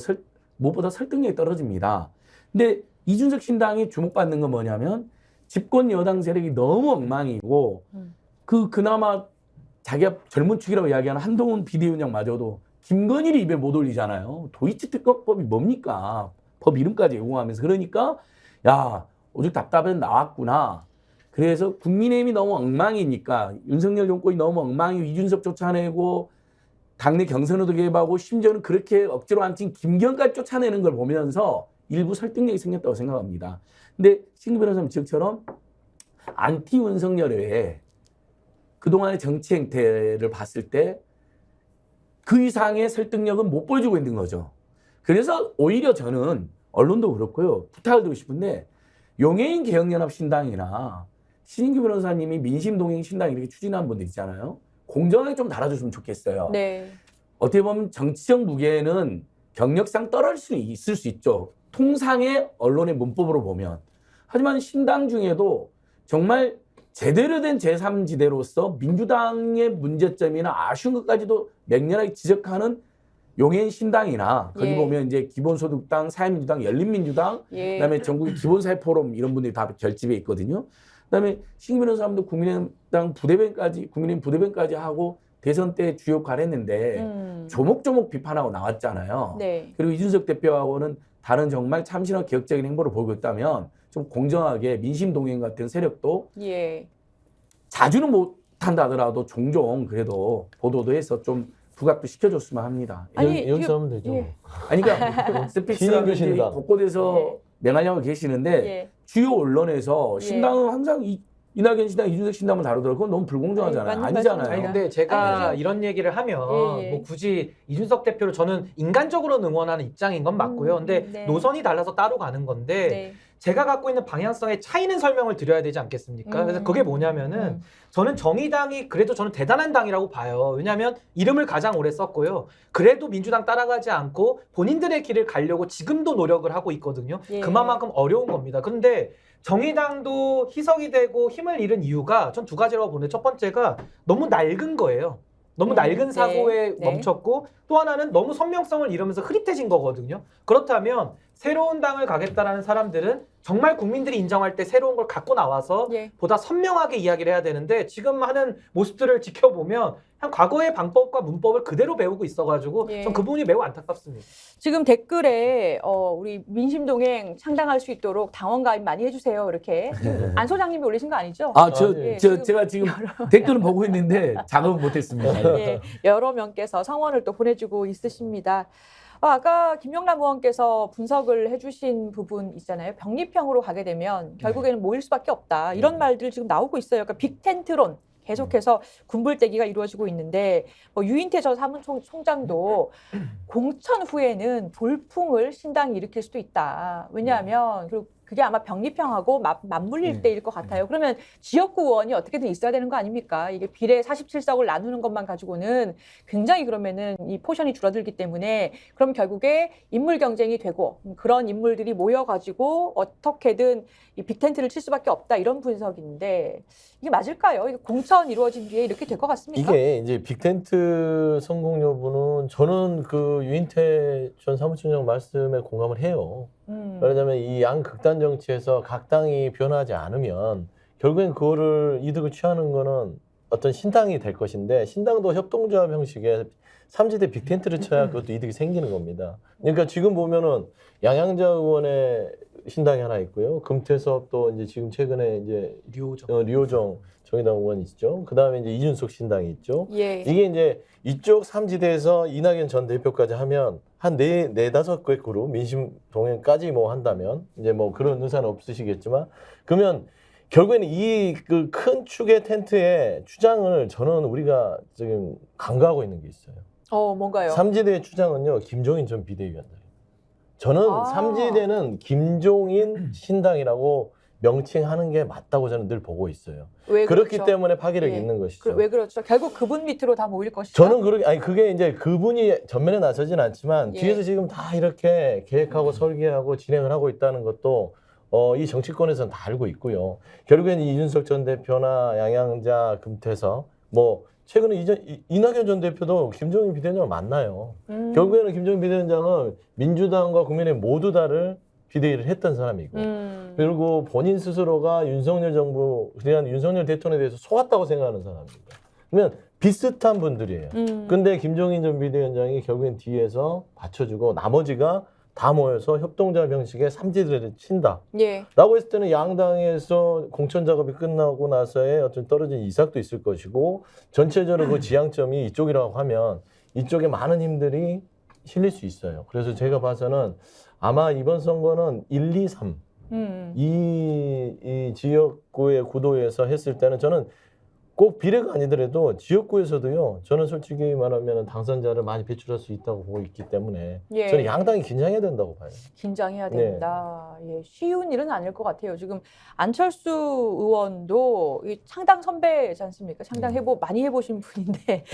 무엇보다 설득력이 떨어집니다. 근데 이준석 신당이 주목받는 건 뭐냐면 집권 여당 세력이 너무 엉망이고 그나마 자기가 젊은 축이라고 이야기하는 한동훈 비대위원장마저도 김건희를 입에 못 올리잖아요. 도이치 특검법이 뭡니까? 법 이름까지 예공하면서. 그러니까 야 오죽 답답은 나왔구나. 그래서 국민의힘이 너무 엉망이니까 윤석열 정권이 너무 엉망이고 이준석 쫓아내고 당내 경선에도 개입하고 심지어는 그렇게 억지로 앉힌 김기현까지 쫓아내는 걸 보면서 일부 설득력이 생겼다고 생각합니다. 근데 신규 변호사님 지적처럼 안티 윤석열의 그동안의 정치 행태를 봤을 때 그 이상의 설득력은 못 보여주고 있는 거죠. 그래서 오히려 저는 언론도 그렇고요. 부탁을 드리고 싶은데 용해인 개혁연합신당이나 신인규 변호사님이 민심동행신당 이렇게 추진한 분들 있잖아요. 공정하게 좀 달아줬으면 좋겠어요. 네. 어떻게 보면 정치적 무게는 경력상 떨어질 수 있을 수 있죠. 통상의 언론의 문법으로 보면. 하지만 신당 중에도 정말 제대로 된 제3지대로서 민주당의 문제점이나 아쉬운 것까지도 맹렬하게 지적하는 용해인 신당이나 거기 예. 보면 이제 기본소득당, 사회민주당, 열린민주당, 예. 그다음에 전국 기본사회포럼 이런 분들이 다 결집해 있거든요. 그다음에 신기변 사람도 국민의당 부대변까지 국민의힘 부대변까지 하고 대선 때 주요 역할을 했는데 조목조목 비판하고 나왔잖아요. 네. 그리고 그리고 이준석 대표하고는 다른 정말 참신한 개혁적인 행보를 보이고 있다면 좀 공정하게 민심 동행 같은 세력도 예. 자주는 못한다 하더라도 종종 그래도 보도도 해서 좀 부각도 시켜줬으면 합니다. 아니, 여기서 이거- 하면 되죠. 예. 아니 그러니까 스피치라든지 신인규신당. 곳곳에서 맹하려고 계시는데 예. 주요 언론에서 예. 신당은 항상 이낙연 신당, 이준석 신당만 다루더라고요. 그건 너무 불공정하잖아요. 아니, 맞는 아니잖아요. 말씀입니다. 아니 근데 제가 아니, 이런 얘기를 하면 예, 예. 뭐 굳이 이준석 대표를 저는 인간적으로는 응원하는 입장인 건 맞고요. 근데 네. 노선이 달라서 따로 가는 건데 네. 제가 갖고 있는 방향성의 차이는 설명을 드려야 되지 않겠습니까? 그래서 그게 뭐냐면은 저는 정의당이 그래도 저는 대단한 당이라고 봐요. 왜냐하면 이름을 가장 오래 썼고요. 그래도 민주당 따라가지 않고 본인들의 길을 가려고 지금도 노력을 하고 있거든요. 예. 그만큼 어려운 겁니다. 그런데 정의당도 희석이 되고 힘을 잃은 이유가 전 두 가지라고 보는데 첫 번째가 너무 낡은 거예요. 너무 낡은 네. 사고에 네. 멈췄고 또 하나는 너무 선명성을 잃으면서 흐릿해진 거거든요. 그렇다면 새로운 당을 가겠다라는 사람들은 정말 국민들이 인정할 때 새로운 걸 갖고 나와서 예. 보다 선명하게 이야기를 해야 되는데 지금 하는 모습들을 지켜보면 그냥 과거의 방법과 문법을 그대로 배우고 있어가지고 예. 전 그 부분이 매우 안타깝습니다. 지금 댓글에 우리 민심동행 창당할 수 있도록 당원 가입 많이 해주세요. 이렇게 안 소장님이 올리신 거 아니죠? 예. 제가 지금 댓글은 보고 있는데 작업은 못했습니다. 예, 여러 명께서 성원을 또 보내주고 있으십니다. 아까 김영남 의원께서 분석을 해주신 부분 있잖아요. 병립형으로 가게 되면 결국에는 모일 수밖에 없다. 이런 말들 지금 나오고 있어요. 그러니까 빅텐트론 계속해서 군불대기가 이루어지고 있는데 유인태 전 사무총장도 공천 후에는 돌풍을 신당이 일으킬 수도 있다. 왜냐하면 그게 아마 병립형하고 맞물릴 때일 것 같아요. 그러면 지역구 의원이 어떻게든 있어야 되는 거 아닙니까? 이게 비례 47석을 나누는 것만 가지고는 굉장히 그러면은 이 포션이 줄어들기 때문에 그럼 결국에 인물 경쟁이 되고 그런 인물들이 모여가지고 어떻게든 이 빅텐트를 칠 수밖에 없다 이런 분석인데 이게 맞을까요? 이게 공천 이루어진 뒤에 이렇게 될 것 같습니까? 이게 이제 빅텐트 성공 여부는 저는 그 유인태 전 사무총장 말씀에 공감을 해요. 말하자면 이 양극단 정치에서 각 당이 변하지 않으면 결국엔 그거를 이득을 취하는 거는 어떤 신당이 될 것인데 신당도 협동조합 형식의 삼지대 빅텐트를 쳐야 그것도 이득이 생기는 겁니다. 그러니까 지금 보면은 양양자 의원의 신당이 하나 있고요. 금태섭 또 이제 지금 최근에 이제 류호정 정의당 의원이 있죠. 그 다음에 이제 이준석 신당이 있죠. 예. 이게 이제 이쪽 삼지대에서 이낙연 전 대표까지 하면 한 네다섯 개 그룹 민심 동행까지 뭐 한다면 이제 뭐 그런 의사는 없으시겠지만 그러면 결국에는 이 그 큰 축의 텐트의 추장을 저는 우리가 지금 간과하고 있는 게 있어요. 뭔가요? 삼지대의 추장은요 김종인 전 비대위원장입니다. 저는 삼지대는 김종인 신당이라고 명칭하는 게 맞다고 저는 늘 보고 있어요. 왜 그렇기 그렇죠? 때문에 파괴력이 예. 있는 것이죠. 왜 그렇죠? 결국 그분 밑으로 다 모일 것이죠. 저는 그게 이제 그분이 전면에 나서진 않지만 예. 뒤에서 지금 다 이렇게 계획하고 설계하고 진행을 하고 있다는 것도 이 정치권에서는 다 알고 있고요. 결국엔 이준석 전 대표나 양양자, 금태섭 뭐 최근에 이낙연 전 대표도 김종인 비대위원장을 만나요. 결국에는 김종인 비대위원장은 민주당과 국민의힘 모두 다를 비대위를 했던 사람이고 그리고 본인 스스로가 윤석열 정부 그냥 윤석열 대통령에 대해서 속았다고 생각하는 사람입니다. 그러면 비슷한 분들이에요. 근데 김종인 전 비대위원장이 결국엔 뒤에서 받쳐주고 나머지가 다 모여서 협동조합 형식의 삼지대를 친다. 예. 라고 했을 때는 양당에서 공천 작업이 끝나고 나서의 어떤 떨어진 이삭도 있을 것이고 전체적으로 그 지향점이 이쪽이라고 하면 이쪽에 많은 힘들이 실릴 수 있어요. 그래서 제가 봐서는 아마 이번 선거는 1, 2, 3 이 지역구의 구도에서 했을 때는 저는 꼭 비례가 아니더라도 지역구에서도요. 저는 솔직히 말하면 당선자를 많이 배출할 수 있다고 보고 있기 때문에 예. 저는 양당이 긴장해야 된다고 봐요. 긴장해야 네. 된다. 예, 쉬운 일은 아닐 것 같아요. 지금 안철수 의원도 이 창당 선배지 않습니까? 창당 많이 해보신 분인데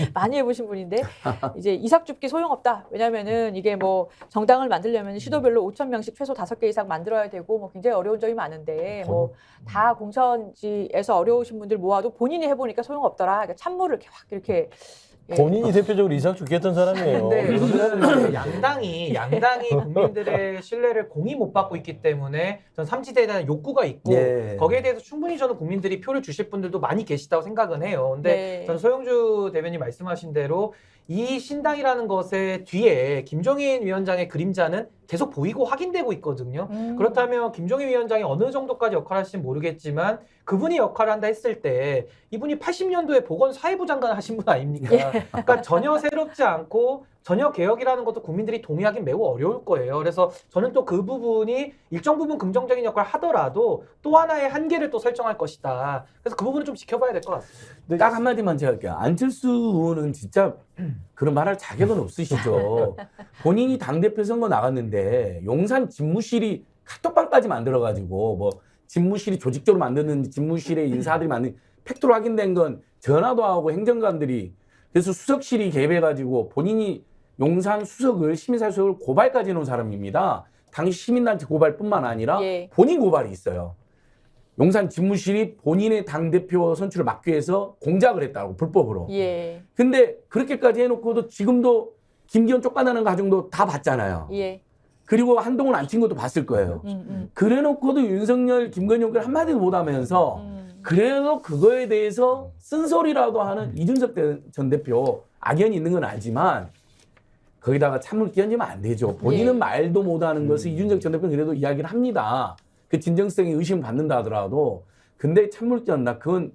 이제 이삭 줍기 소용없다. 왜냐면은 이게 뭐 정당을 만들려면 시도별로 5,000명씩 최소 5개 이상 만들어야 되고 뭐 굉장히 어려운 점이 많은데 뭐 다 공천지에서 어려우신 분들 모아도 본인이 해보니까 소용없더라. 그러니까 찬물을 이렇게 확 이렇게 예. 본인이 대표적으로 이삭 죽게 했던 사람이에요. 네. 그래서 양당이 국민들의 신뢰를 공히 못 받고 있기 때문에 전 삼지대에 대한 욕구가 있고 네. 거기에 대해서 충분히 저는 국민들이 표를 주실 분들도 많이 계시다고 생각은 해요. 근데 네. 전 소영주 대변인 말씀하신 대로 이 신당이라는 것의 뒤에 김종인 위원장의 그림자는 계속 보이고 확인되고 있거든요. 그렇다면 김종인 위원장이 어느 정도까지 역할을 하실지 모르겠지만 그분이 역할을 한다 했을 때 이분이 80년도에 보건사회부 장관을 하신 분 아닙니까? 그러니까 전혀 새롭지 않고 전혀 개혁이라는 것도 국민들이 동의하기 매우 어려울 거예요. 그래서 저는 또 그 부분이 일정 부분 긍정적인 역할을 하더라도 또 하나의 한계를 또 설정할 것이다. 그래서 그 부분은 좀 지켜봐야 될 것 같습니다. 딱 한마디만 제가 할게요. 안철수 의원은 진짜 그런 말할 자격은 없으시죠. 본인이 당대표 선거 나갔는데 용산 집무실이 카톡방까지 만들어가지고 뭐 집무실이 조직적으로 만드는 집무실의 인사들이 만든 팩트로 확인된 건 전화도 하고 행정관들이 그래서 수석실이 개입해가지고 본인이 용산 수석을 시민사회 수석을 고발까지 해놓은 사람입니다. 당시 시민단체 고발뿐만 아니라 예. 본인 고발이 있어요. 용산 집무실이 본인의 당대표 선출을 막기 위해서 공작을 했다고 불법으로. 예. 근데 그렇게까지 해놓고도 지금도 김기현 쫓겨나는 과정도 다 봤잖아요. 예. 그리고 한동훈 안 친 것도 봤을 거예요. 그래놓고도 윤석열, 김건희 한마디도 못하면서 그래도 그거에 대해서 쓴소리라도 하는 이준석 전 대표 악연이 있는 건 알지만 거기다가 찬물 끼얹으면 안 되죠. 본인은 예. 말도 못하는 것을 이준석 전 대표는 그래도 이야기를 합니다. 그 진정성에 의심을 받는다 하더라도 근데 찬물 끼얹나 그건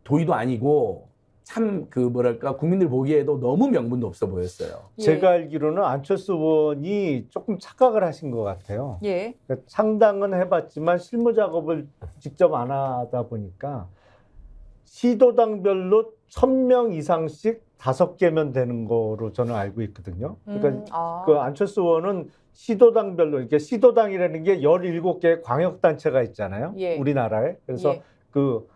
도의도 아니고 참 그 뭐랄까 국민들 보기에도 너무 명분도 없어 보였어요. 예. 제가 알기로는 안철수 의원이 조금 착각을 하신 것 같아요. 예. 그러니까 상당은 해봤지만 실무 작업을 직접 안 하다 보니까 시도당별로 1,000명 이상씩 5개면 되는 거로 저는 알고 있거든요. 그러니까 아. 그 안철수 의원은 시도당별로 이게 시도당이라는 게 17개 광역단체가 있잖아요. 예. 우리나라에. 그래서 예. 그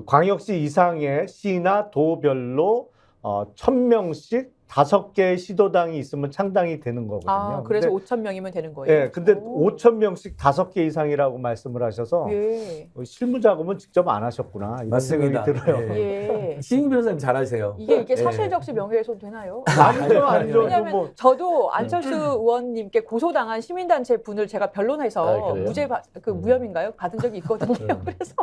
광역시 이상의 시나 도별로 1,000명씩 5개의 시도당이 있으면 창당이 되는 거거든요. 아, 그래서 근데, 5,000명이면 되는 거예요? 예, 근데 오. 5,000명씩 5개 이상이라고 말씀을 하셔서 예. 실무 작업은 직접 안 하셨구나 이런 맞습니다. 생각이 들어요. 예. 신임 변호사님 잘하세요. 이게 예. 사실적시 명예훼손 되나요? 아니죠. 왜냐하면 뭐 저도 안철수 의원님께 고소당한 시민단체 분을 제가 변론해서 아, 그래요? 무혐의인가요? 받은 적이 있거든요. 그래서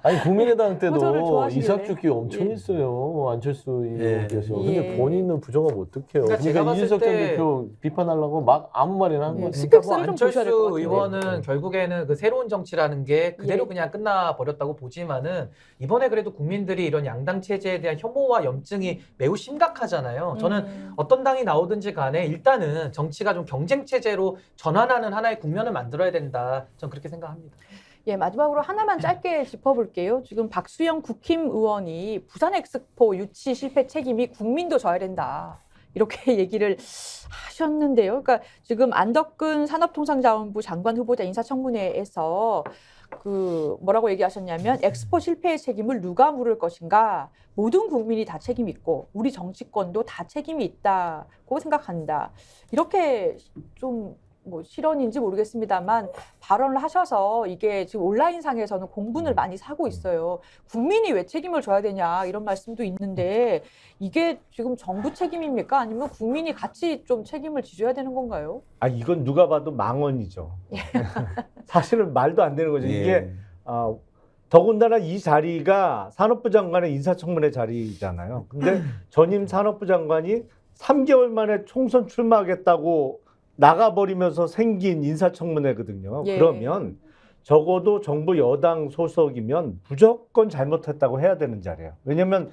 아니 국민의당 고소를 때도 좋아하시길래. 이삭죽기 엄청 예. 있어요. 안철수 의원께서. 예. 근데 본인은 부정하면 어떡해요. 그러니까 제가 봤을 이준석 전 때- 대표 비판하려고 막 아무 말이나 한 예. 거지. 스펙스를 좀 보셔야 될 것 안철수 같아요. 의원은 결국에는 그 새로운 정치라는 게 그대로 예. 그냥 끝나 버렸다고 보지만은 이번에 그래도 국민들이 이런 양당 체제에 대한 혐오와 염증이 매우 심각하잖아요. 저는 어떤 당이 나오든지 간에 일단은 정치가 좀 경쟁 체제로 전환하는 하나의 국면을 만들어야 된다. 전 그렇게 생각합니다. 예, 마지막으로 하나만 짧게 짚어볼게요. 지금 박수영 국힘 의원이 부산 엑스포 유치 실패 책임이 국민도 져야 된다. 이렇게 얘기를 하셨는데요. 그러니까 지금 안덕근 산업통상자원부 장관 후보자 인사청문회에서 그 뭐라고 얘기하셨냐면 엑스포 실패의 책임을 누가 물을 것인가? 모든 국민이 다 책임이 있고 우리 정치권도 다 책임이 있다고 생각한다. 이렇게 좀 뭐 실언인지 모르겠습니다만 발언을 하셔서 이게 지금 온라인상에서는 공분을 많이 사고 있어요. 국민이 왜 책임을 져야 되냐 이런 말씀도 있는데 이게 지금 정부 책임입니까? 아니면 국민이 같이 좀 책임을 지줘야 되는 건가요? 아 이건 누가 봐도 망언이죠. 사실은 말도 안 되는 거죠. 예. 이게 더군다나 이 자리가 산업부 장관의 인사청문회 자리잖아요. 근데 전임 산업부 장관이 3개월 만에 총선 출마하겠다고 나가버리면서 생긴 인사청문회거든요. 예. 그러면 적어도 정부 여당 소속이면 무조건 잘못했다고 해야 되는 자리예요. 왜냐하면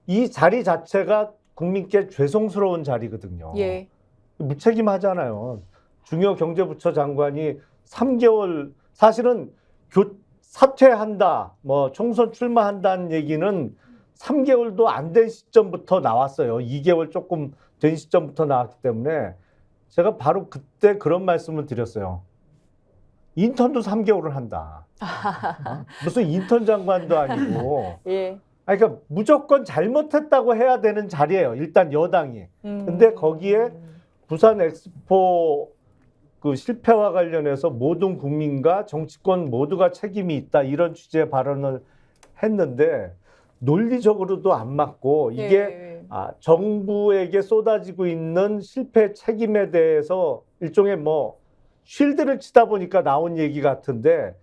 이 자리 자체가 국민께 죄송스러운 자리거든요. 예. 무책임하잖아요. 중요 경제부처 장관이 3개월 사실은 사퇴한다, 뭐 총선 출마한다는 얘기는 3개월도 안 된 시점부터 나왔어요. 2개월 조금 된 시점부터 나왔기 때문에 제가 바로 그때 그런 말씀을 드렸어요. 인턴도 3개월을 한다. 무슨 인턴 장관도 아니고. 예. 아니, 그러니까 무조건 잘못했다고 해야 되는 자리예요. 일단 여당이. 근데 거기에 부산 엑스포 그 실패와 관련해서 모든 국민과 정치권 모두가 책임이 있다 이런 취지의 발언을 했는데 논리적으로도 안 맞고 이게 예. 정부에게 쏟아지고 있는 실패 책임에 대해서 일종의 뭐 쉴드를 치다 보니까 나온 얘기 같은데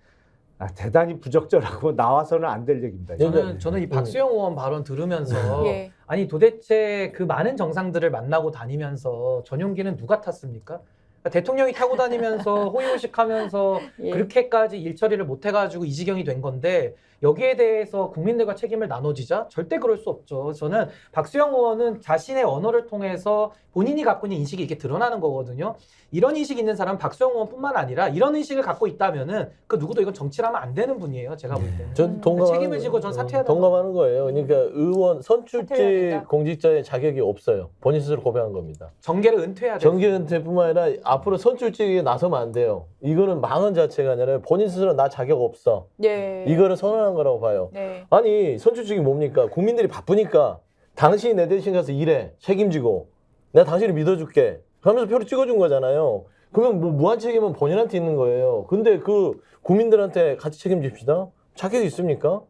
대단히 부적절하고 나와서는 안 될 얘기입니다. 저는 이 박수영 의원 발언 들으면서 예. 아니 도대체 그 많은 정상들을 만나고 다니면서 전용기는 누가 탔습니까? 그러니까 대통령이 타고 다니면서 호의호식하면서 예. 그렇게까지 일 처리를 못 해가지고 이 지경이 된 건데 여기에 대해서 국민들과 책임을 나눠지자 절대 그럴 수 없죠. 저는 박수영 의원은 자신의 언어를 통해서 본인이 갖고 있는 인식이 이렇게 드러나는 거거든요. 이런 인식이 있는 사람은 박수영 의원뿐만 아니라 이런 의식을 갖고 있다면은 그 누구도 이건 정치를 하면 안 되는 분이에요. 제가 볼 때는. 전 동감하는 책임을 지고 전 사퇴하는 동감하는 거예요. 그러니까 의원 사퇴해야 선출직 된다. 공직자의 자격이 없어요. 본인 스스로 고백한 겁니다. 정계를 은퇴해야 돼요. 정계 은퇴뿐만 아니라 앞으로 선출직에 나서면 안 돼요. 이거는 망언 자체가 아니라 본인 스스로 나 자격 없어. 예. 이거를 선언한 거라고 봐요. 네. 아니 선출직이 뭡니까? 국민들이 바쁘니까 당신이 내 대신 가서 일해. 책임지고 내가 당신을 믿어줄게. 그러면서 표를 찍어준 거잖아요. 그러면 뭐 무한 책임은 본인한테 있는 거예요. 근데 그 국민들한테 같이 책임집시다. 자격이 있습니까?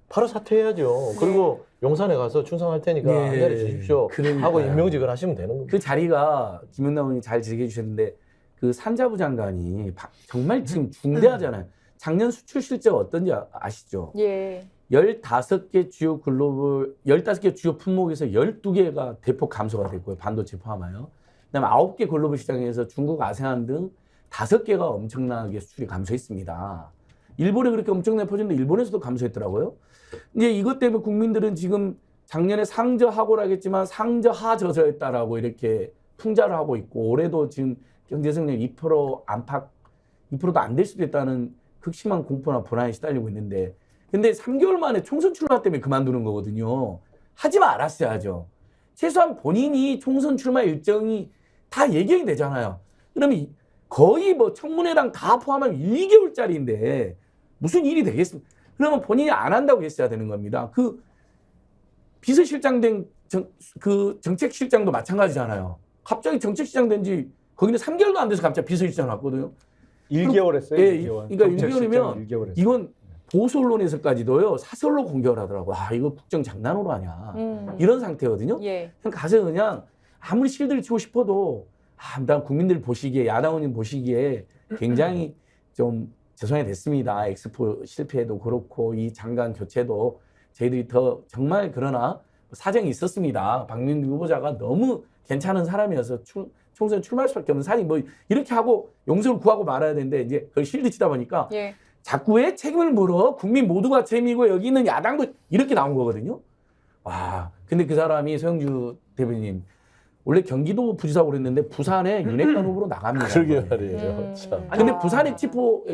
바로 사퇴해야죠. 그리고 용산에 가서 충성할 테니까 예. 안내해 주십시오. 그러니까요. 하고 임명직을 하시면 되는 겁니다. 그 자리가 김영남 의원이 잘 지적해 주셨는데 그 산자부 장관이 정말 지금 중대하잖아요. 작년 수출 실적 어떤지 아시죠? 예. 15개 주요 글로벌 15개 주요 품목에서 12개가 대폭 감소가 됐고요. 반도체 포함하여. 그다음에 9개 글로벌 시장에서 중국, 아세안 등 5개가 엄청나게 수출이 감소했습니다. 일본에 그렇게 엄청나게 퍼졌는데 일본에서도 감소했더라고요. 이제 이것 때문에 국민들은 지금 작년에 상저하고라겠지만 상저하저저했다라고 이렇게 풍자를 하고 있고 올해도 지금 경제 성장 2% 안팎 2%도 안 될 수도 있다는 극심한 공포나 불안에 시달리고 있는데 근데 3개월 만에 총선 출마 때문에 그만두는 거거든요. 하지 말았어야죠. 최소한 본인이 총선 출마 일정이 다 예견이 되잖아요. 그러면 거의 뭐 청문회랑 다 포함하면 1개월짜리인데 무슨 일이 되겠습니까? 그러면 본인이 안 한다고 했어야 되는 겁니다. 그 비서실장 된 그 정책실장도 마찬가지잖아요. 갑자기 정책실장 된 지 거기는 3개월도 안 돼서 갑자기 비서실장 왔거든요. 1개월 했어요. 예, 1개월. 그러니까 정책실장은 1개월이면 1개월 했어요. 이건 보수 언론에서까지도요 사설로 공격을 하더라고. 아 이거 국정 장난으로 하냐 이런 상태거든요. 예. 그냥 가서 그냥 아무리 실드를 치고 싶어도 난 국민들 보시기에 야당 의원님 보시기에 굉장히 좀 죄송해 됐습니다. 엑스포 실패도 그렇고 이 장관 교체도 저희들이 더 정말 그러나 사정이 있었습니다. 박민규 후보자가 너무 괜찮은 사람이어서 총선 출마할 수밖에 없는 사람이 뭐 이렇게 하고 용서를 구하고 말아야 되는데 이제 그걸 실드 치다 보니까 예. 자꾸 왜 책임을 물어? 국민 모두가 책임이고 여기 있는 야당도 이렇게 나온 거거든요. 와, 근데 그 사람이 소영주 대변인 원래 경기도 부지사로 그랬는데 부산에 윤핵관 후보로 나갑니다. 그러게 말이에요. 참. 아니, 근데 아. 부산 엑스포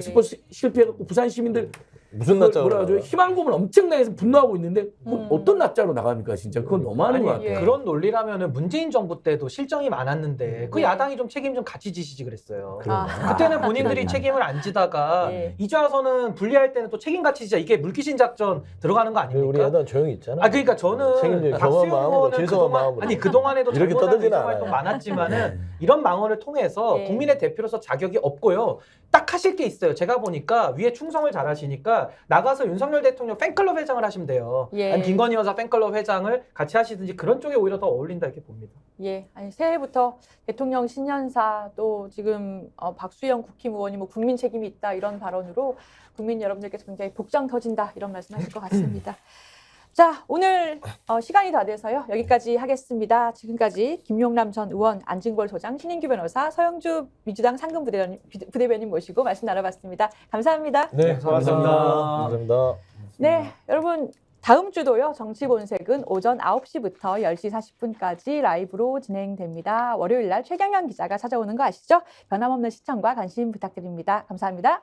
실패해갖고 부산 시민들 무슨 그걸 낯짝으로 뭐라 하죠? 나가요? 희망고문 엄청나게 해서 분노하고 있는데 그건 어떤 낯자로 나갑니까 진짜? 그건 너무하는 것 아니, 같아요. 그런 논리라면은 문재인 정부 때도 실정이 많았는데 그 네. 야당이 좀 책임 좀 같이 지시지 그랬어요. 아. 그때는 본인들이 그러니까. 책임을 안 지다가 예. 이제 와서는 분리할 때는 또 책임 같이 지자. 이게 물귀신 작전 들어가는 거 우리 아닙니까? 야당 조용히 있잖아. 아 그러니까 저는 책임질 박수영 겸한 마음으로, 후보는 죄송한 그동안 마음으로. 아니 그동안에도 이렇게 잘못한 떠들지는 의정 활동 않아요. 많았지만은 네. 이런 망언을 통해서 예. 국민의 대표로서 자격이 없고요. 딱 하실 게 있어요. 제가 보니까 위에 충성을 잘 하시니까 나가서 윤석열 대통령 팬클럽 회장을 하시면 돼요. 예. 아니 김건희 여사 팬클럽 회장을 같이 하시든지 그런 쪽에 오히려 더 어울린다 이렇게 봅니다. 예, 아니 새해부터 대통령 신년사 또 지금 박수영 국힘의원이 뭐 국민 책임이 있다 이런 발언으로 국민 여러분들께서 굉장히 복장 터진다 이런 말씀하실 것 같습니다. 자, 오늘 시간이 다 돼서요 여기까지 하겠습니다. 지금까지 김용남 전 의원, 안진걸 소장, 신인규 변호사, 서영주 민주당 상근 부대변인 모시고 말씀 나눠봤습니다. 감사합니다. 네, 고맙습니다. 감사합니다. 네, 여러분. 다음 주도요, 정치본색은 오전 9시부터 10시 40분까지 라이브로 진행됩니다. 월요일 날 최경영 기자가 찾아오는 거 아시죠? 변함없는 시청과 관심 부탁드립니다. 감사합니다.